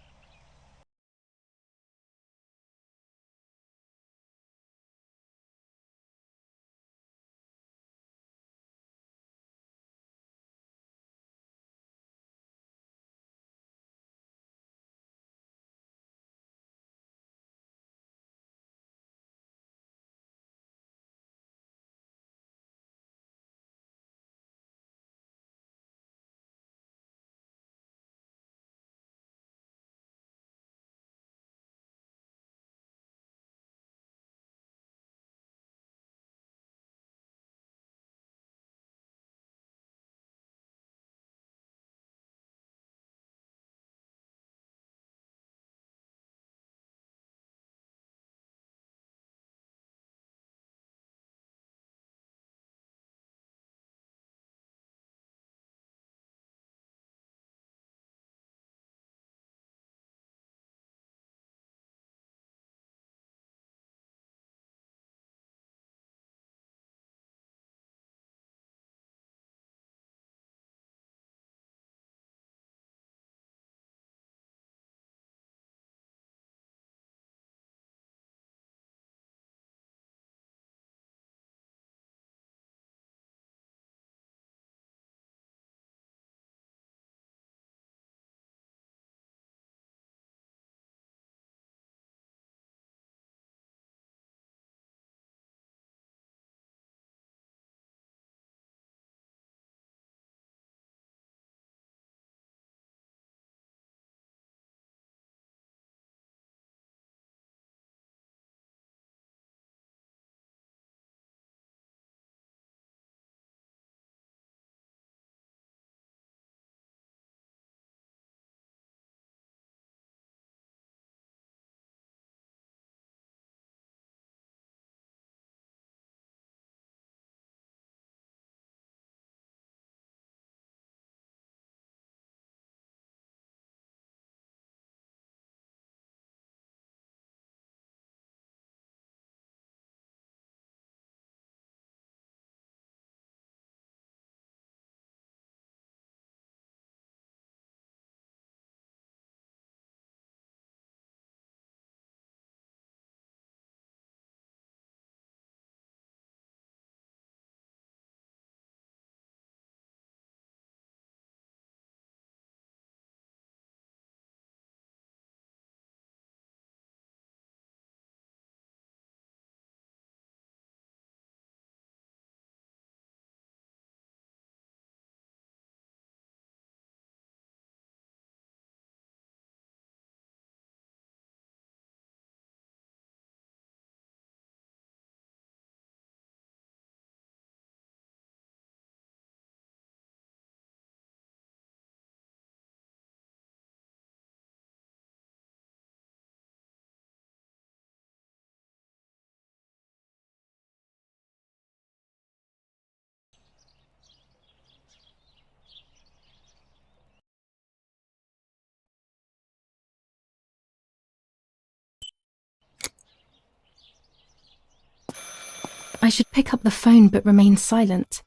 I should pick up the phone but remain silent.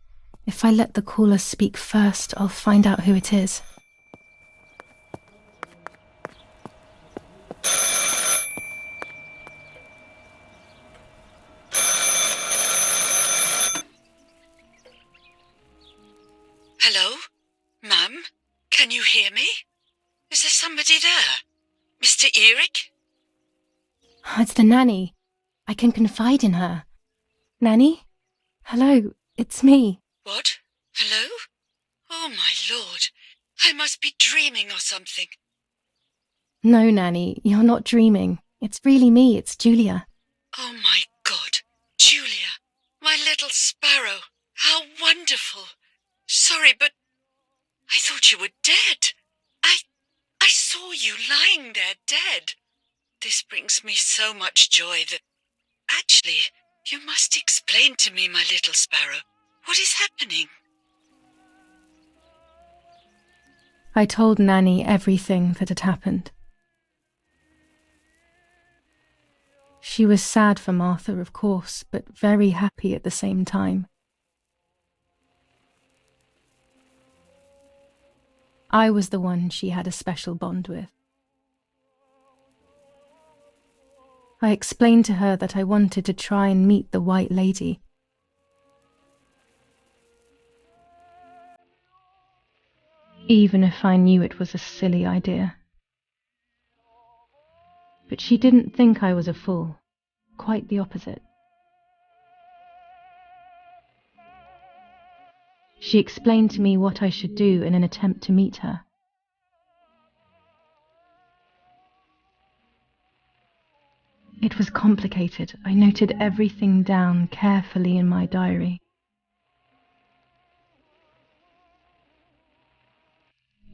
If I let the caller speak first, I'll find out who it is. Hello? Ma'am? Can you hear me? Is there somebody there? Mr. Eric? It's the nanny. I can confide in her. Nanny? Hello, it's me. What? Hello? Oh, my lord. I must be dreaming or something. No, Nanny, you're not dreaming. It's really me, it's Giulia. Oh, my God. Giulia, my little sparrow, how wonderful. Sorry, but I thought you were dead. I saw you lying there dead. This brings me so much joy that... Actually, you must explain to me, my little sparrow. What is happening? I told Nanny everything that had happened. She was sad for Martha, of course, but very happy at the same time. I was the one she had a special bond with. I explained to her that I wanted to try and meet the White Lady. Even if I knew it was a silly idea. But she didn't think I was a fool. Quite the opposite. She explained to me what I should do in an attempt to meet her. It was complicated. I noted everything down carefully in my diary.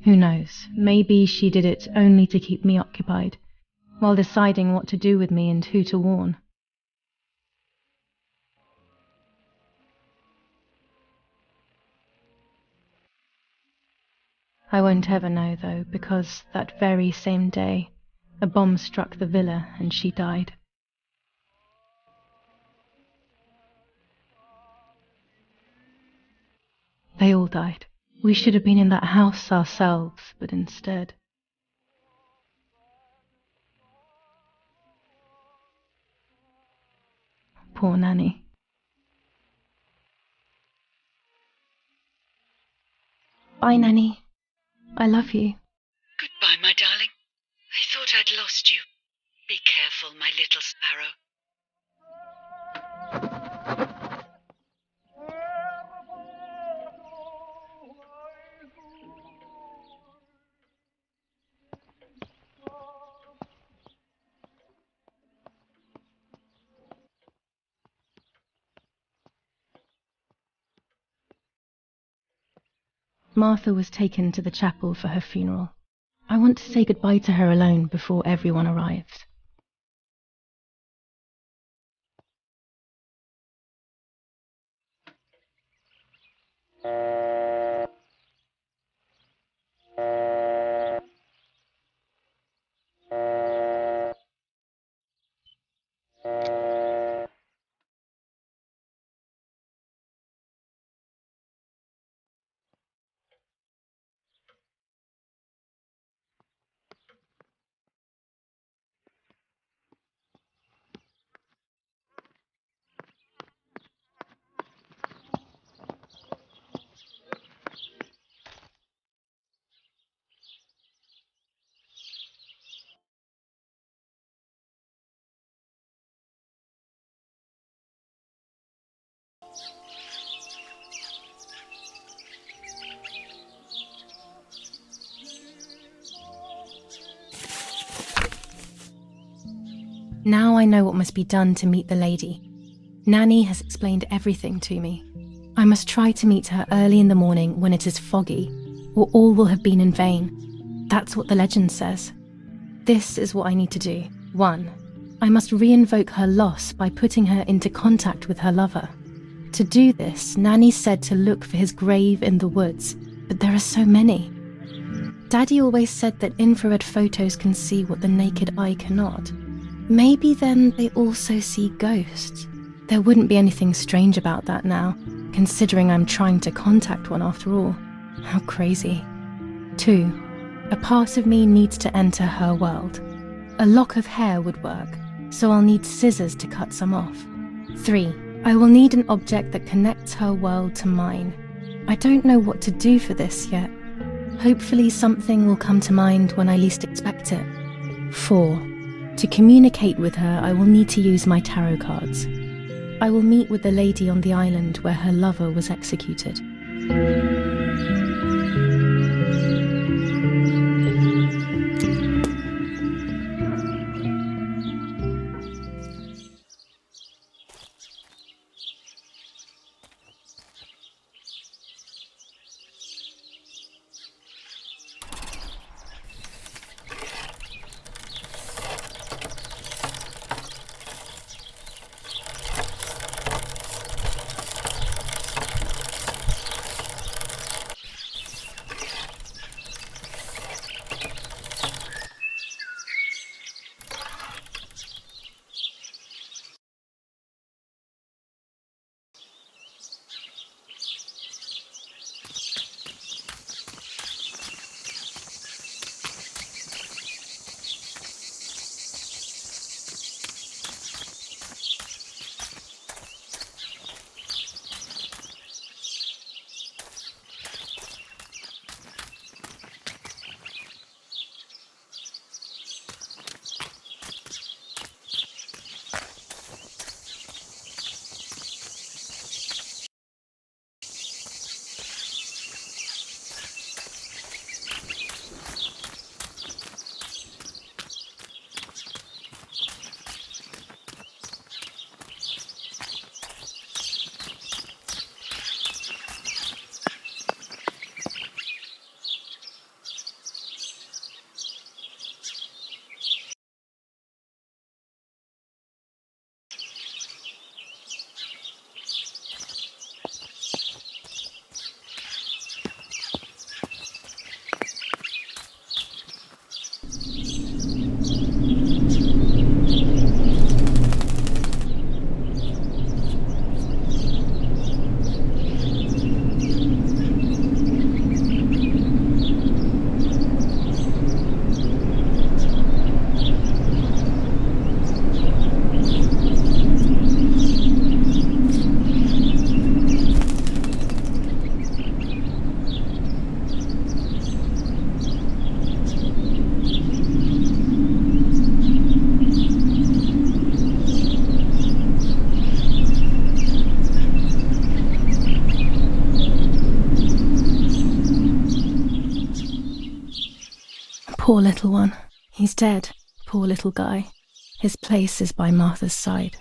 Who knows, maybe she did it only to keep me occupied, while deciding what to do with me and who to warn. I won't ever know, though, because that very same day, a bomb struck the villa and she died. They all died. We should have been in that house ourselves, but instead... Poor Nanny. Bye, Nanny. I love you. Goodbye, my darling. I thought I'd lost you. Be careful, my little sparrow. Martha was taken to the chapel for her funeral. I want to say goodbye to her alone before everyone arrives. Now I know what must be done to meet the lady. Nanny has explained everything to me. I must try to meet her early in the morning when it is foggy, or all will have been in vain. That's what the legend says. This is what I need to do. 1. I must re-invoke her loss by putting her into contact with her lover. To do this, Nanny said to look for his grave in the woods, but there are so many. Daddy always said that infrared photos can see what the naked eye cannot. Maybe then they also see ghosts. There wouldn't be anything strange about that now, considering I'm trying to contact one after all. How crazy. 2. A part of me needs to enter her world. A lock of hair would work, so I'll need scissors to cut some off. 3. I will need an object that connects her world to mine. I don't know what to do for this yet. Hopefully something will come to mind when I least expect it. 4. To communicate with her, I will need to use my tarot cards. I will meet with the lady on the island where her lover was executed. Poor little one. He's dead. Poor little guy. His place is by Martha's side.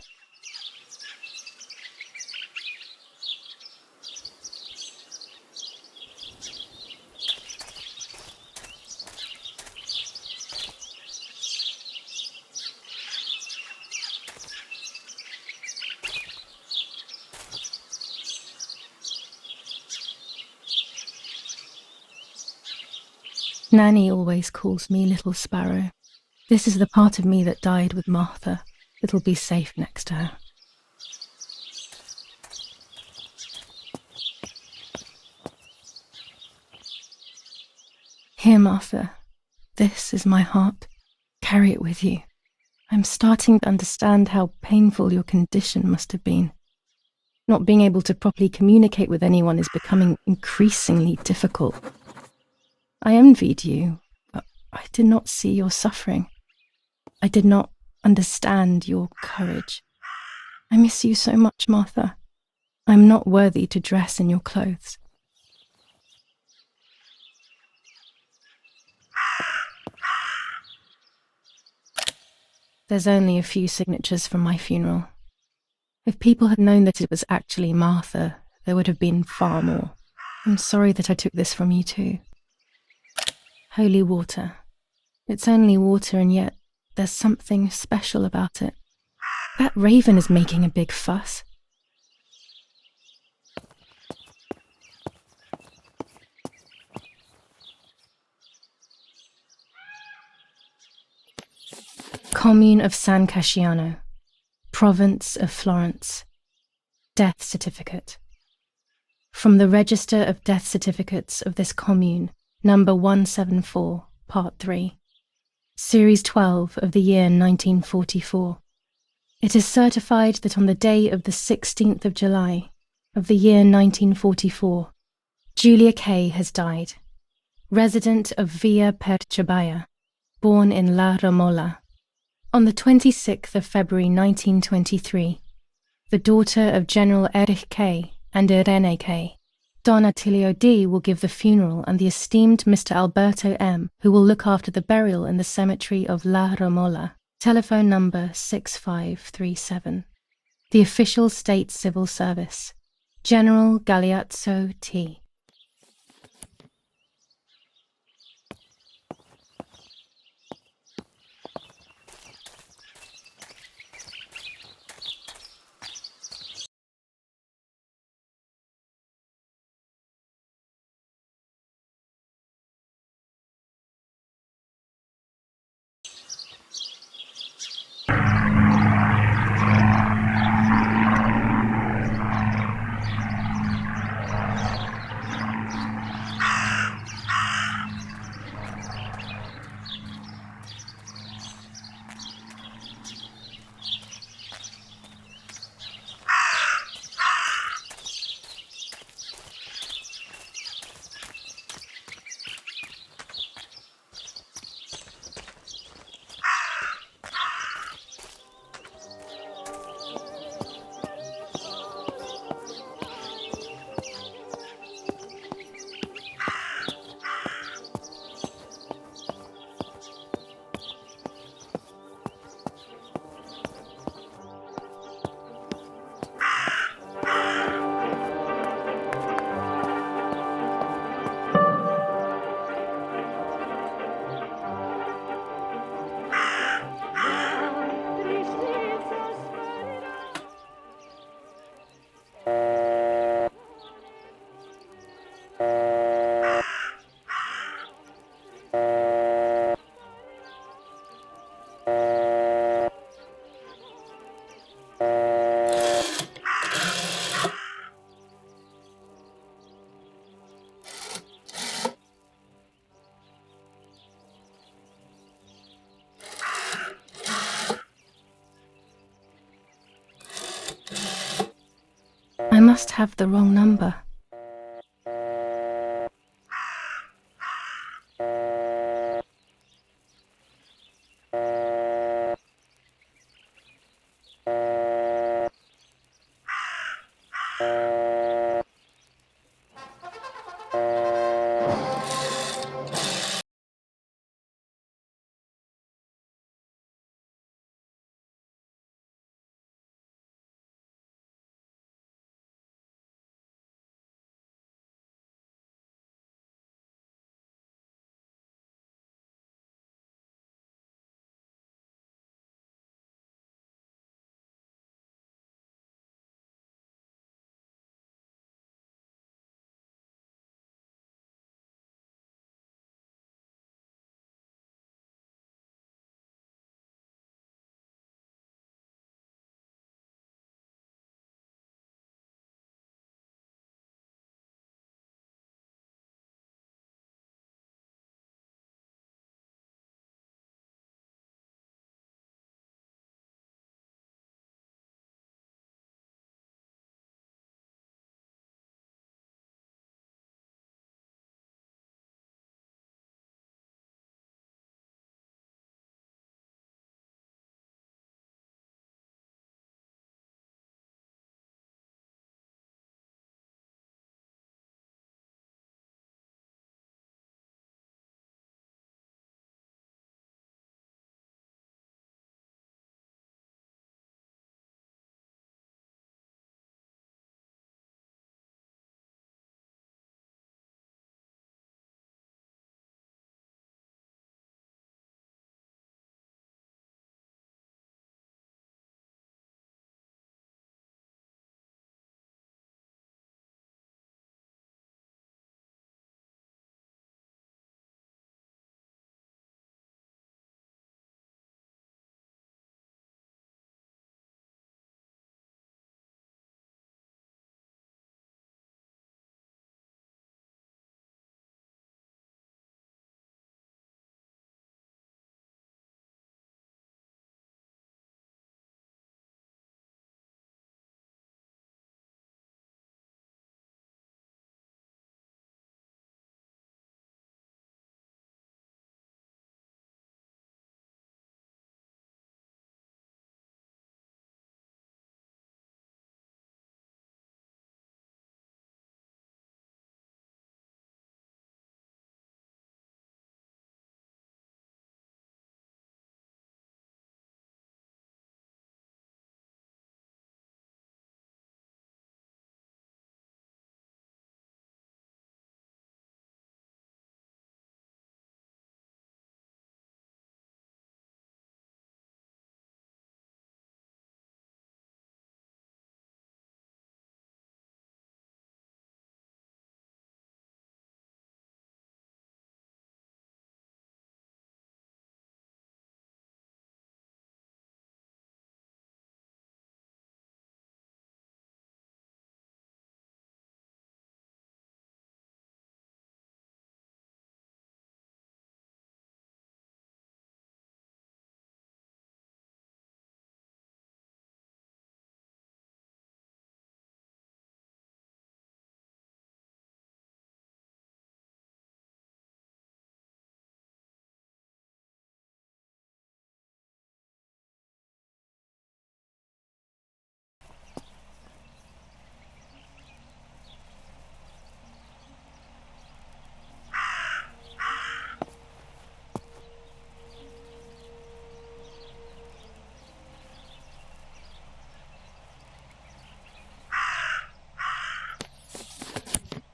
Nanny always calls me Little Sparrow. This is the part of me that died with Martha. It'll be safe next to her. Here, Martha. This is my heart. Carry it with you. I'm starting to understand how painful your condition must have been. Not being able to properly communicate with anyone is becoming increasingly difficult. I envied you, but I did not see your suffering. I did not understand your courage. I miss you so much, Martha. I'm not worthy to dress in your clothes. There's only a few signatures from my funeral. If people had known that it was actually Martha, there would have been far more. I'm sorry that I took this from you too. Holy water. It's only water, and yet there's something special about it. That raven is making a big fuss. Commune of San Casciano, Province of Florence. Death certificate. From the Register of Death Certificates of this commune, number 174, part 3, series 12 of the year 1944. It is certified that on the day of the 16th of July of the year 1944, Giulia K. has died, resident of Via Perciabaya, born in La Romola. On the 26th of February 1923, the daughter of General Erich K. and Irene K. Don Attilio D. will give the funeral, and the esteemed Mr. Alberto M., who will look after the burial in the cemetery of La Romola. Telephone number 6537. The official state civil service. General Galeazzo T. I must have the wrong number.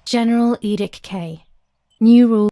General Edict K. New rule.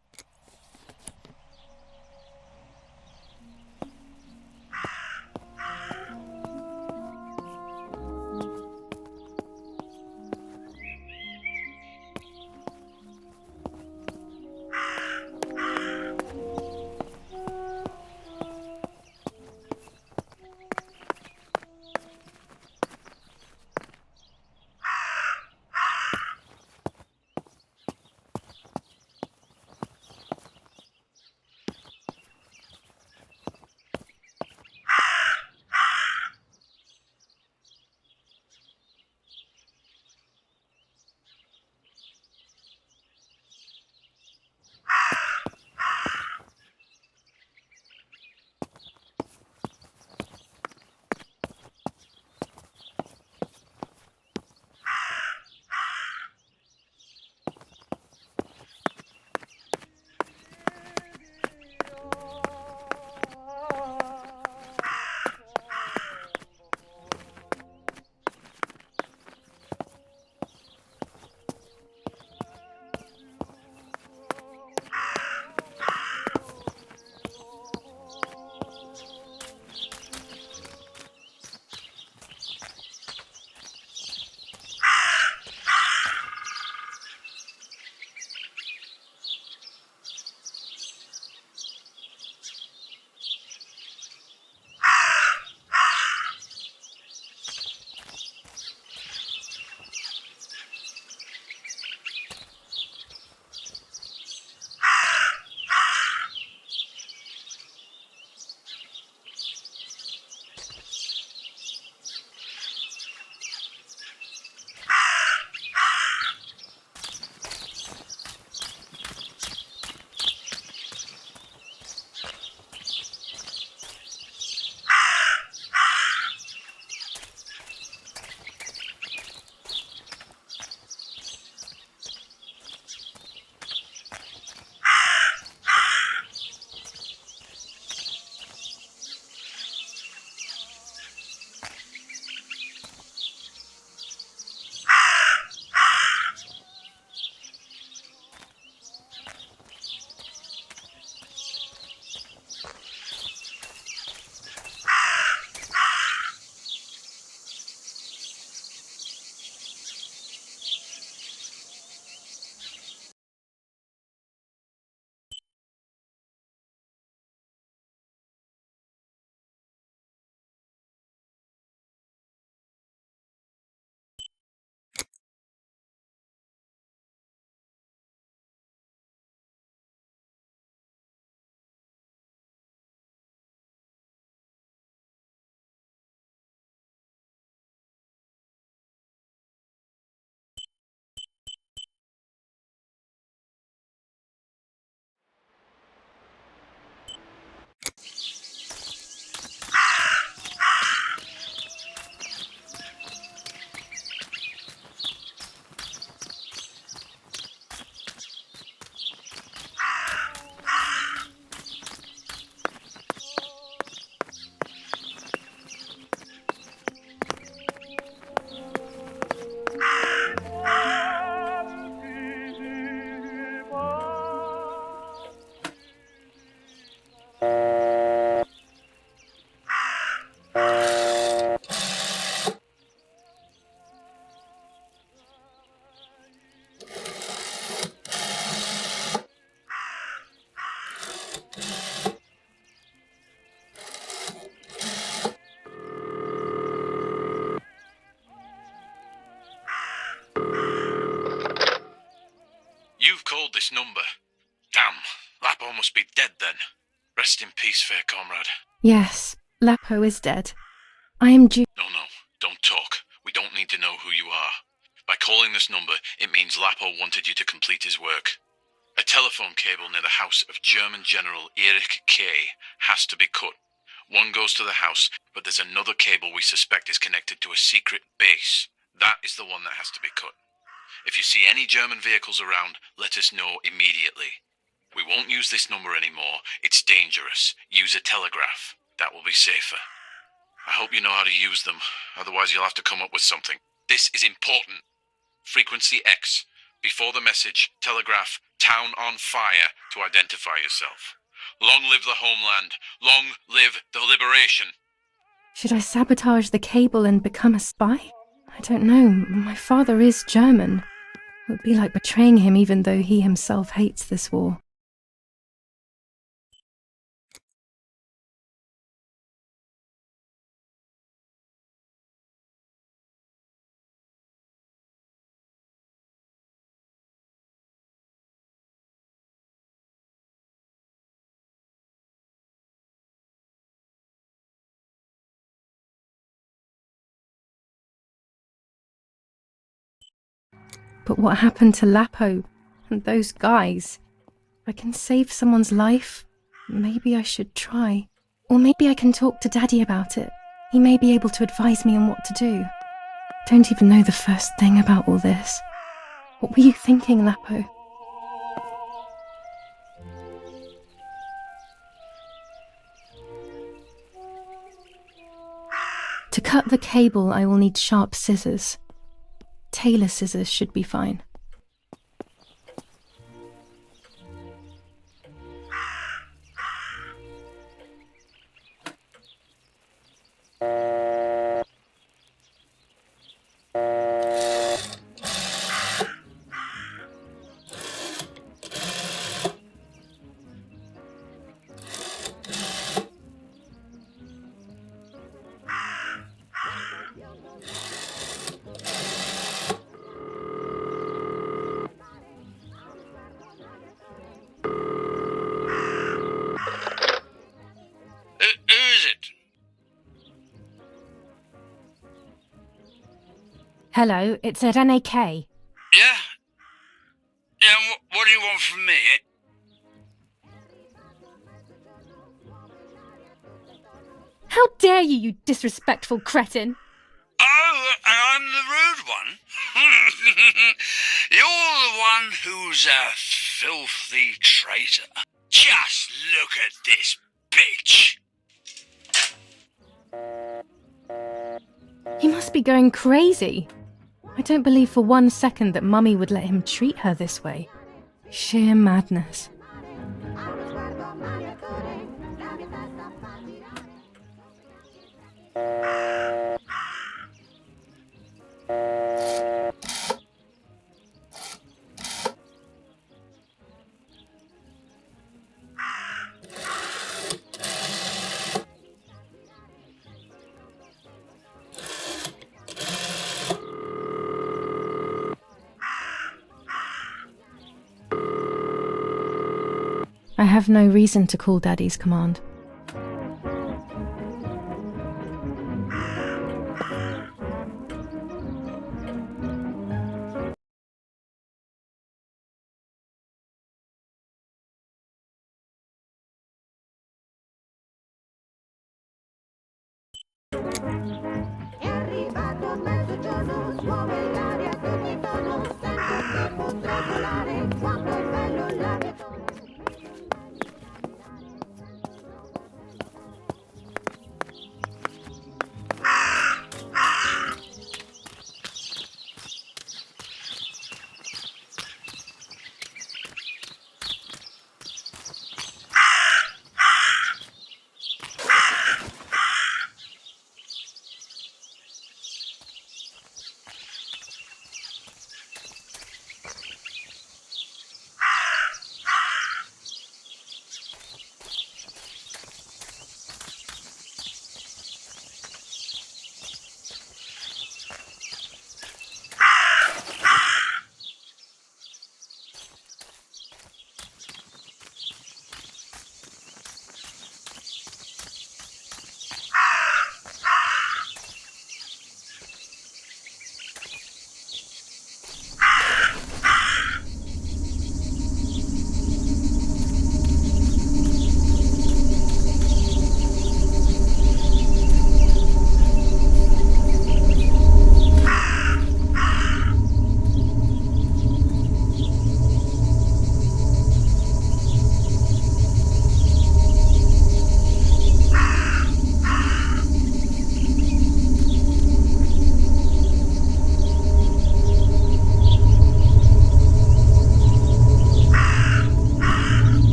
You've called this number. Damn, Lapo must be dead then. Rest in peace, fair comrade. Yes, Lapo is dead. I am due. No, don't talk. We don't need to know who you are. By calling this number, it means Lapo wanted you to complete his work. A telephone cable near the house of German General Erich K. has to be cut. One goes to the house, but there's another cable we suspect is connected to a secret base. That is the one that has to be cut. If you see any German vehicles around, let us know immediately. We won't use this number anymore. It's dangerous. Use a telegraph. That will be safer. I hope you know how to use them. Otherwise, you'll have to come up with something. This is important. Frequency X. Before the message, telegraph "Town on fire" to identify yourself. Long live the homeland. Long live the liberation. Should I sabotage the cable and become a spy? I don't know. My father is German. It would be like betraying him even though he himself hates this war. But what happened to Lapo and those guys? If I can save someone's life, maybe I should try. Or maybe I can talk to Daddy about it. He may be able to advise me on what to do. I don't even know the first thing about all this. What were you thinking, Lapo? To cut the cable, I will need sharp scissors. Tailor scissors should be fine. Hello, it's Rene K. Yeah? Yeah, what do you want from me? How dare you, you disrespectful cretin! Oh, and I'm the rude one? You're the one who's a filthy traitor. Just look at this bitch. He must be going crazy. I don't believe for 1 second that Mummy would let him treat her this way. Sheer madness. I have no reason to call Daddy's command. È arrivato mezzogiorno, smuove l'aria tutti intorno, sento che potrò volare, quanto è bello l'aviatore.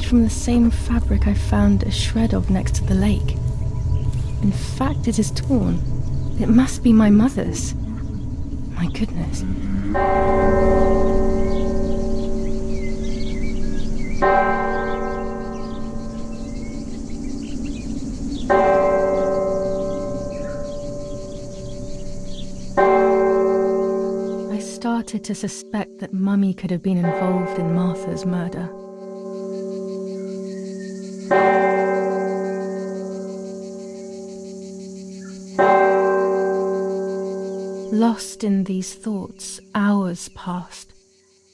from the same fabric I found a shred of next to the lake. In fact, it is torn. It must be my mother's. My goodness. I started to suspect that Mummy could have been involved in Martha's murder. Lost in these thoughts, hours passed,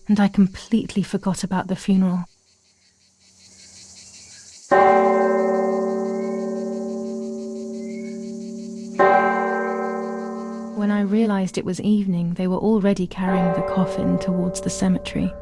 and I completely forgot about the funeral. When I realized it was evening, they were already carrying the coffin towards the cemetery.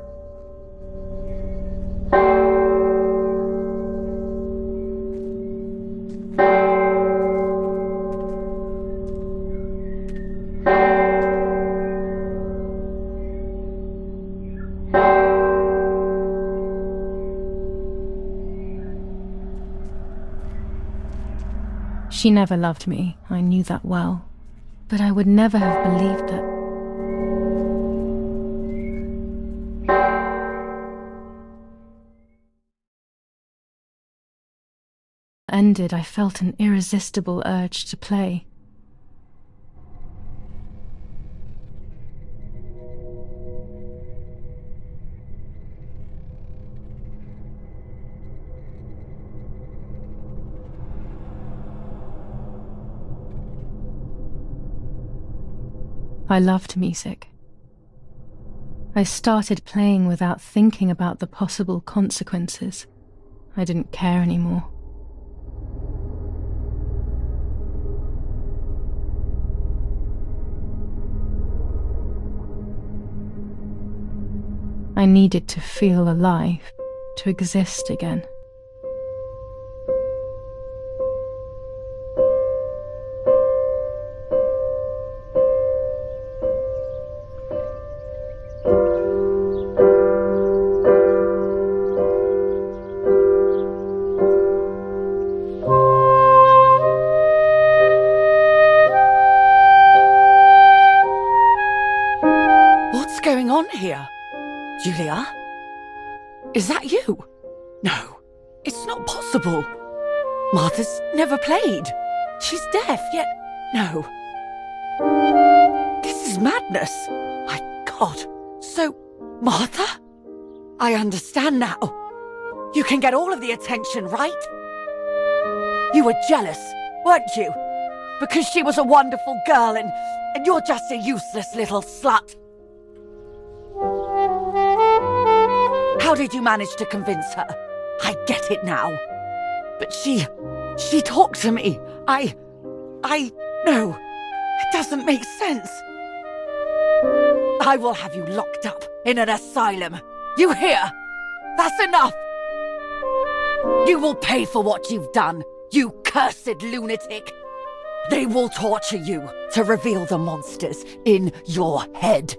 She never loved me, I knew that well, but I would never have believed that. Ended, I felt an irresistible urge to play. I loved music. I started playing without thinking about the possible consequences. I didn't care anymore. I needed to feel alive, to exist again. Here? Giulia? Is that you? No, it's not possible. Martha's never played. She's deaf, yet no. This is madness. My God. So, Martha? I understand now. You can get all of the attention, right? You were jealous, weren't you? Because she was a wonderful girl and you're just a useless little slut. How did you manage to convince her? I get it now. But she talked to me. No, it doesn't make sense. I will have you locked up in an asylum. You hear? That's enough. You will pay for what you've done, you cursed lunatic. They will torture you to reveal the monsters in your head.